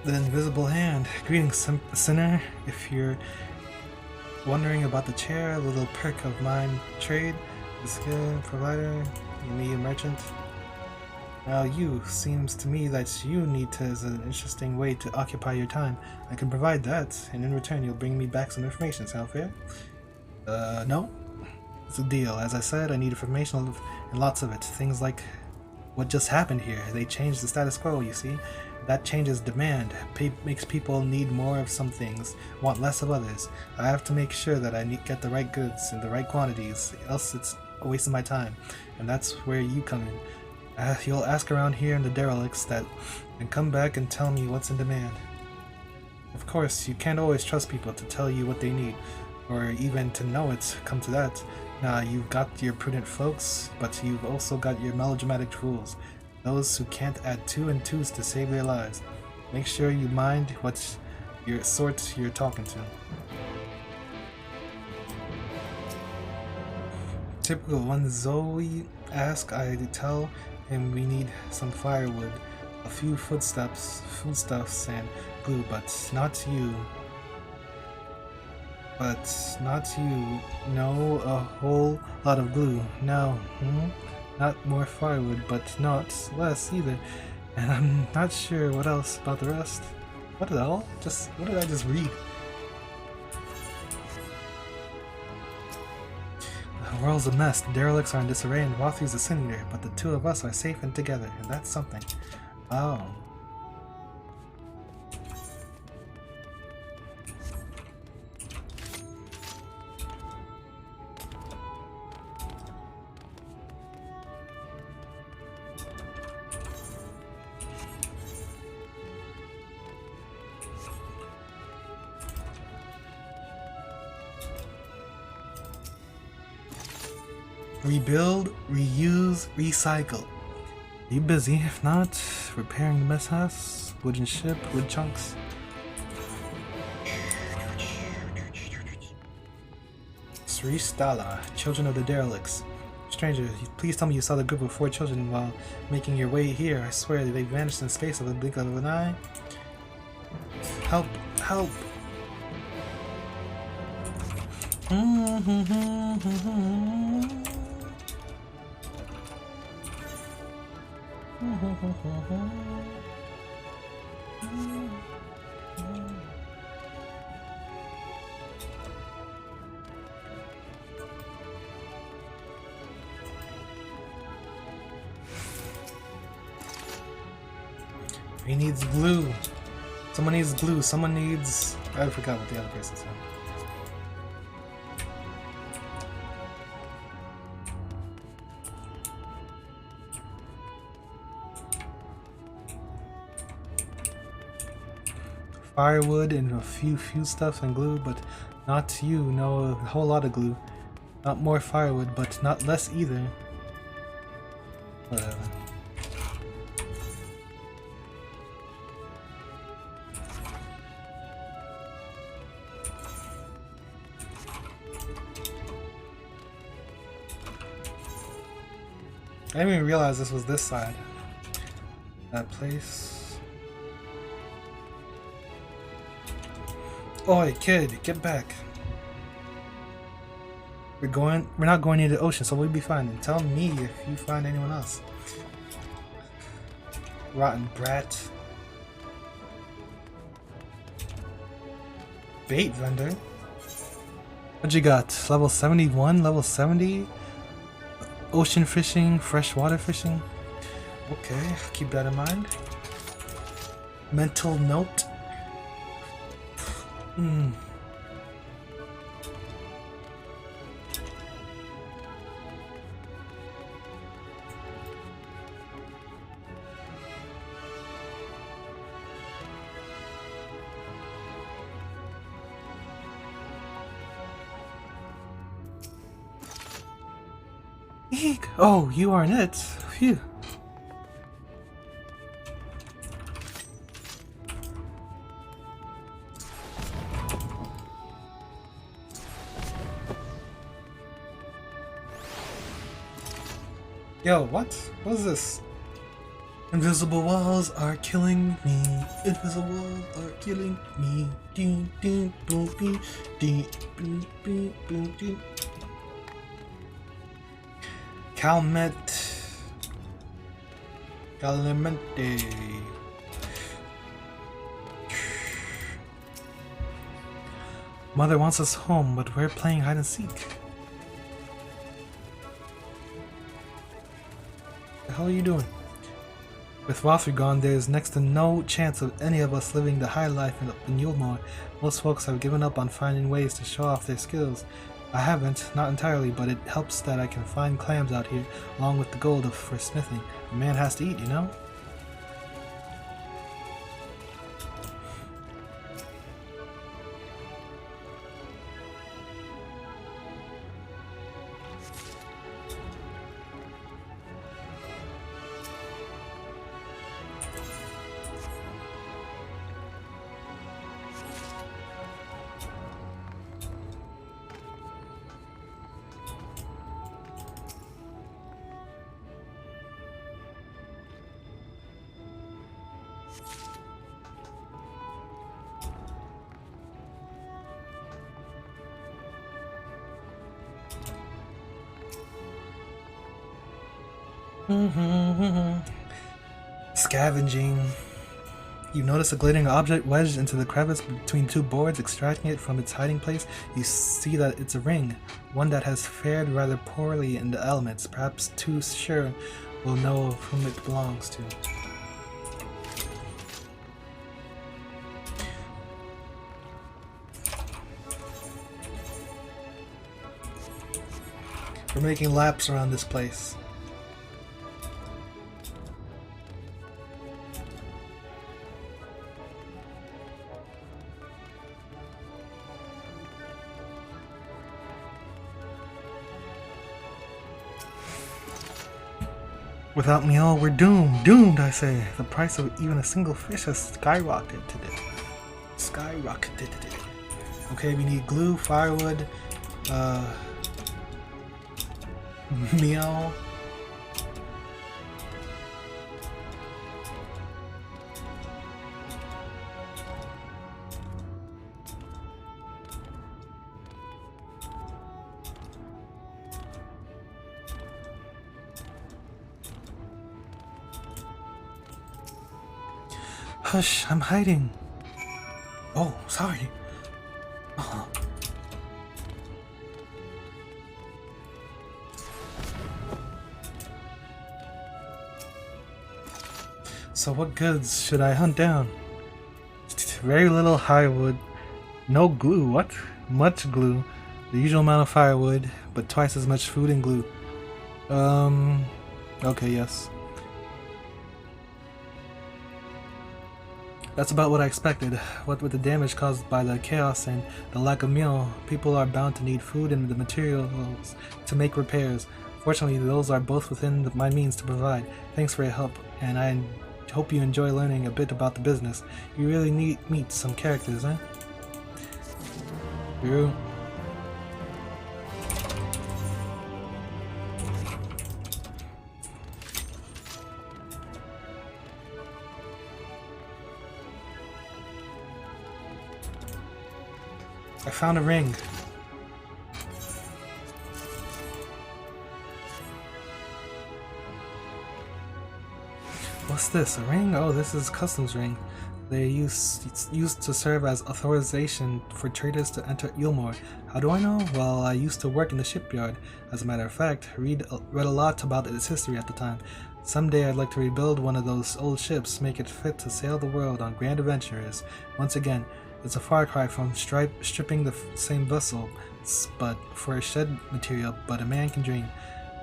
The invisible hand. Greetings, sinner. If you're wondering about the chair, a little perk of mine trade, the skill provider, you need a merchant. Well, you, seems to me that you need to as an interesting way to occupy your time. I can provide that, and in return you'll bring me back some information. Sound fair? No? It's a deal. As I said, I need information and lots of it. Things like what just happened here. They changed the status quo, you see. That changes demand, makes people need more of some things, want less of others. I have to make sure that I get the right goods in the right quantities, else it's a waste of my time. And that's where you come in. You'll ask around here in the derelicts and come back and tell me what's in demand. Of course, you can't always trust people to tell you what they need, or even to know it's come to that. Now, you've got your prudent folks, but you've also got your melodramatic fools. Those who can't add 2 and 2s to save their lives. Make sure you mind what your sort you're talking to. Typical. When Zoe asks, I tell him we need some firewood, a few foodstuffs and glue, but not you. No, a whole lot of glue. No. Not more firewood, but not less either. And I'm not sure what else about the rest. What the hell? What did I just read? The world's a mess. The derelicts are in disarray and Wathy's a cinder, but the two of us are safe and together, and that's something. Oh. Rebuild, reuse, recycle. Be busy, if not, repairing the mess house, wooden ship, wood chunks. Sri Stala, Children of the Derelicts. Stranger, please tell me you saw the group of 4 children while making your way here. I swear they vanished in space of a blink of an eye. Help! Help! He needs glue. Someone needs glue. Someone needs... I forgot what the other person said. Firewood and a few stuff and glue, but not you. No, a whole lot of glue. Not more firewood, but not less either. Whatever. I didn't even realize this was this side. That place. Oi, kid, get back. We're not going near the ocean, so we'll be fine. And tell me if you find anyone else. Rotten brat. Bait vendor. What you got? Level 71, level 70? Ocean fishing, freshwater fishing. Okay, keep that in mind. Mental note. Eek! Oh, you aren't it. Phew. Yo, what? What is this? Invisible walls are killing me. Invisible walls are killing me. Ding, ding, boom, ding, ding, boom, ding, boom, ding. Calmente. Mother wants us home, but we're playing hide and seek. The hell are you doing? With Rothry gone, there's next to no chance of any of us living the high life in Yulmore. Most folks have given up on finding ways to show off their skills. I haven't, not entirely, but it helps that I can find clams out here, along with the gold for smithing. A man has to eat, you know? Scavenging. You notice a glittering object wedged into the crevice between two boards. Extracting it from its hiding place, you see that it's a ring, one that has fared rather poorly in the elements. Perhaps too sure will know of whom it belongs to. We're making laps around this place. Without meal, we're doomed. Doomed, I say. The price of even a single fish has skyrocketed today. Skyrocketed today. Okay, we need glue, firewood, meal. Hush, I'm hiding. Oh, sorry. Oh. So what goods should I hunt down? Very little firewood. No glue. What? Much glue. The usual amount of firewood, but twice as much food and glue. Okay, yes. That's about what I expected. What with the damage caused by the chaos and the lack of meal, people are bound to need food and the materials to make repairs. Fortunately, those are both within my means to provide. Thanks for your help, and I hope you enjoy learning a bit about the business. You really need meet some characters, huh? True. I found a ring. What's this? A ring? Oh, this is customs ring. They used to serve as authorization for traders to enter Ilmore. How do I know? Well, I used to work in the shipyard. As a matter of fact, read a lot about its history at the time. Someday I'd like to rebuild one of those old ships, make it fit to sail the world on grand adventures. Once again, it's a far cry from stripping the same vessel, but for a shed material, but a man can dream.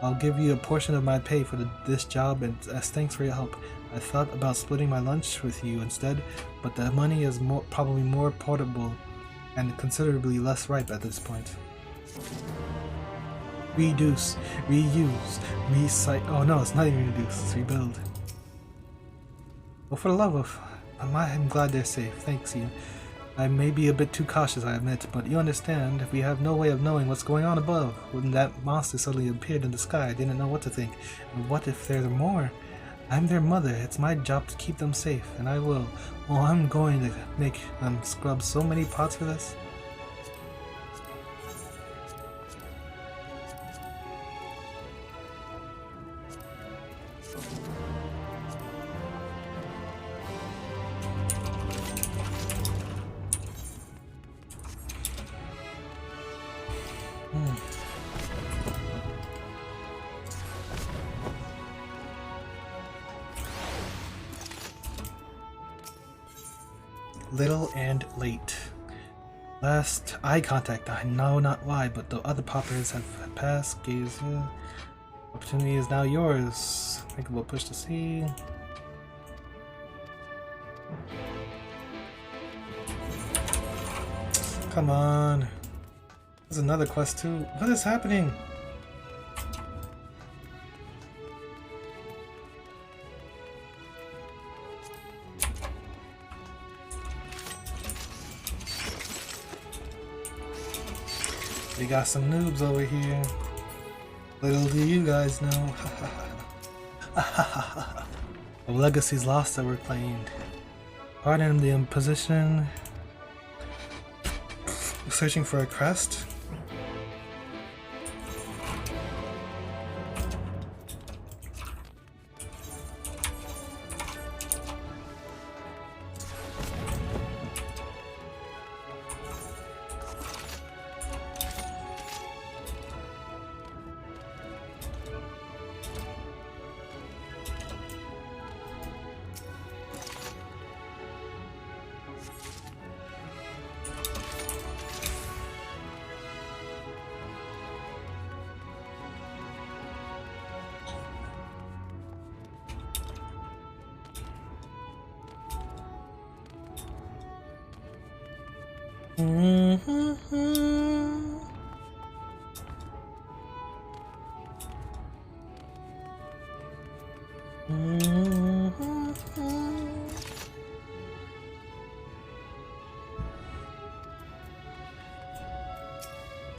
I'll give you a portion of my pay for this job, and as thanks for your help. I thought about splitting my lunch with you instead, but the money is probably more portable and considerably less ripe at this point. Reduce, reuse, recycle. Oh no, it's not even reduce, it's rebuild. Well, for the love of, I'm glad they're safe, thanks you. I may be a bit too cautious, I admit, but you understand, if we have no way of knowing what's going on above, when that monster suddenly appeared in the sky, I didn't know what to think. And what if there's more? I'm their mother, it's my job to keep them safe, and I will. Oh, I'm going to make them scrub so many pots for this. Little and late. Last eye contact. I know not why, but the other poppers have passed. Gaze. Opportunity is now yours. Make a little push to see. Come on. There's another quest too. What is happening? We got some noobs over here. Little do you guys know. The legacy's lost that we're playing. Pardon the imposition. Searching for a crest.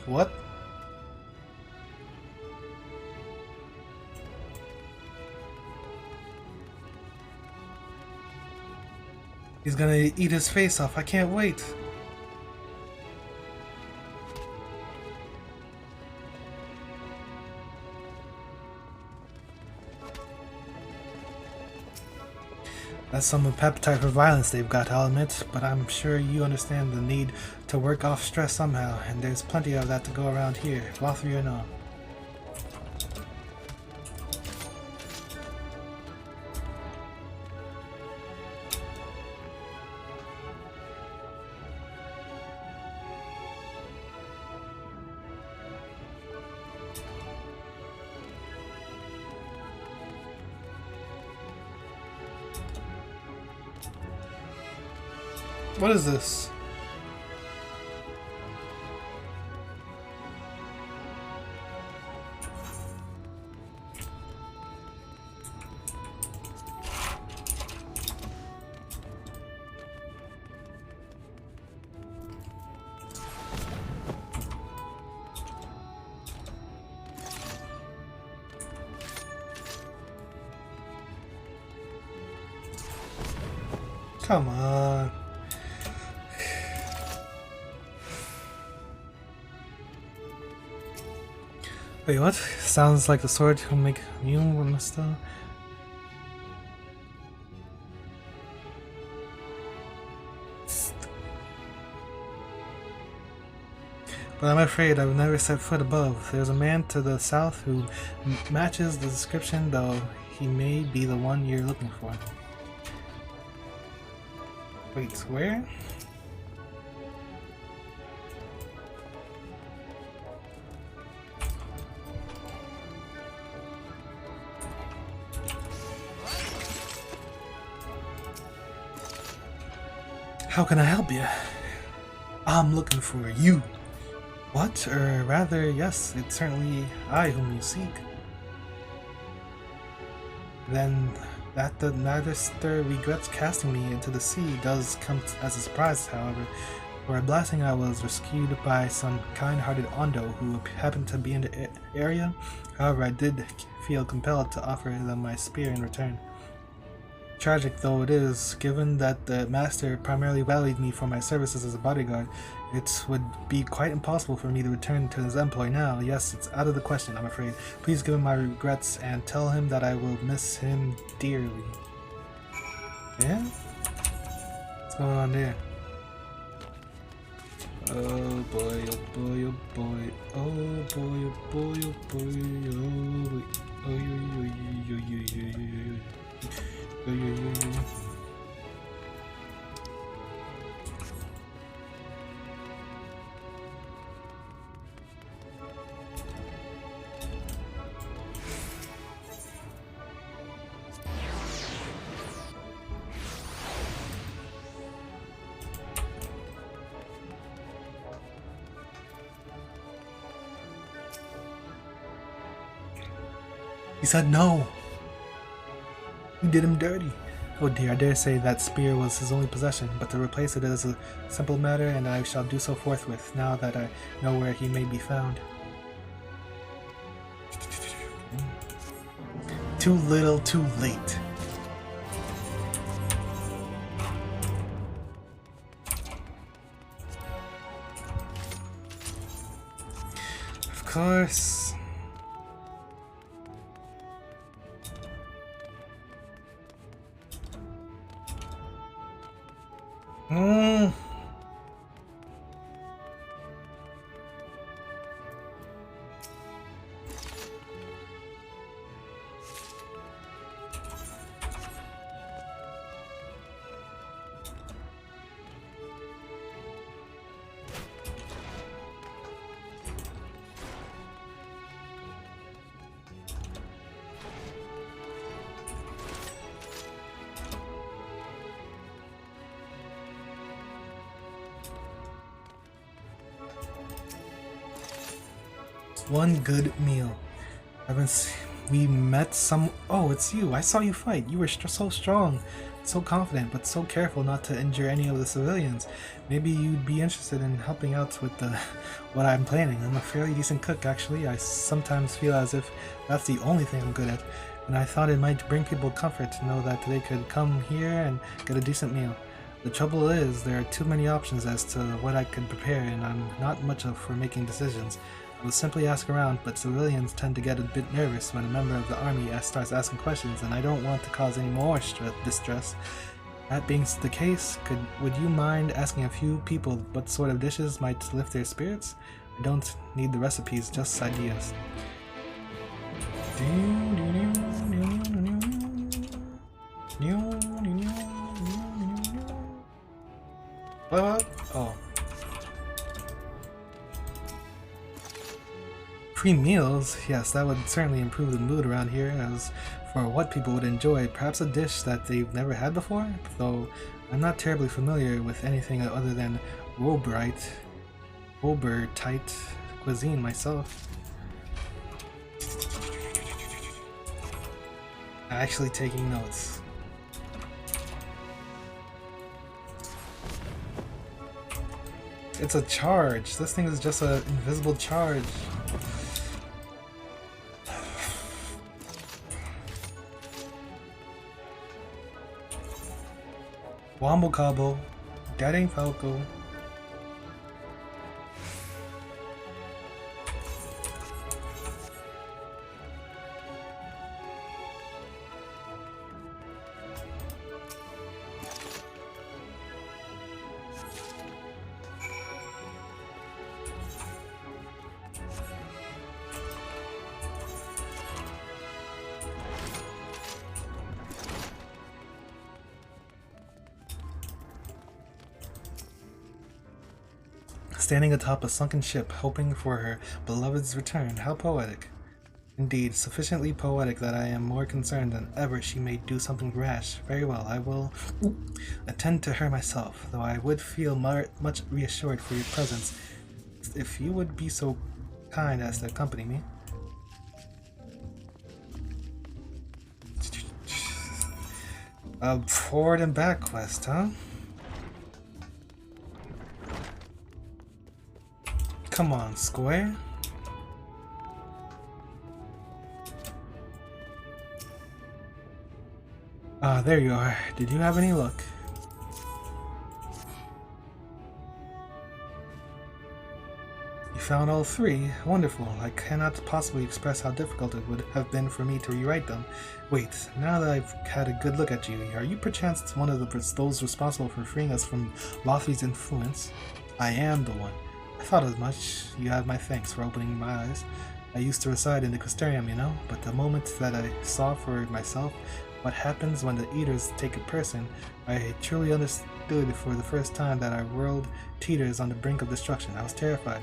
What? He's gonna eat his face off. I can't wait. That's some appetite for violence they've got, I'll admit, but I'm sure you understand the need to work off stress somehow, and there's plenty of that to go around here, Vothri or no. What is this? Come on. Wait, what? Sounds like the sword will make immune with my stuff. But I'm afraid I've never set foot above. There's a man to the south who matches the description, though he may be the one you're looking for. Wait, where? How can I help you? I'm looking for you. What? Or rather, yes, it's certainly I whom you seek. Then that the Magister regrets casting me into the sea does come as a surprise, however. For a blessing I was rescued by some kind-hearted Ondo who happened to be in the area. However, I did feel compelled to offer them my spear in return. Tragic though it is, given that the Master primarily valued me for my services as a bodyguard, it would be quite impossible for me to return to his employ now. Yes, it's out of the question, I'm afraid. Please give him my regrets and tell him that I will miss him dearly. Yeah? What's going on there? Oh boy, oh boy, oh boy, oh boy, oh boy, oh boy, oh boy, oh yo. He said no. You did him dirty. Oh dear, I dare say that spear was his only possession, but to replace it is a simple matter, and I shall do so forthwith, now that I know where he may be found. Too little, too late. Of course. One good meal. We met some. Oh, it's you. I saw you fight. You were so strong, so confident, but so careful not to injure any of the civilians. Maybe you'd be interested in helping out with what I'm planning. I'm a fairly decent cook, actually. I sometimes feel as if that's the only thing I'm good at, and I thought it might bring people comfort to know that they could come here and get a decent meal. The trouble is, there are too many options as to what I could prepare, and I'm not much for making decisions. I will simply ask around, but civilians tend to get a bit nervous when a member of the army starts asking questions, and I don't want to cause any more distress. That being the case, would you mind asking a few people what sort of dishes might lift their spirits? I don't need the recipes, just ideas. What? Oh. Free meals? Yes, that would certainly improve the mood around here. As for what people would enjoy, perhaps a dish that they've never had before? Though I'm not terribly familiar with anything other than Robertite cuisine myself. Actually taking notes. It's a charge. This thing is just an invisible charge. Wombo Cobble. That ain't Falco. Standing atop a sunken ship, hoping for her beloved's return. How poetic. Indeed, sufficiently poetic that I am more concerned than ever she may do something rash. Very well, I will attend to her myself, though I would feel much reassured for your presence if you would be so kind as to accompany me. A forward and back quest, huh? Come on, Square. Ah, there you are. Did you have any luck? You found all three? Wonderful. I cannot possibly express how difficult it would have been for me to rewrite them. Wait, now that I've had a good look at you, are you perchance one of those responsible for freeing us from Lothri's influence? I am the one. I thought as much. You have my thanks for opening my eyes. I used to reside in the Quisterium, you know, but the moment that I saw for myself what happens when the Eaters take a person, I truly understood for the first time that our world teeters on the brink of destruction. I was terrified.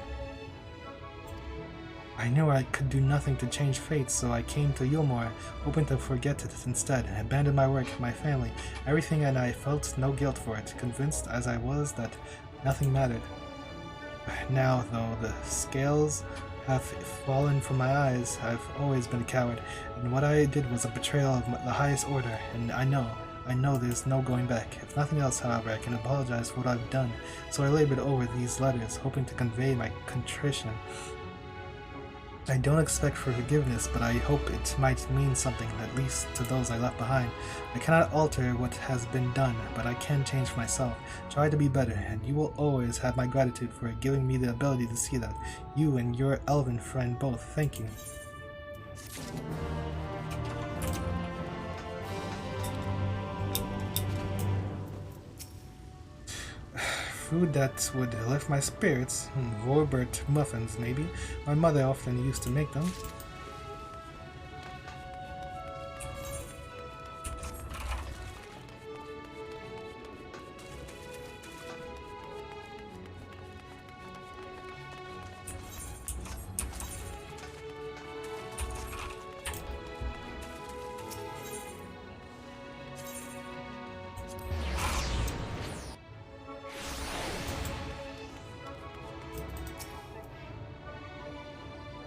I knew I could do nothing to change fate, so I came to Yulmore, hoping to forget it instead. I abandoned my work, my family, everything, and I felt no guilt for it, convinced as I was that nothing mattered. Now, though the scales have fallen from my eyes, I've always been a coward, and what I did was a betrayal of the highest order, and I know there's no going back. If nothing else, however, I can apologize for what I've done, so I labored over these letters, hoping to convey my contrition. I don't expect forgiveness, but I hope it might mean something, at least to those I left behind. I cannot alter what has been done, but I can change myself, try to be better, and you will always have my gratitude for giving me the ability to see that. You and your elven friend both. Thank you. Food that would lift my spirits. Robert muffins, maybe. My mother often used to make them.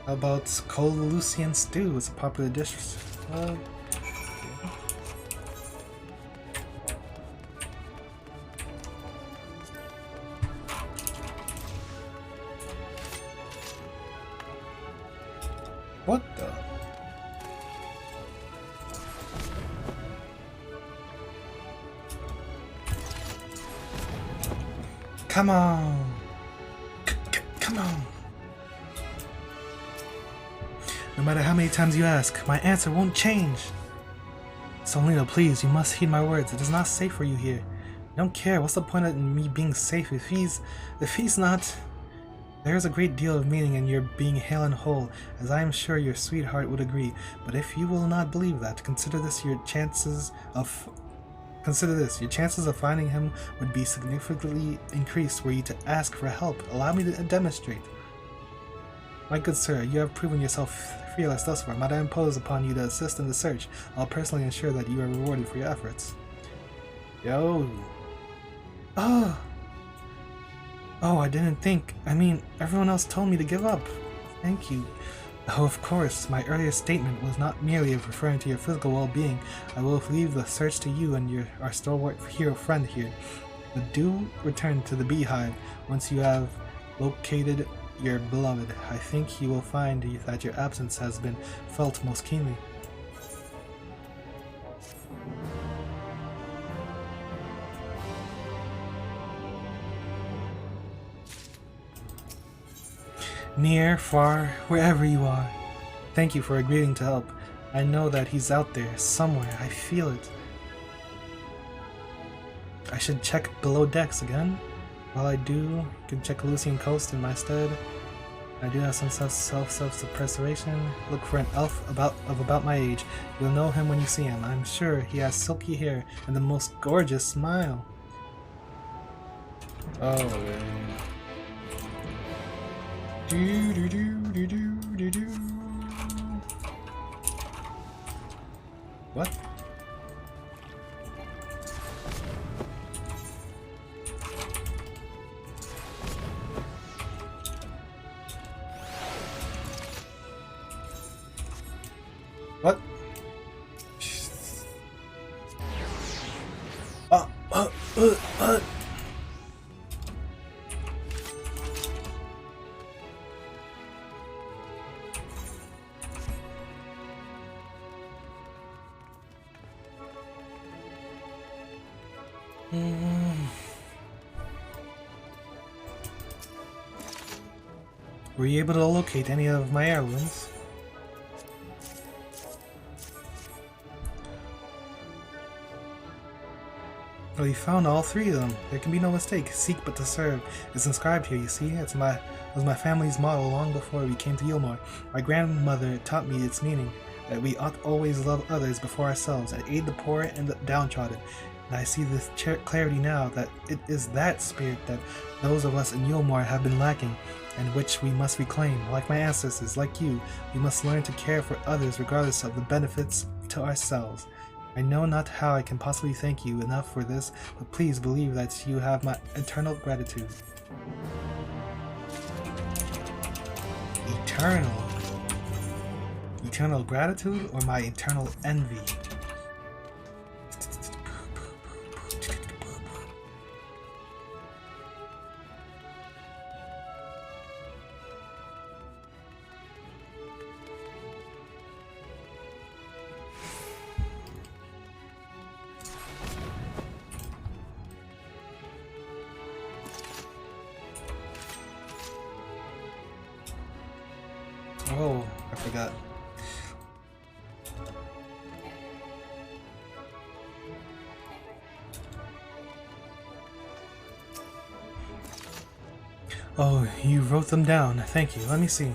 How about Colusian stew? It's a popular dish. What the? Come on. Come on. No matter how many times you ask, my answer won't change. Solino, please, you must heed my words. It is not safe for you here. I don't care. What's the point of me being safe if he's not? There is a great deal of meaning in your being hale and whole, as I am sure your sweetheart would agree. But if you will not believe that, consider this: your chances of finding him would be significantly increased were you to ask for help. Allow me to demonstrate. My good sir, you have proven yourself fearless thus far. Might I impose upon you to assist in the search? I'll personally ensure that you are rewarded for your efforts. Yo. Oh, I didn't think. I mean, everyone else told me to give up. Thank you. Oh, of course, my earlier statement was not merely referring to your physical well-being. I will leave the search to you and our stalwart hero friend here. But do return to the beehive once you have located your beloved. I think you will find that your absence has been felt most keenly. Near, far, wherever you are. Thank you for agreeing to help. I know that he's out there, somewhere. I feel it. I should check below decks again. While I do, you can check Lucian Coast in my stead. I do have some self-preservation. Look for an elf about my age. You'll know him when you see him. I'm sure he has silky hair and the most gorgeous smile. Oh, man. What? What? Were you able to locate any of my heirlooms? Well, you found all three of them. There can be no mistake. Seek but to serve. It's inscribed here, you see. It was my family's motto long before we came to Yulmore. My grandmother taught me its meaning, that we ought always love others before ourselves and aid the poor and the downtrodden. And I see with clarity now that it is that spirit that those of us in Yulmore have been lacking, and which we must reclaim. Like my ancestors, like you, we must learn to care for others regardless of the benefits to ourselves. I know not how I can possibly thank you enough for this, but please believe that you have my eternal gratitude. Eternal? Eternal gratitude or my eternal envy? Oh, I forgot. Oh, you wrote them down. Thank you. Let me see.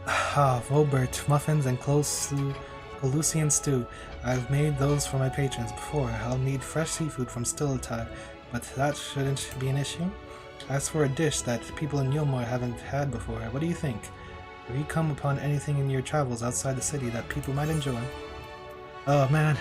Ah, Vobert, muffins and Colusian stew. I've made those for my patrons before. I'll need fresh seafood from Stillatide, but that shouldn't be an issue. As for a dish that people in Yulmore haven't had before, what do you think? Have you come upon anything in your travels outside the city that people might enjoy? Oh man.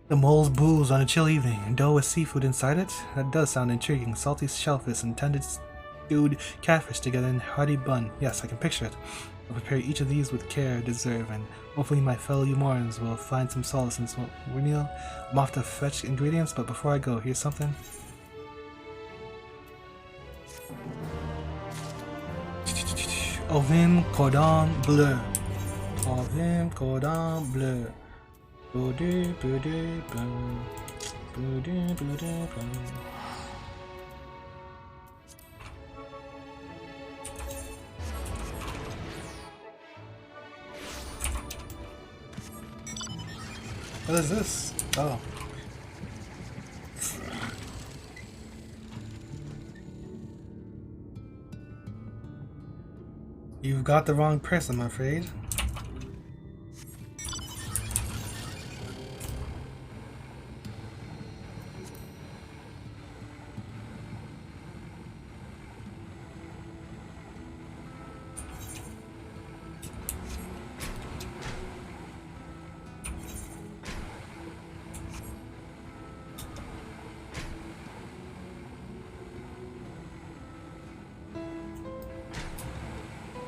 The mole's booze on a chill evening, and dough with seafood inside it? That does sound intriguing. Salty shellfish and tender stewed catfish together in hearty bun. Yes, I can picture it. I'll prepare each of these with care I deserve, and hopefully my fellow Umorans will find some solace in some meal. I'm off to fetch ingredients, but before I go, here's something. Au vin cordon bleu. Au vin cordon bleu. Boudu, boudu, bou. Boudu, boudu, bou. What is this? Oh. You've got the wrong person, I'm afraid.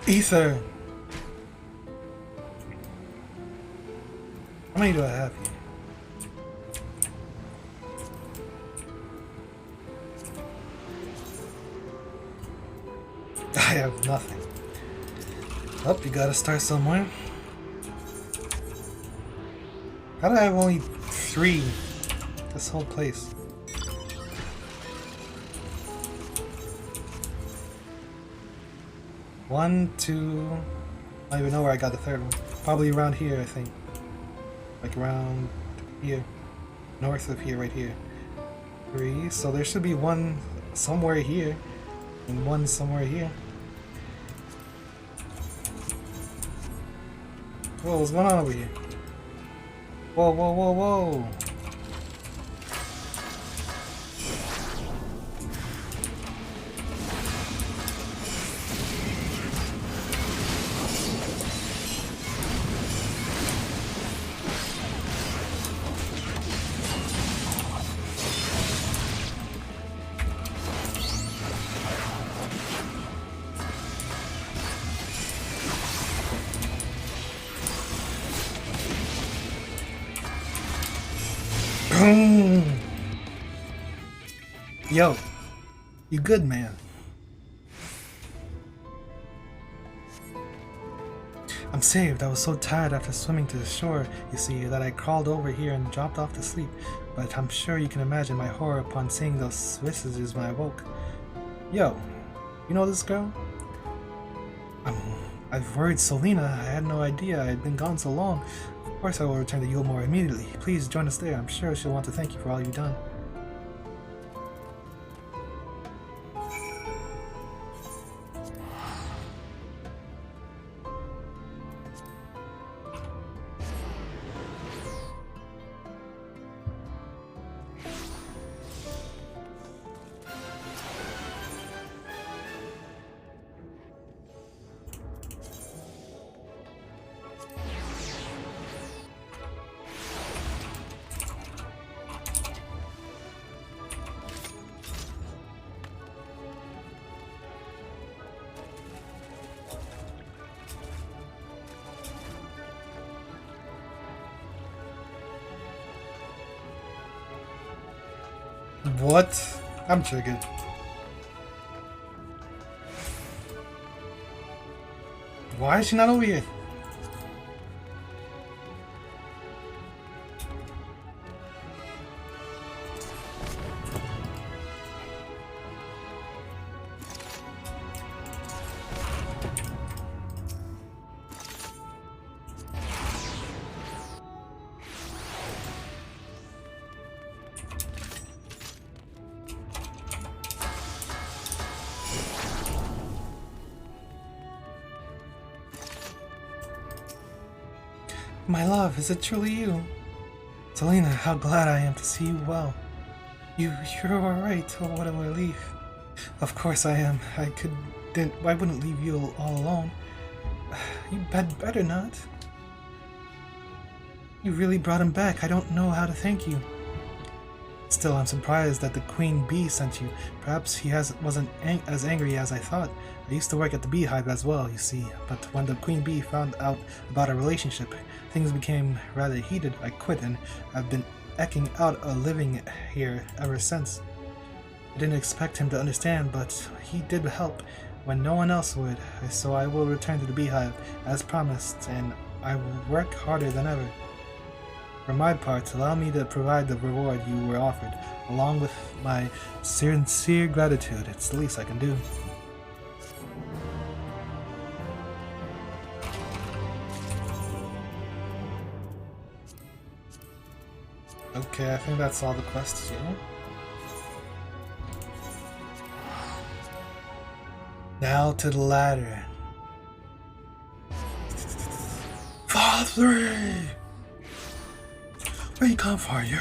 Ether! How many do I have here? I have nothing. Oh, you gotta start somewhere. How do I have only 3? This whole place. One, two. I don't even know where I got the third one. Probably around here, I think. Like around here. North of here, right here. 3. So there should be one somewhere here. And one somewhere here. Whoa, what's going on over here? Whoa, whoa, whoa, whoa! Yo, you good, man? I'm saved. I was so tired after swimming to the shore, you see, that I crawled over here and dropped off to sleep. But I'm sure you can imagine my horror upon seeing those visages when I woke. Yo, you know this girl? I've worried Selena. I had no idea I had been gone so long. Of course I will return to Yulmore immediately. Please join us there. I'm sure she'll want to thank you for all you've done. What? I'm triggered. Why is she not over here? My love, is it truly you? Selena, how glad I am to see you well. You're alright. Oh, what a relief. Of course I am. I wouldn't leave you all alone. You had better not. You really brought him back. I don't know how to thank you. Still, I'm surprised that the Queen Bee sent you. Perhaps he wasn't as angry as I thought. I used to work at the beehive as well, you see, but when the Queen Bee found out about our relationship, things became rather heated. I quit and I've been eking out a living here ever since. I didn't expect him to understand, but he did help when no one else would, so I will return to the beehive as promised, and I will work harder than ever. For my part, allow me to provide the reward you were offered, along with my sincere gratitude. It's the least I can do. Okay, I think that's all the quests, yeah? Now to the ladder. ff14! We come for you!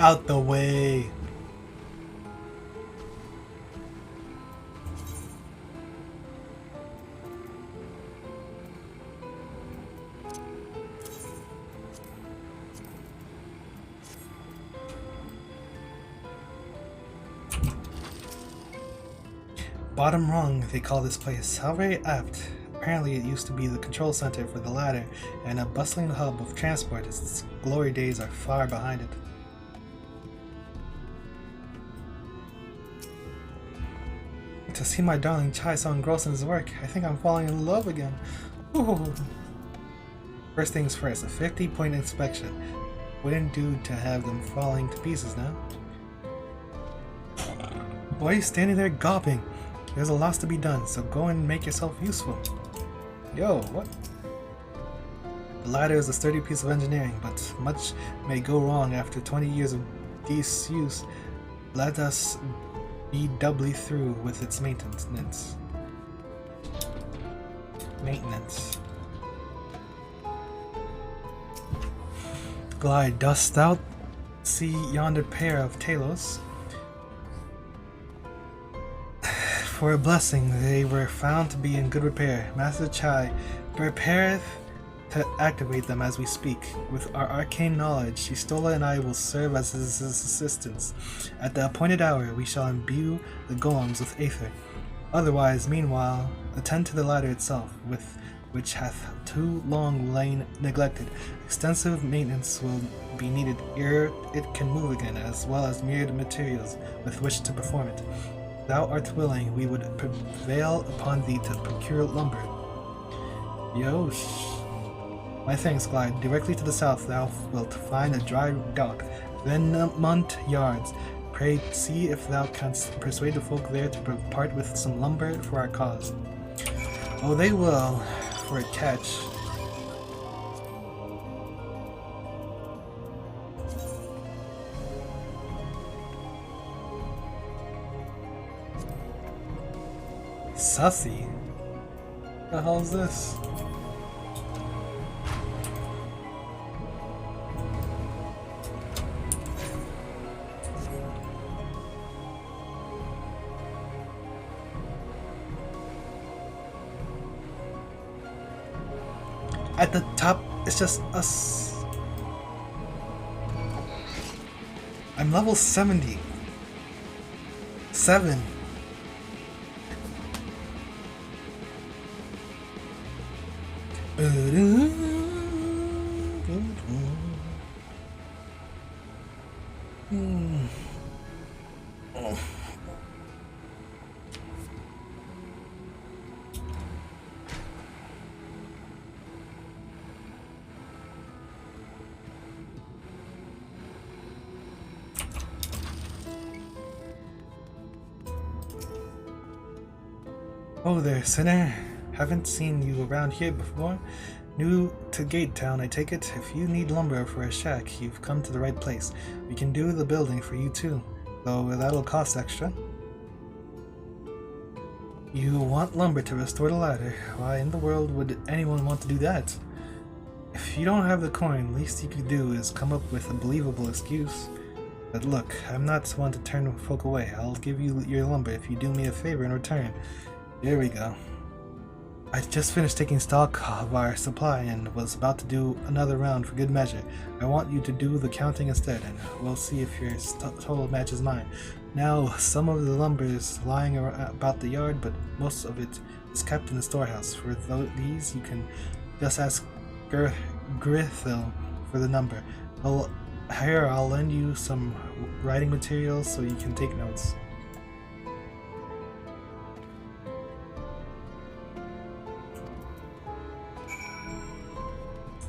Out the way. Bottom rung, they call this place. How very apt. Apparently it used to be the control center for the ladder and a bustling hub of transport. Its glory days are far behind it. To see my darling Chai so engrossed in his work, I think I'm falling in love again. Ooh. First things first, a 50-point inspection. Wouldn't do to have them falling to pieces now. Why are you standing there gawping? There's a lot to be done, so go and make yourself useful. Yo, what? The ladder is a sturdy piece of engineering, but much may go wrong after 20 years of disuse. Let us be doubly through with its maintenance. Glide, dost thou see yonder pair of talos? For a blessing, they were found to be in good repair. Master Chai prepareth to activate them as we speak. With our arcane knowledge, Shistola and I will serve as his assistants. At the appointed hour, we shall imbue the golems with aether. Otherwise, meanwhile, attend to the ladder itself, which hath too long lain neglected. Extensive maintenance will be needed ere it can move again, as well as myriad materials with which to perform it. If thou art willing, we would prevail upon thee to procure lumber. Yosh. My thanks, Glide. Directly to the south thou wilt find a dry dock, then yards. Pray see if thou canst persuade the folk there to part with some lumber for our cause. Oh, they will, for a catch. Sussy? What the hell is this? At the top, it's just us. I'm level 70. 7. Oh there, sinner. Haven't seen you around here before. New to Gate Town, I take it? If you need lumber for a shack, you've come to the right place. We can do the building for you too, though that'll cost extra. You want lumber to restore the ladder. Why in the world would anyone want to do that? If you don't have the coin, least you could do is come up with a believable excuse. But look, I'm not one to turn folk away. I'll give you your lumber if you do me a favor in return. Here we go. I just finished taking stock of our supply and was about to do another round for good measure. I want you to do the counting instead, and we'll see if your total matches mine. Now, some of the lumber is lying about the yard, but most of it is kept in the storehouse. For these, you can just ask Grithil for the number. I'll lend you some writing materials so you can take notes.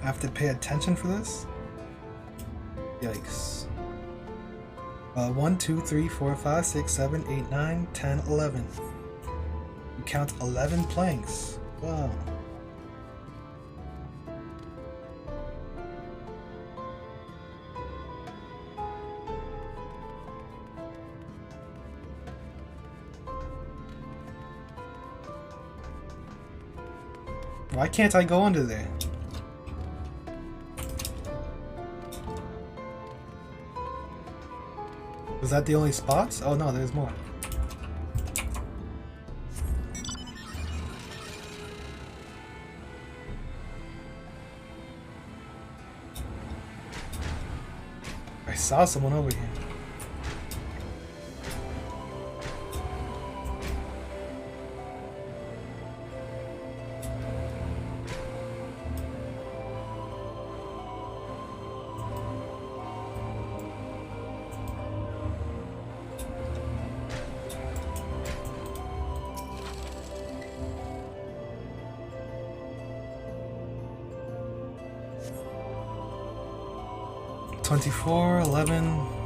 I have to pay attention for this? Yikes. 1, 2, 3, 4, 5, 6, 7, 8, 9, 10, 11. You count 11 planks. Wow. Why can't I go under there? Was that the only spots? Oh no, there's more. I saw someone over here. $24, 11.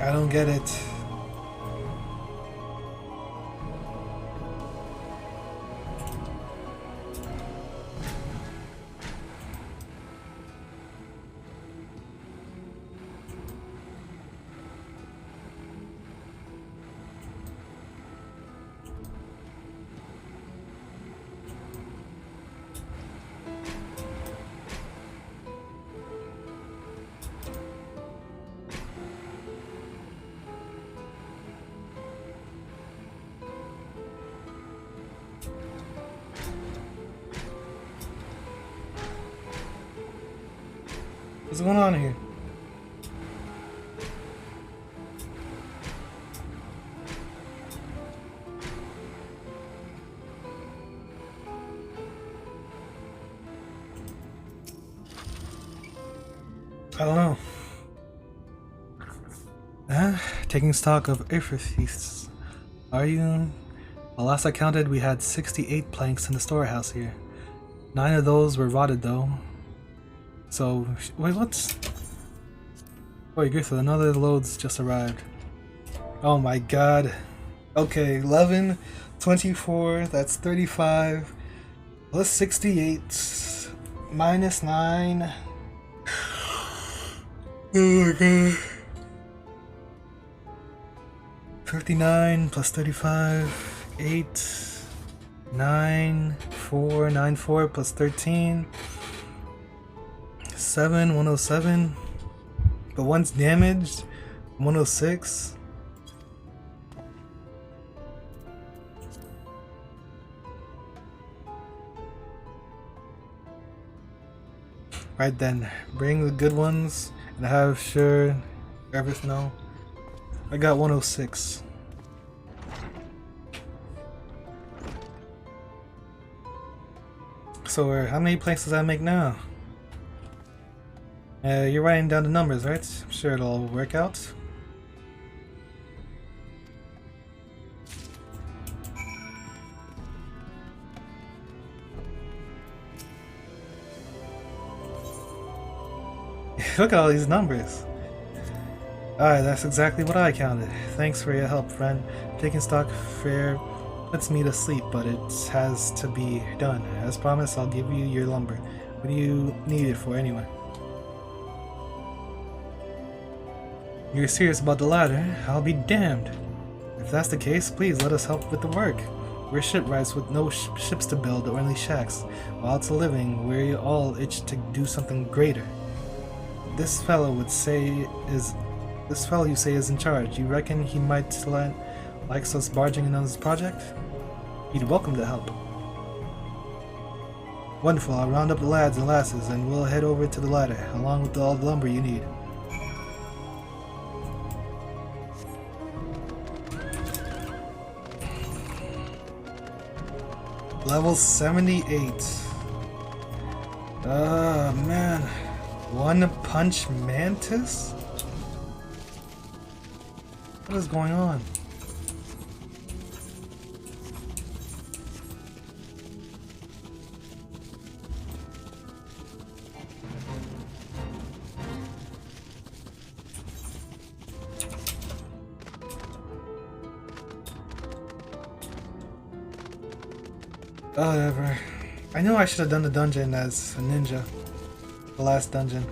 I don't get it. What's going on here? I don't know. Taking stock of ff14. Are you? Well, last I counted, we had 68 planks in the storehouse here. 9 of those were rotted though. So, wait, what's... Wait, Griffith, another load's just arrived. Oh my god. Okay, 11, 24, that's 35, plus 68, minus 9. Oh my god. 59 plus 35, 8, 9, 4, 9, 4 plus 13. 7, 107, but one's damaged, 106. Right then, bring the good ones and have sure everything know. I got 106. So how many places I make now? You're writing down the numbers, right? I'm sure it'll all work out. Look at all these numbers. Alright, that's exactly what I counted. Thanks for your help, friend. Taking stock fair puts me to sleep, but it has to be done. As promised, I'll give you your lumber. What do you need it for anyway? You're serious about the ladder? I'll be damned. If that's the case, please let us help with the work. We're shipwrights with no ships to build or any shacks. While it's a living, we all itch to do something greater. This fellow you say is in charge. You reckon he might likes us barging in on this project? He'd welcome the help. Wonderful, I'll round up the lads and lasses and we'll head over to the ladder, along with all the lumber you need. Level 78. Oh man. One Punch Mantis? What is going on? Whatever. I know I should have done the dungeon as a ninja. The last dungeon.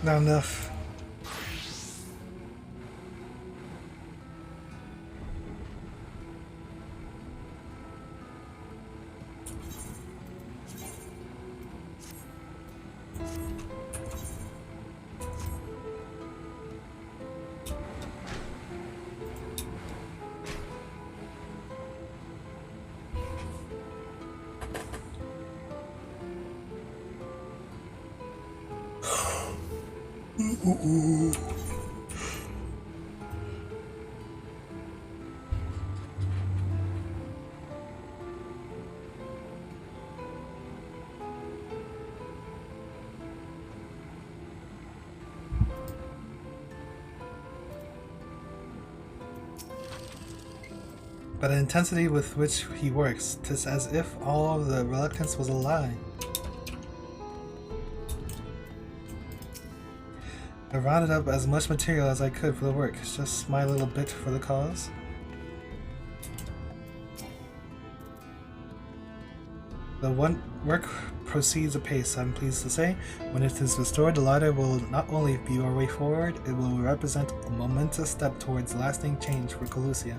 Not enough. Ooh. By the intensity with which he works, 'tis as if all of the reluctance was a lie. I rounded up as much material as I could for the work, just my little bit for the cause. The work proceeds apace, I'm pleased to say. When it is restored, the ladder will not only be our way forward, it will represent a momentous step towards lasting change for Colusia.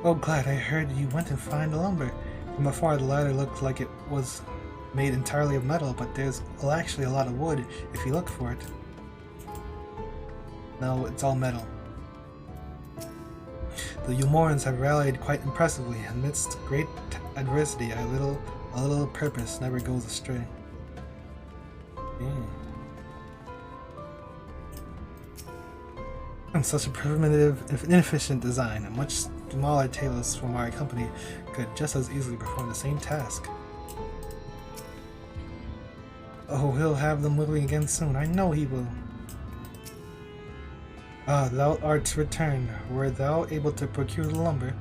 Oh, glad I heard you went and find the lumber. From afar, the ladder looked like it was made entirely of metal, but there's actually a lot of wood if you look for it. No, it's all metal. The Umorans have rallied quite impressively. Amidst great adversity, a little purpose never goes astray. Such a primitive, inefficient design, a much smaller Talos from our company could just as easily perform the same task. Oh, he'll have them moving again soon. I know he will. Ah, thou art returned. Were thou able to procure the lumber?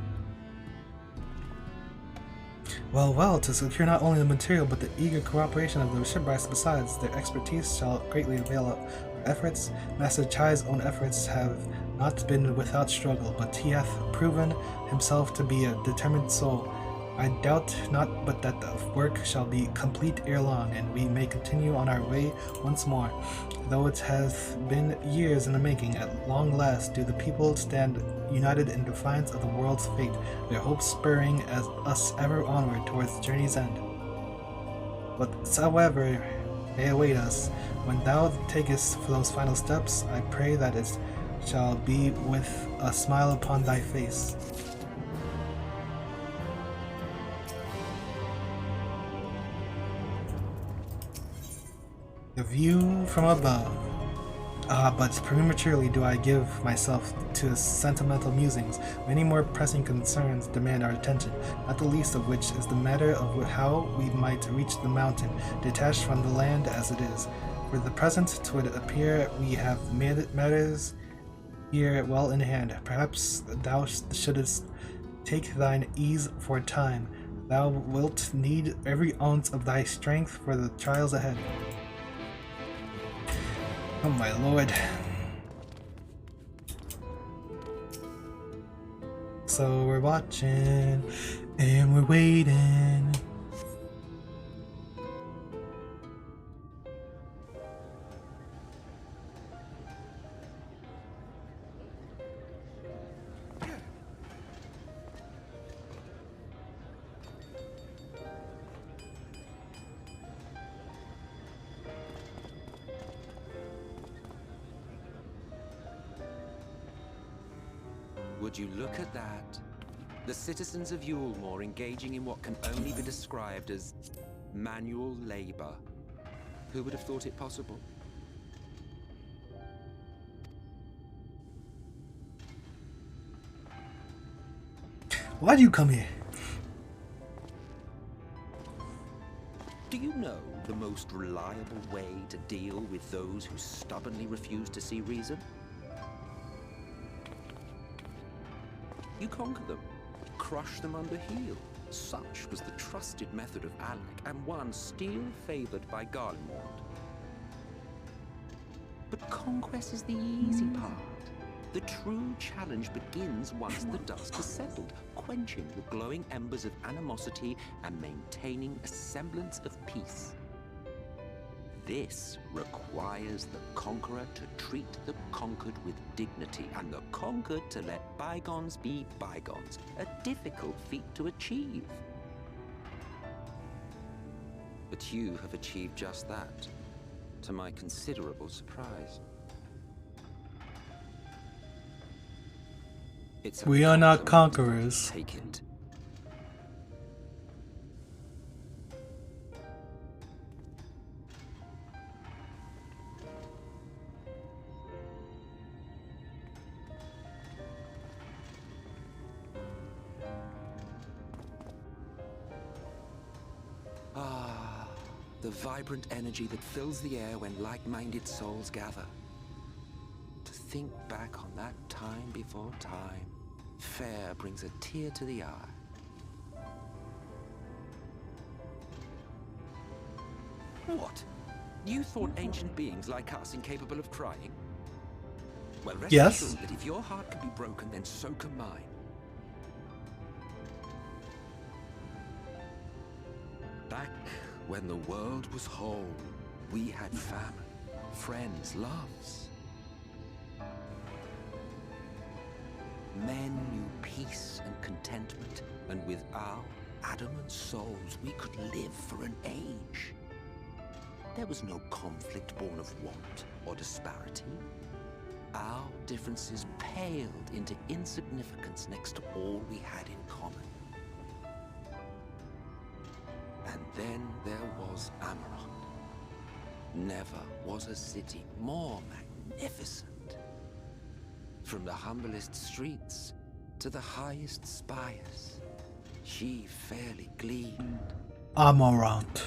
Well, to secure not only the material, but the eager cooperation of the shipwrights besides, their expertise shall greatly avail our efforts. Master Chai's own efforts have not been without struggle, but he hath proven himself to be a determined soul. I doubt not but that the work shall be complete ere long, and we may continue on our way once more. Though it has been years in the making, at long last do the people stand united in defiance of the world's fate, their hopes spurring us ever onward towards the journey's end. Whatsoever may await us, when thou takest for those final steps, I pray that it shall be with a smile upon thy face. The view from above. But prematurely do I give myself to sentimental musings. Many more pressing concerns demand our attention, not the least of which is the matter of how we might reach the mountain, detached from the land as it is. For the present, 'twould appear we have matters here well in hand. Perhaps thou shouldst take thine ease for a time. Thou wilt need every ounce of thy strength for the trials ahead. Oh my lord. So we're watching and we're waiting. Would you look at that? The citizens of Yulmore engaging in what can only be described as manual labor. Who would have thought it possible? Why do you come here? Do you know the most reliable way to deal with those who stubbornly refuse to see reason? You conquer them, crush them under heel. Such was the trusted method of Alec, and one still favored by Garlemald. But conquest is the easy part. The true challenge begins once the dust is settled, quenching the glowing embers of animosity and maintaining a semblance of peace. This requires the conqueror to treat the conquered with dignity, and the conquered to let bygones be bygones, a difficult feat to achieve. But you have achieved just that, to my considerable surprise. We are not conquerors. Take it. The vibrant energy that fills the air when like-minded souls gather. To think back on that time before time, fair brings a tear to the eye. What? You thought ancient beings like us incapable of crying? Well, rest assured that if your heart can be broken, then so can mine. Back when the world was whole, we had family, friends, loves. Men knew peace and contentment, and with our adamant souls, we could live for an age. There was no conflict born of want or disparity. Our differences paled into insignificance next to all we had in common. And then there was Amarant. Never was a city more magnificent. From the humblest streets to the highest spires, she fairly gleamed. Amarant.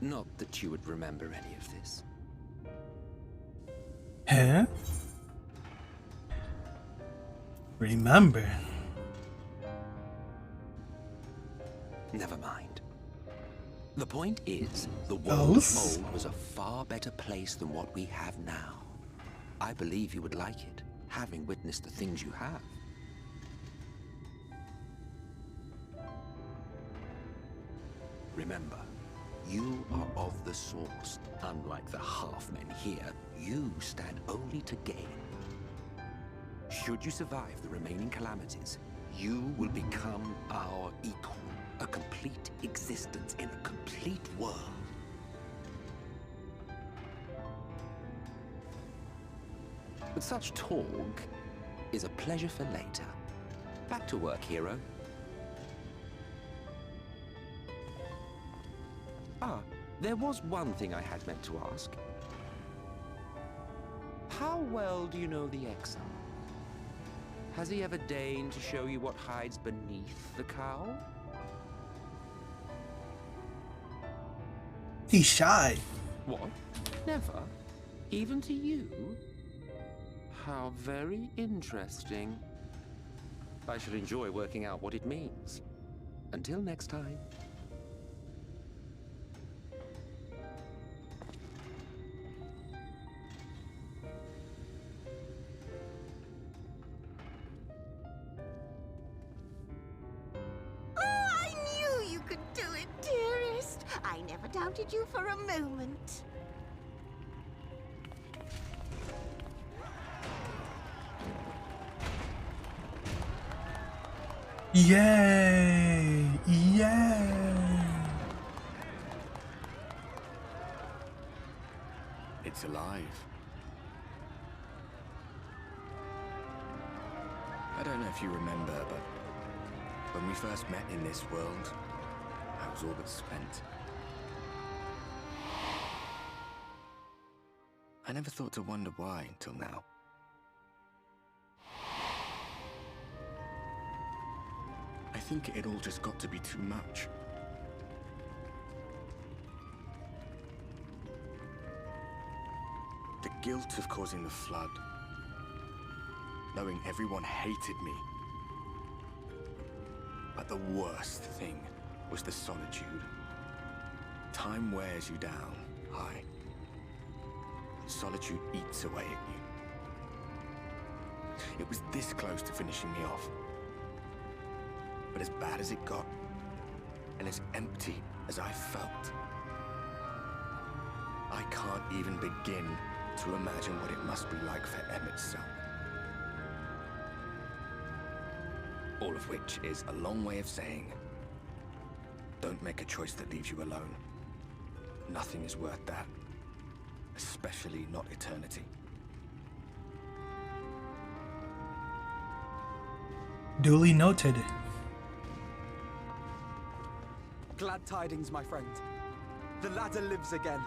Not that you would remember any of this. Huh? Remember? Never mind. The point is, the world of old was a far better place than what we have now. I believe you would like it, having witnessed the things you have. Remember, you are of the source. Unlike the half-men here, you stand only to gain. Should you survive the remaining calamities, you will become our equal. A complete existence in a complete world. But such talk is a pleasure for later. Back to work, hero. Ah, there was one thing I had meant to ask. How well do you know the exile? Has he ever deigned to show you what hides beneath the cowl? He's shy. What? Never? Even to you? How very interesting. I should enjoy working out what it means. Until next time. Doubted you for a moment. Yay! Yay! It's alive. I don't know if you remember, but when we first met in this world, I was all but spent. I never thought to wonder why until now. I think it all just got to be too much. The guilt of causing the flood, knowing everyone hated me. But the worst thing was the solitude. Time wears you down, aye. Solitude eats away at you. It was this close to finishing me off. But as bad as it got, and as empty as I felt, I can't even begin to imagine what it must be like for Emmett's son. All of which is a long way of saying, don't make a choice that leaves you alone. Nothing is worth that. Especially not eternity. Duly noted. Glad tidings, my friend. The ladder lives again.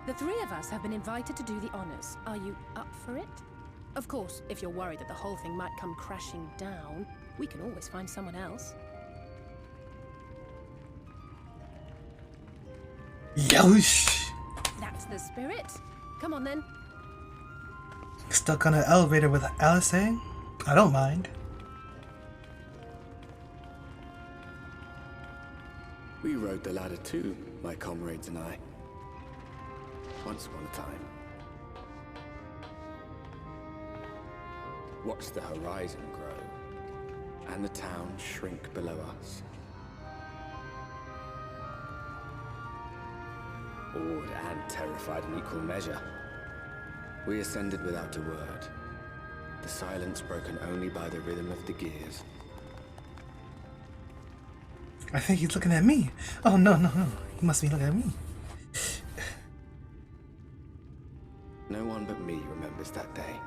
The three of us have been invited to do the honors. Are you up for it? Of course, if you're worried that the whole thing might come crashing down, we can always find someone else. Yosh! That's the spirit. Come on then. Stuck on an elevator with Alice? I don't mind. We rode the ladder too, my comrades and I. Once upon a time. Watched the horizon grow, and the town shrink below us. Awed and terrified in equal measure. We ascended without a word, the silence broken only by the rhythm of the gears. I think he's looking at me. Oh, no. He must be looking at me. No one but me remembers that day.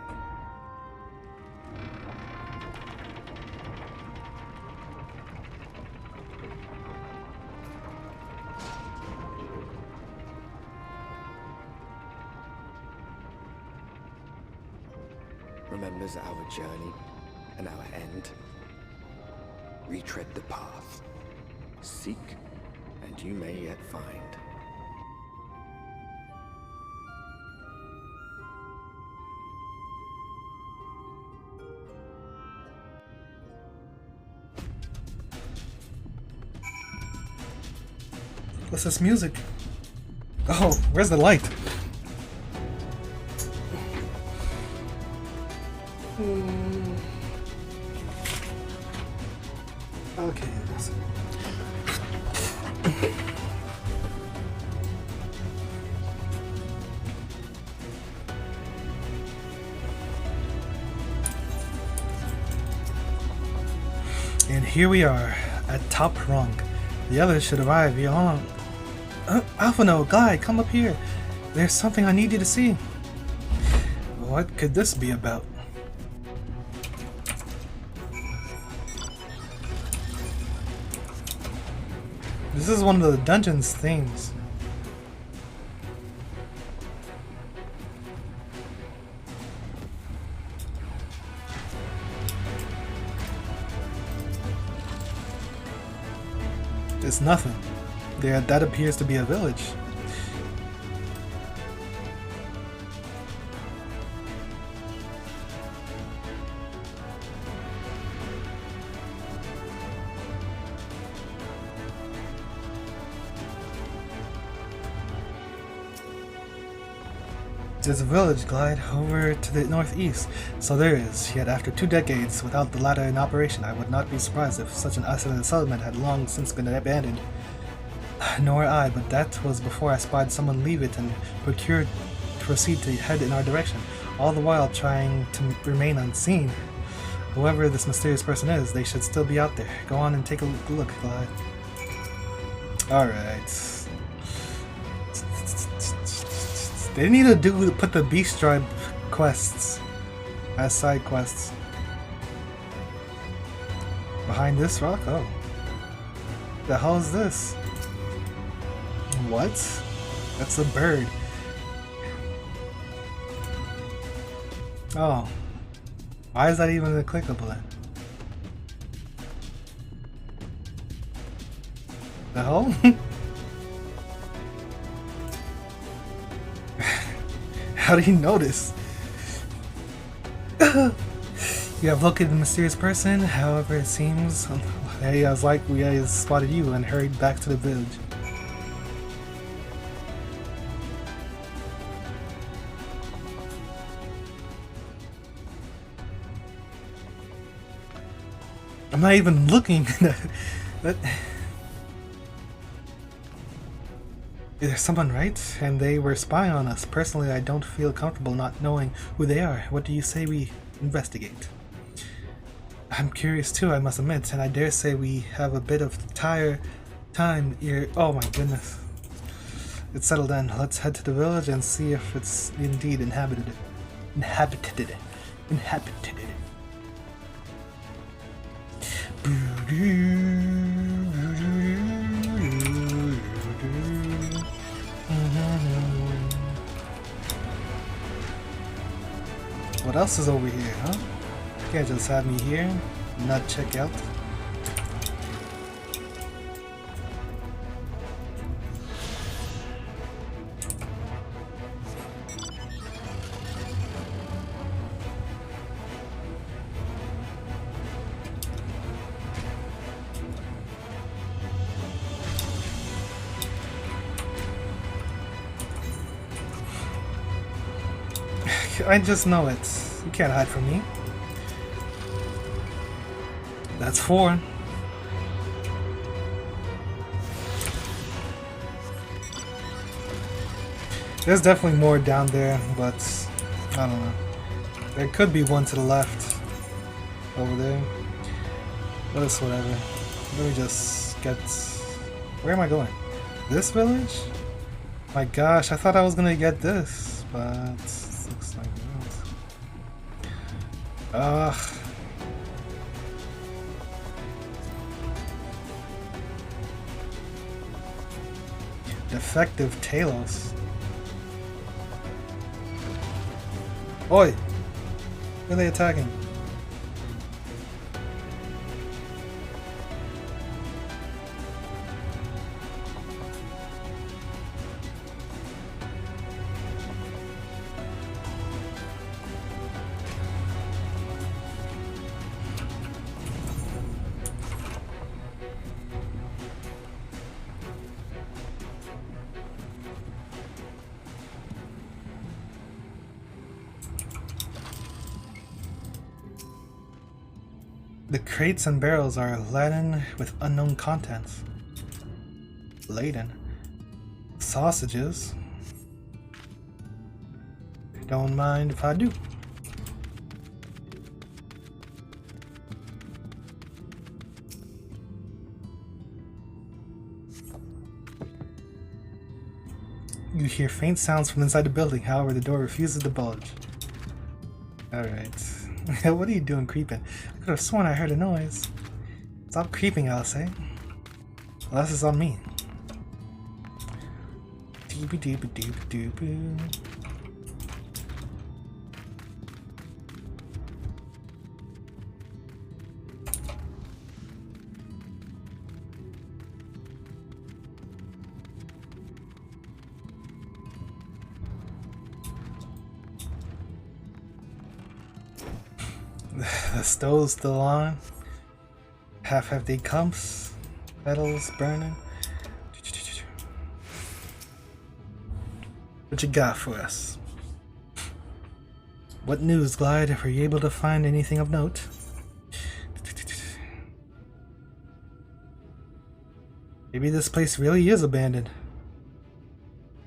Remembers our journey and our end. Retread the path. Seek, and you may yet find. What's this music? Oh, where's the light? Okay. And here we are, at top rung. The others should arrive beyond. Alphino, Glide, come up here. There's something I need you to see. What could this be about? This is one of the dungeon's themes. It's nothing. There, that appears to be a village. There's a village, Glide, over to the northeast. So there is, yet after 2 decades without the ladder in operation, I would not be surprised if such an isolated settlement had long since been abandoned. Nor I, but that was before I spied someone leave it and proceed to head in our direction, all the while trying to remain unseen. Whoever this mysterious person is, they should still be out there. Go on and take a look, Glide. Alright. They need to put the Beast Tribe quests as side quests. Behind this rock? Oh. The hell is this? What? That's a bird. Oh. Why is that even clickable then? The hell? How did he notice? You have located the mysterious person, however it seems. Hey, I was like, we spotted you and hurried back to the village. I'm not even looking. There's someone, right? And they were spying on us. Personally, I don't feel comfortable not knowing who they are. What do you say we investigate? I'm curious too, I must admit, and I dare say we have a bit of time here. Oh my goodness. It's settled then. Let's head to the village and see if it's indeed inhabited. Inhabited. What else is over here, huh? You can't just have me here and not check out. I just know it. You can't hide from me. That's 4. There's definitely more down there, but I don't know. There could be one to the left over there. But it's whatever. Let me just get... Where am I going? This village? My gosh, I thought I was gonna get this, but it looks like that. Ugh. Defective Talos. Oi! Who are they attacking? The crates and barrels are laden with unknown contents. Laden? Sausages? Don't mind if I do. You hear faint sounds from inside the building, however the door refuses to budge. Alright. What are you doing creeping? I could have sworn I heard a noise. Stop creeping, I'll say. Well, this is on me. The stove's still on. Half-empty cups, petals burning. What you got for us? What news, Glide? Were you able to find anything of note? Maybe this place really is abandoned.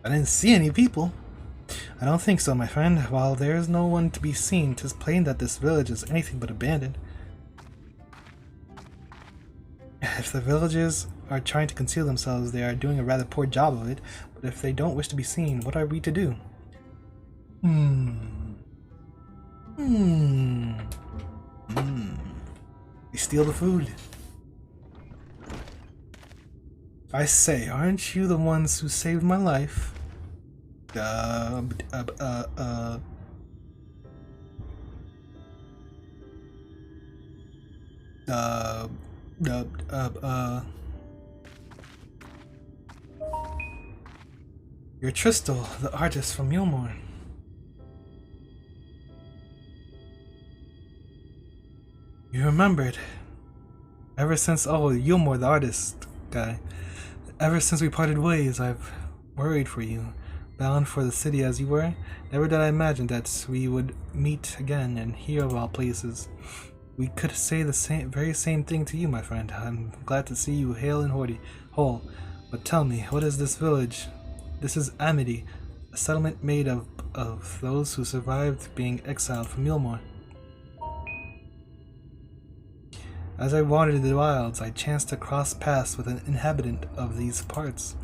I didn't see any people. I don't think so, my friend. While there is no one to be seen, 'tis plain that this village is anything but abandoned. If the villagers are trying to conceal themselves, they are doing a rather poor job of it. But if they don't wish to be seen, what are we to do? We steal the food. I say, aren't you the ones who saved my life? You're Tristal, the artist from Yulmore. You remembered. Ever since, Yulmore, the artist guy. Ever since we parted ways, I've worried for you. Bound for the city as you were, never did I imagine that we would meet again, and here of all places. We could say the very same thing to you, my friend. I'm glad to see you hale and whole. But tell me, what is this village? This is Amity, a settlement made of those who survived being exiled from Yulmore. As I wandered in the wilds, I chanced to cross paths with an inhabitant of these parts.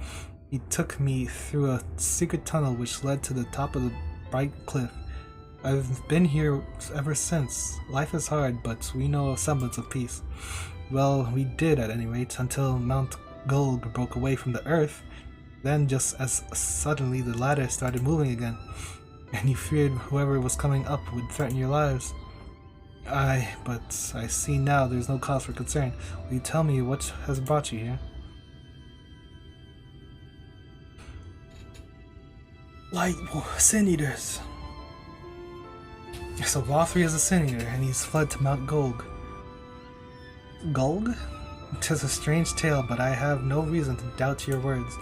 He took me through a secret tunnel which led to the top of the bright cliff. I've been here ever since. Life is hard, but we know a semblance of peace. Well, we did at any rate, until Mount Gulg broke away from the earth. Then, just as suddenly, the ladder started moving again, and you feared whoever was coming up would threaten your lives. But I see now there's no cause for concern. Will you tell me what has brought you here? Light Sin Eaters. So Lothri is a Sin Eater, and he's fled to Mount Gulg. Gulg? 'Tis a strange tale, but I have no reason to doubt your words.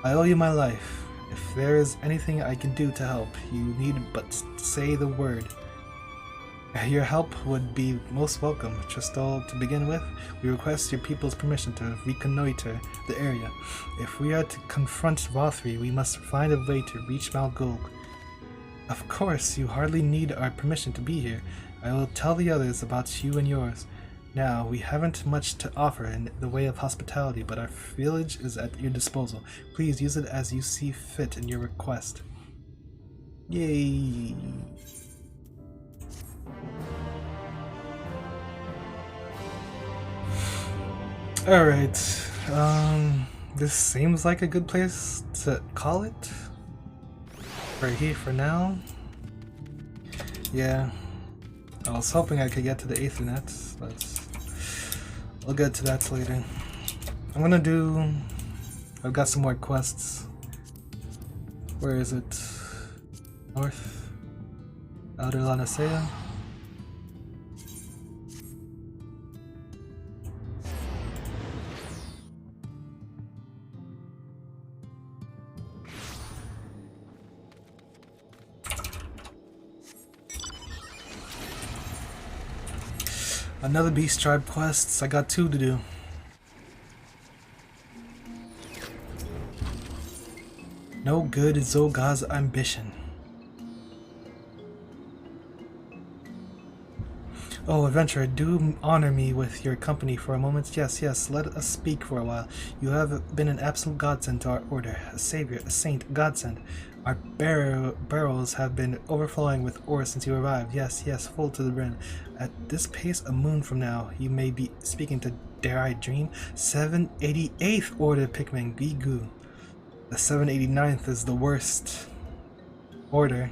I owe you my life. If there is anything I can do to help, you need but say the word. Your help would be most welcome. Tristol, to begin with, we request your people's permission to reconnoiter the area. If we are to confront Vothri, we must find a way to reach Mount Gulg. Of course, you hardly need our permission to be here. I will tell the others about you and yours. Now, we haven't much to offer in the way of hospitality, but our village is at your disposal. Please use it as you see fit in your request. Yay! Alright, this seems like a good place to call it. Right here for now. Yeah, I was hoping I could get to the Aethernet, but I'll get to that later. I've got some more quests. Where is it? North? Outer Lanacea? Another Beast Tribe quests. I got 2 to do. No good is Zoga's ambition. Oh, adventurer, do honor me with your company for a moment. Yes, yes, let us speak for a while. You have been an absolute godsend to our order, a savior, a saint, godsend. Our barrels have been overflowing with ore since you arrived. Yes, yes, full to the brim. At this pace, a moon from now, you may be speaking to, dare I dream, 788th Order Pikmin, Gigu. The 789th is the worst order,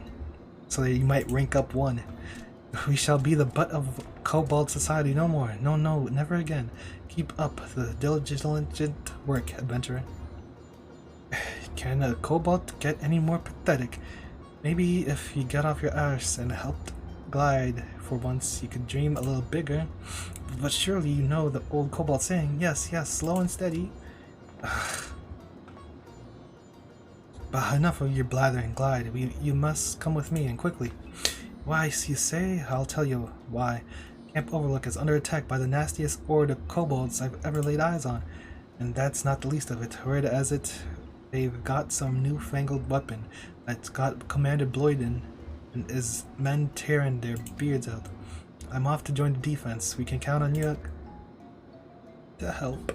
so that you might rank up 1. We shall be the butt of Kobold society no more. No, no, never again. Keep up the diligent work, adventurer. Can a kobold get any more pathetic? Maybe if you get off your arse and helped glide for once, you could dream a little bigger. But surely you know the old kobold saying, yes, yes, slow and steady. But enough of your blathering, glide. You must come with me, and quickly. Why, you say? I'll tell you why. Camp Overlook is under attack by the nastiest horde of kobolds I've ever laid eyes on. And that's not the least of it. Word as it, they've got some newfangled weapon that's got Commander Bloyden and his men tearing their beards out. I'm off to join the defense. We can count on you to help.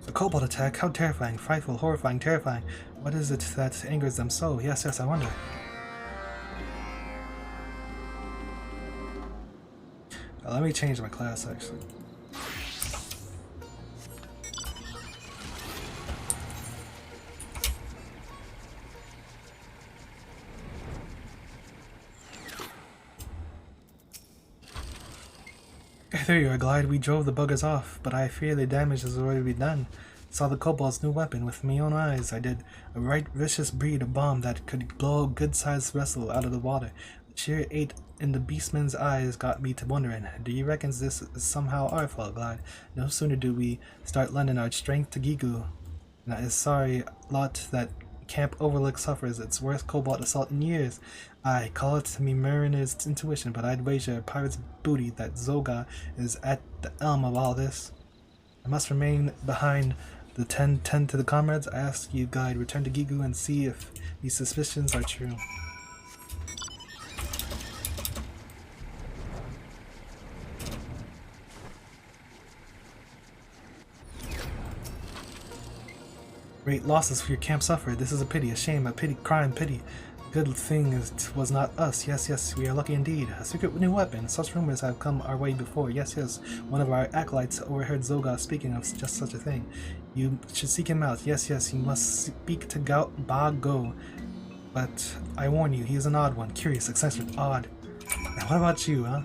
A kobold attack? How terrifying, frightful, horrifying, terrifying. What is it that angers them so? Yes, yes, I wonder. Let me change my class, actually. There you are, Glide. We drove the buggers off, but I fear the damage has already been done. Saw the kobold's new weapon with my own eyes. I did. A right vicious breed of bomb that could blow a good-sized vessel out of the water. The sheer hate in the beastman's eyes got me to wondering, do you reckon this is somehow our fault, Glide? No sooner do we start lending our strength to Gigu, and I is sorry lot that Camp Overlook suffers its worst kobold assault in years. I call it me mariner's intuition, but I'd wager a pirate's booty that Zoga is at the helm of all this. I must remain behind the 10 to the comrades. I ask you, Guide, return to Gigu and see if these suspicions are true. Great losses for your camp suffered. This is a pity, a shame, a pity, crime, pity. Good thing it was not us. Yes, yes, we are lucky indeed. A secret new weapon. Such rumors have come our way before. Yes, yes. One of our acolytes overheard Zoga speaking of just such a thing. You should seek him out. Yes, yes, you must speak to Ba-Go. But I warn you, he is an odd one. Curious, eccentric, odd. Now what about you, huh?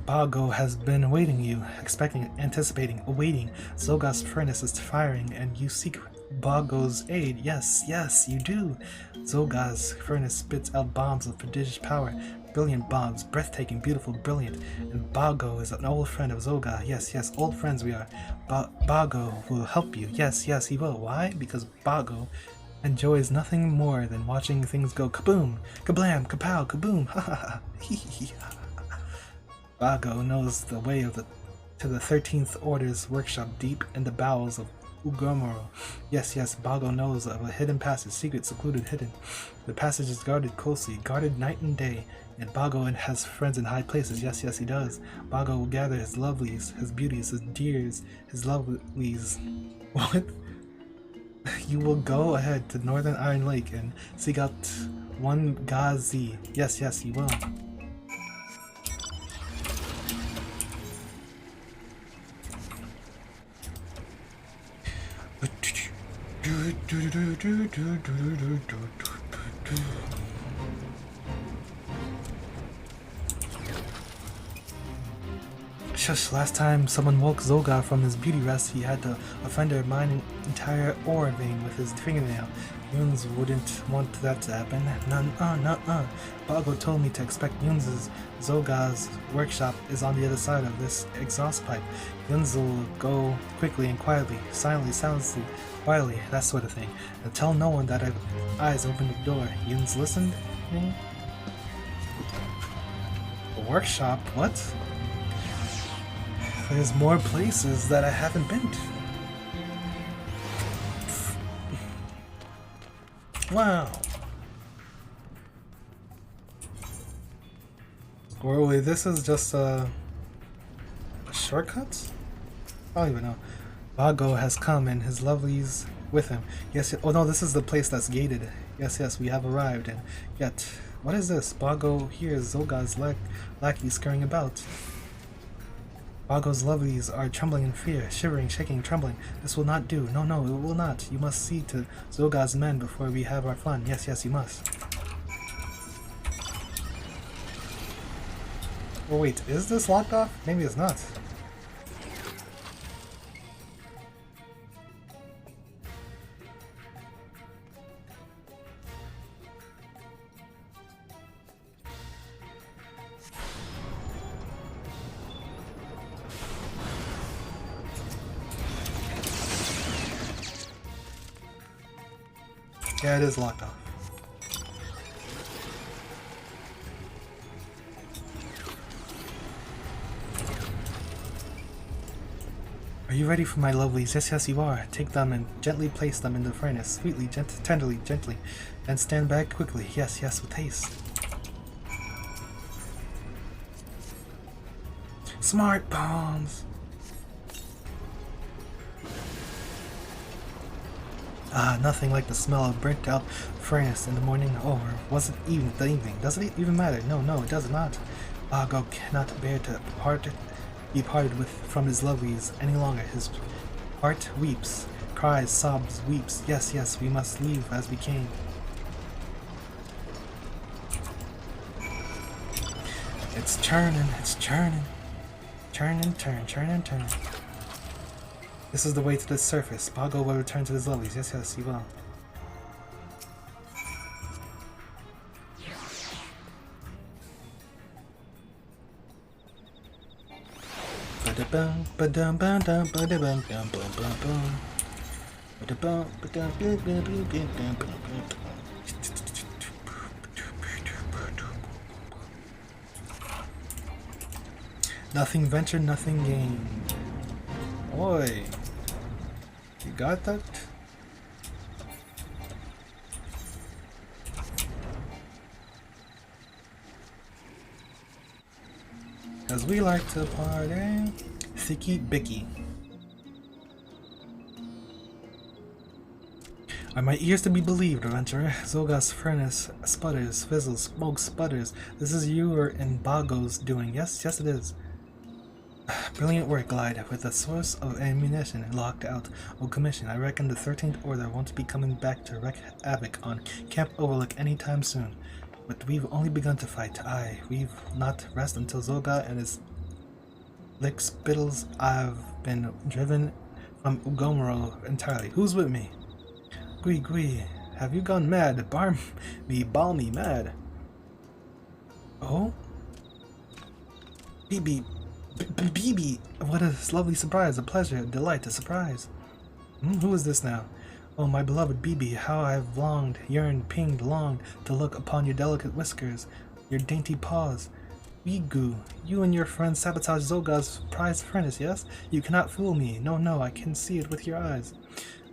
Ba-Go has been awaiting you, expecting, anticipating, awaiting. Zoga's furnace is firing, and you seek Ba-Go's aid. Yes, yes, you do. Zoga's furnace spits out bombs of prodigious power, brilliant Bob's, breathtaking, beautiful, brilliant. And Bago is an old friend of Zoga. Yes, yes, old friends we are. Bago will help you. Yes, yes, he will. Why? Because Bago enjoys nothing more than watching things go kaboom, kablam, kapow, kaboom, ha ha ha, hee hee hee. Bago knows the way of to the 13th Order's workshop deep in the bowels of Ugomoro. Yes, yes, Bago knows of a hidden passage, secret, secluded, hidden. The passage is guarded closely, guarded night and day, and Bago has friends in high places. Yes, yes, he does. Bago will gather his lovelies, his beauties, his dears, his lovelies. What? You will go ahead to Northern Iron Lake and seek out one Gazi. Yes, yes, you will. Shush, last time someone woke Zoga from his beauty rest, he had the offender mine an entire ore vein with his fingernail. Yuns wouldn't want that to happen. Nuh-uh. Bago told me to expect Yuns' Zoga's workshop is on the other side of this exhaust pipe. Yuns will go quickly and quietly, silently, quietly, that sort of thing. And tell no one that I've eyes opened the door. Yuns listened? A workshop? What? There's more places that I haven't been to. Wow. Or wait, this is just a shortcut? I don't even know. Bago has come and his lovelies with him. Yes, oh no, this is the place that's gated. Yes, yes, we have arrived, and yet, what is this? Bago hears Zoga's lackey scurrying about. Bago's lovelies are trembling in fear, shivering, shaking, trembling. This will not do. No, no, it will not. You must see to Zoga's men before we have our fun. Yes, yes, you must. Oh wait, is this locked off? Maybe it's not. Yeah, it is locked off. Are you ready for my lovelies? Yes, yes, you are. Take them and gently place them in the furnace. Sweetly, tenderly, gently. Then stand back quickly. Yes, yes, with haste. Smart bombs! Ah, nothing like the smell of burnt out furnace in the morning, or was it even the evening? Does it even matter? No, no, it does not. Bago cannot bear to be parted with from his lovelies any longer. His heart weeps, cries, sobs, weeps. Yes, yes, we must leave as we came. It's churning, it's churning. Churn and turn, churn and turn. This is the way to the surface. Bago will return to his lovelies. Yes, yes, he will. Nothing ventured, nothing gained. Oi, you got that? As we like to party, thicky bicky. Are my ears to be believed, adventurer? Zoga's furnace sputters, fizzles, smoke sputters. This is your and Bago's doing. Yes, yes it is. Brilliant work, Glide. With the source of ammunition locked out of commission, I reckon the 13th Order won't be coming back to wreak havoc on Camp Overlook anytime soon. But we've only begun to fight. Aye, we've not rest until Zoga and his lickspittles have been driven from Ugomoro entirely. Who's with me? Gui, have you gone mad? Ball me mad. Oh? BB. BB! What a lovely surprise, a pleasure, a delight, a surprise. Who is this now? Oh, my beloved BB, how I have longed, yearned, pinged, longed to look upon your delicate whiskers, your dainty paws. Wigu, you and your friend sabotage Zoga's prized furnace, yes? You cannot fool me. No, no, I can see it with your eyes.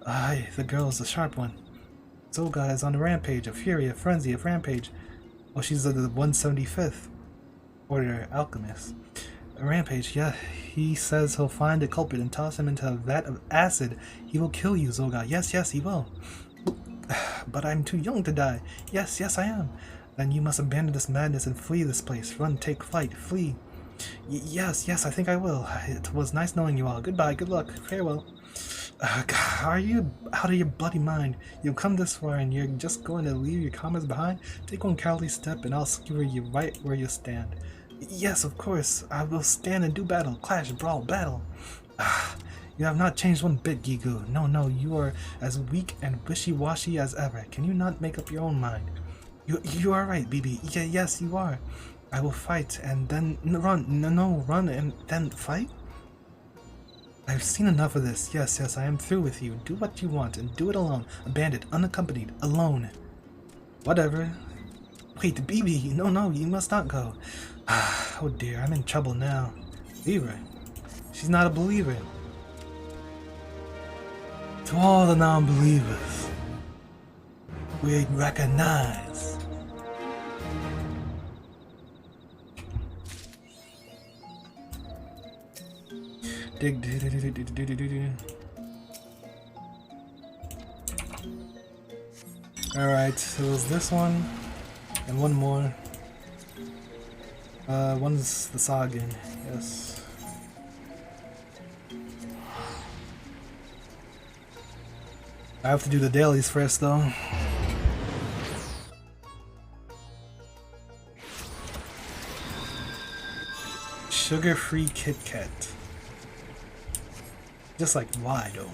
Aye, the girl is a sharp one. Zoga is on a rampage, a fury, a frenzy, a rampage. Oh, she's the 175th Order Alchemist. A rampage, yeah. He says he'll find a culprit and toss him into a vat of acid. He will kill you, Zoga. Yes, yes, he will. But I'm too young to die. Yes, yes, I am. Then you must abandon this madness and flee this place. Run, take flight, flee. Yes, yes, I think I will. It was nice knowing you all. Goodbye, good luck, farewell. Are you out of your bloody mind? You've come this far and you're just going to leave your comrades behind? Take one cowardly step and I'll skewer you right where you stand. Yes, of course. I will stand and do battle. Clash, brawl, battle. You have not changed one bit, Gigu. No, no, you are as weak and wishy-washy as ever. Can you not make up your own mind? You are right, BB. Yeah, yes, you are. I will fight and then run. No, run and then fight? I've seen enough of this. Yes, yes, I am through with you. Do what you want and do it alone. A bandit, unaccompanied, alone. Whatever. Wait, BB. No, no, you must not go. Oh dear, I'm in trouble now. Leave her. She's not a believer. To all the non-believers, we recognize. Alright, so it was this one and one more. One's the Sagan, yes. I have to do the dailies first though. Sugar-free Kit Kat. Just like why though?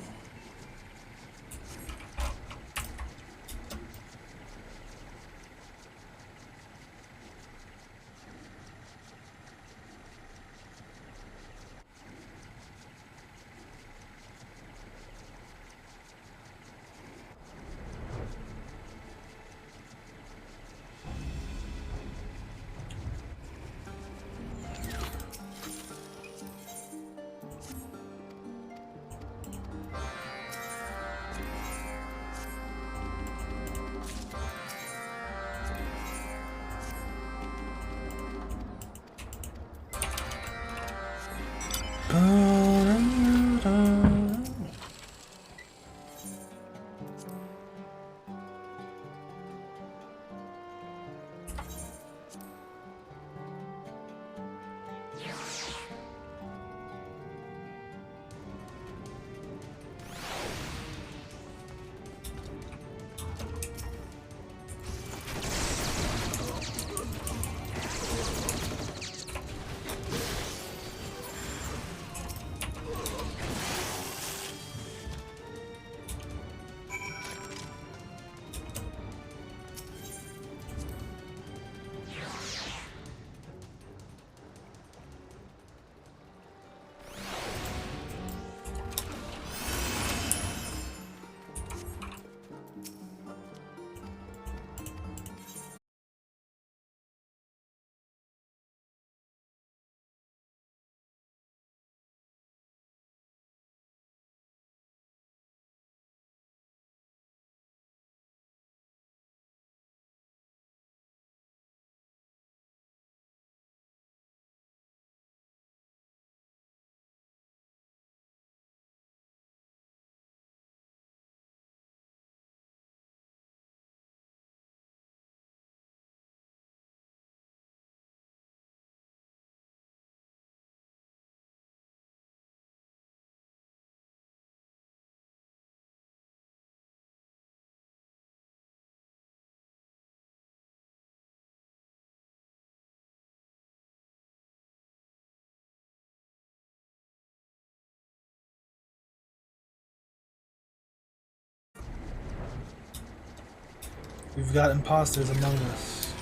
We've got imposters among us.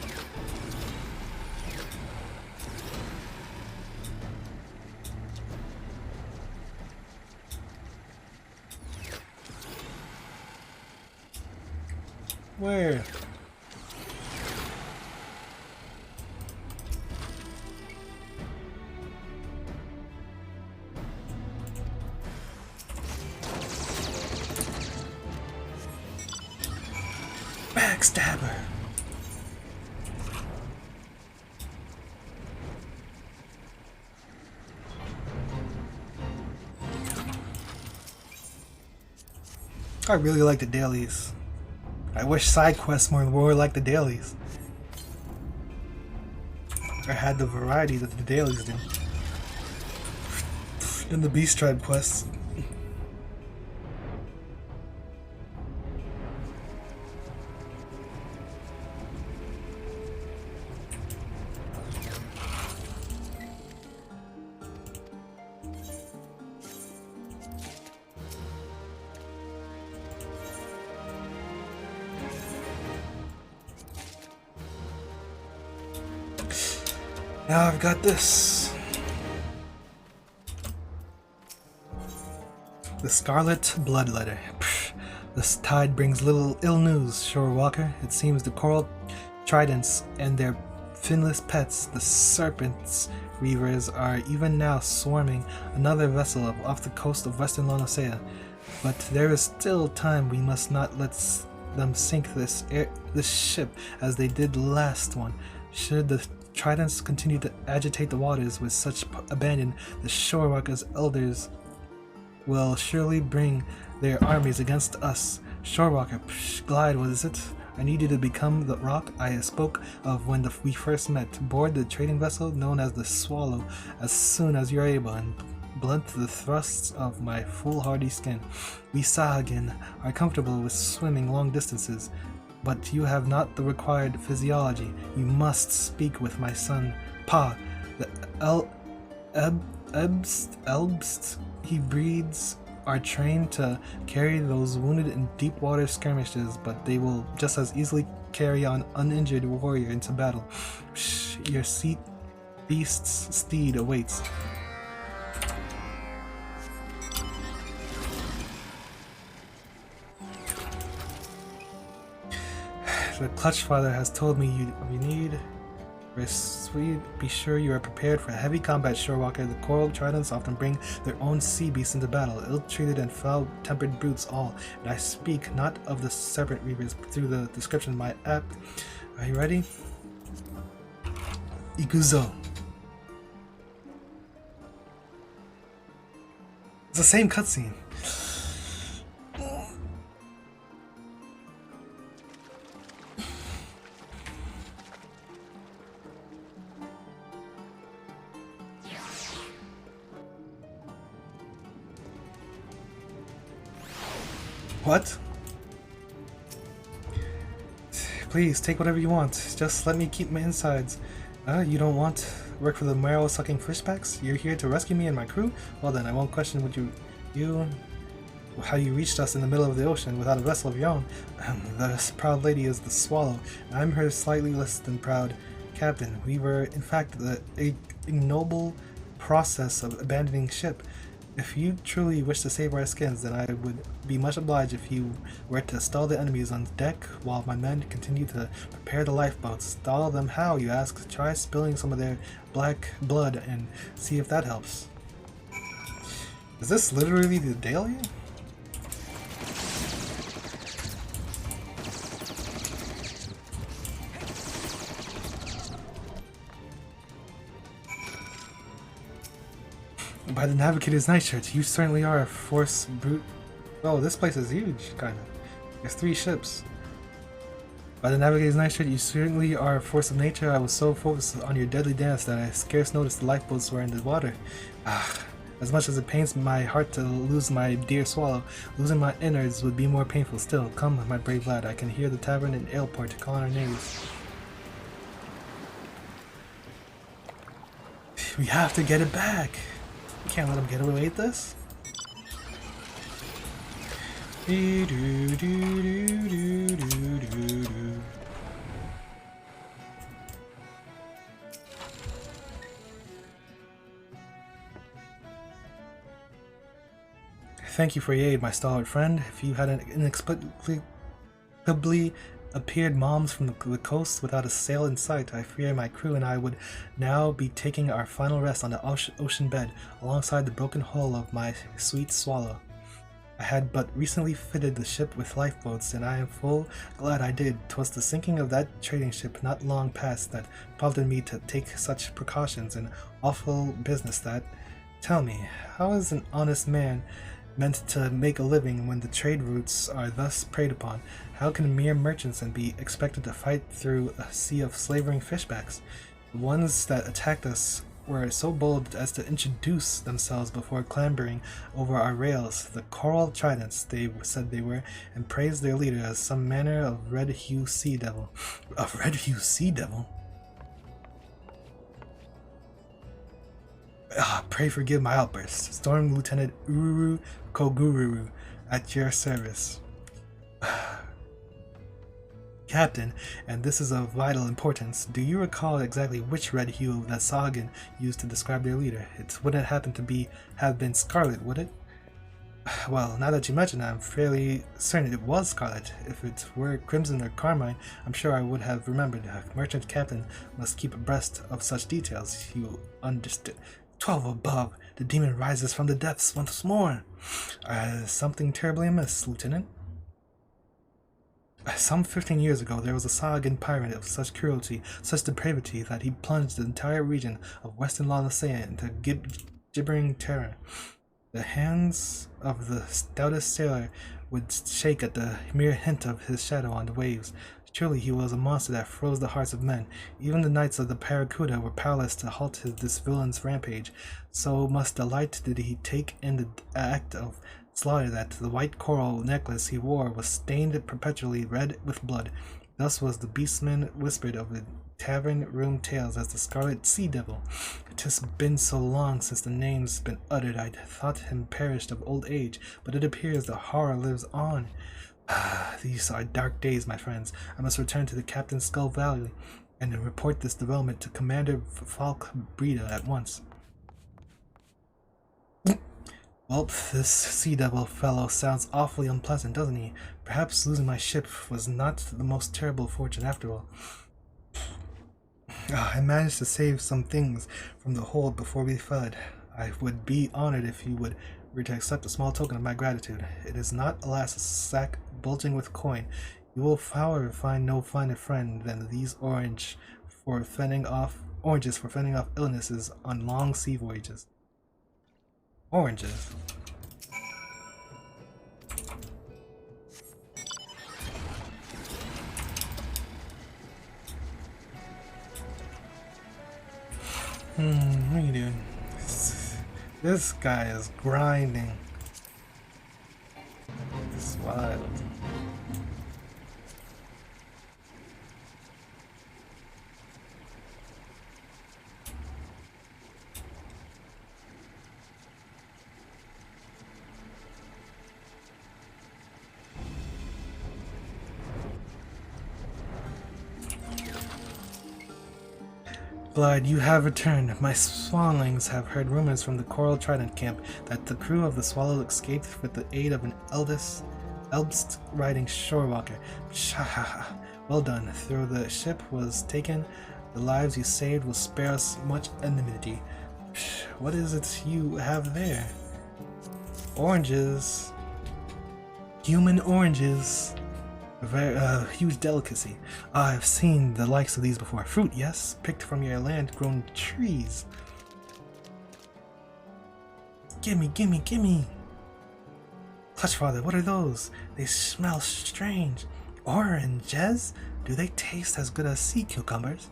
Where? Backstabber. I really like the dailies. I wish side quests were like the dailies. I had the variety that the dailies do. And the Beast Tribe quests. Now I've got this. The Scarlet Blood Letter. Pfft. This tide brings little ill news, Shore Walker. It seems the coral tridents and their finless pets, the serpents reavers, are even now swarming another vessel off the coast of western Lonosea. But there is still time. We must not let them sink this ship as they did the last one. Should the tridents continue to agitate the waters with such abandon, the Shorewalker's elders will surely bring their armies against us. Shorewalker, glide, what is it? I need you to become the rock I spoke of when we first met. Board the trading vessel known as the Swallow as soon as you're able, and blunt the thrusts of my foolhardy skin. We Sahagin are comfortable with swimming long distances, but you have not the required physiology. You must speak with my son, Pa. The Elbst he breeds are trained to carry those wounded in deep water skirmishes, but they will just as easily carry an uninjured warrior into battle. Your beast's steed awaits. The Clutch Father has told me you need be sure you are prepared for heavy combat, Shorewalker. The coral tridents often bring their own sea beasts into battle, ill-treated and foul-tempered brutes all, and I speak not of the serpent reavers through the description of my app. Are you ready? Ikuzo. It's the same cutscene. What? Please, take whatever you want. Just let me keep my insides. You don't want work for the marrow-sucking fishbacks? You're here to rescue me and my crew? Well then, I won't question what how you reached us in the middle of the ocean without a vessel of your own. This proud lady is the Swallow, and I'm her slightly less than proud captain. We were, in fact, the ignoble process of abandoning ship. If you truly wish to save our skins, then I would be much obliged if you were to stall the enemies on deck while my men continue to prepare the lifeboats. Stall them how, you ask? Try spilling some of their black blood and see if that helps. Is this literally the daily? By the Navigator's nightshirt, you certainly are a force brute. Oh, this place is huge, kind of. There's 3 ships. By the Navigator's nightshirt, you certainly are a force of nature. I was so focused on your deadly dance that I scarce noticed the lifeboats were in the water. As much as it pains my heart to lose my dear Swallow, losing my innards would be more painful still. Come, my brave lad, I can hear the tavern and aleport calling our names. We have to get it back. We can't let him get away with this. Thank you for your aid, my stalwart friend. If you had inexplicably appeared moms from the coast without a sail in sight. I fear my crew and I would now be taking our final rest on the ocean bed alongside the broken hull of my sweet Swallow. I had but recently fitted the ship with lifeboats, and I am full glad I did. 'Twas the sinking of that trading ship not long past that prompted me to take such precautions, an awful business that. Tell me, how is an honest man meant to make a living when the trade routes are thus preyed upon? How can mere merchants be expected to fight through a sea of slavering fishbacks? The ones that attacked us were so bold as to introduce themselves before clambering over our rails. The coral tridents, they said they were, and praised their leader as some manner of red-hue sea devil. A red-hue sea devil? Pray forgive my outburst. Storm Lieutenant Ururu Kogururu, at your service. Captain, and this is of vital importance, do you recall exactly which red hue that Sagan used to describe their leader? It wouldn't happen to have been scarlet, would it? Well, now that you mention it, I'm fairly certain it was scarlet. If it were crimson or carmine, I'm sure I would have remembered. A merchant captain must keep abreast of such details. You understood. 12 above! The demon rises from the depths once more! Something terribly amiss, Lieutenant? Some 15 years ago, there was a Sagan pirate of such cruelty, such depravity, that he plunged the entire region of western Lalasea into gibbering terror. The hands of the stoutest sailor would shake at the mere hint of his shadow on the waves. Truly he was a monster that froze the hearts of men. Even the knights of the Paracuda were powerless to halt this villain's rampage. So much delight did he take in the act of slaughter that the white coral necklace he wore was stained perpetually red with blood. Thus was the beastman whispered of the tavern room tales as the scarlet sea devil. 'Tis been so long since the name's been uttered, I'd thought him perished of old age, but it appears the horror lives on. These are dark days, my friends. I must return to the Captain's Skull Valley and report this development to Commander Falk Breda at once. Well, this sea devil fellow sounds awfully unpleasant, doesn't he? Perhaps losing my ship was not the most terrible fortune after all. I managed to save some things from the hold before we fled. I would be honored if you were to accept a small token of my gratitude. It is not, alas, a sack bulging with coin. You will, however, find no finer friend than these oranges for fending off illnesses on long sea voyages. Oranges. What are you doing? This guy is grinding. It's wild. Glad you have returned. My swanlings have heard rumors from the Coral Trident camp that the crew of the Swallow escaped with the aid of an Elbst-riding shorewalker. Well done. Though the ship was taken, the lives you saved will spare us much enmity. What is it you have there? Oranges. Human oranges. A very huge delicacy. I've seen the likes of these before. Fruit, yes, picked from your land-grown trees. Gimme, gimme, gimme! Clutchfather, what are those? They smell strange. Oranges? Do they taste as good as sea cucumbers?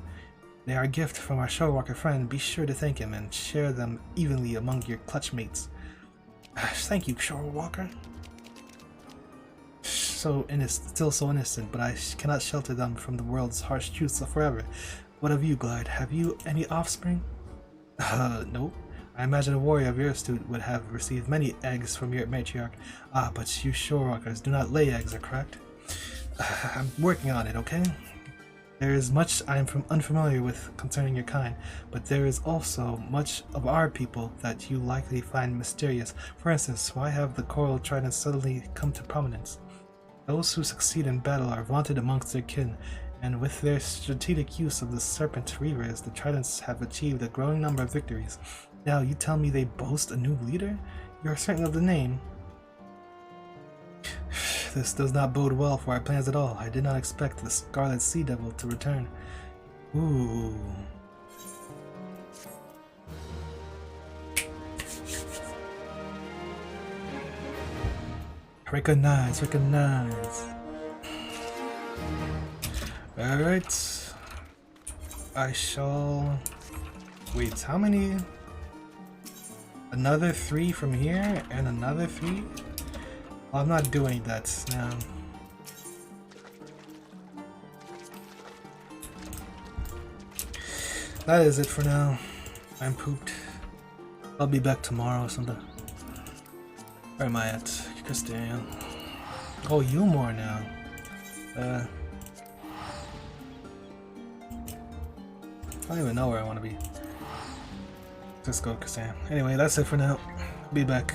They are a gift from our shorewalker friend. Be sure to thank him and share them evenly among your clutch mates. Thank you, shorewalker. Still so innocent, but I cannot shelter them from the world's harsh truths forever. What of you, Glide? Have you any offspring? No. I imagine a warrior of your suit would have received many eggs from your matriarch. But you shorewalkers do not lay eggs, are correct? I'm working on it, okay? There is much I am unfamiliar with concerning your kind, but there is also much of our people that you likely find mysterious. For instance, why have the Coral Tridents suddenly come to prominence? Those who succeed in battle are vaunted amongst their kin, and with their strategic use of the serpent reavers, the Tridents have achieved a growing number of victories. Now, you tell me they boast a new leader? You are certain of the name? This does not bode well for our plans at all. I did not expect the Scarlet Sea Devil to return. Ooh. Recognize. Alright. I shall... Wait, how many? Another 3 from here and another 3? Well, I'm not doing that now. That is it for now. I'm pooped. I'll be back tomorrow or something. Where am I at? Christian. Oh, you more now. I don't even know where I want to be. Just go to Kazan. Anyway, that's it for now. Be back.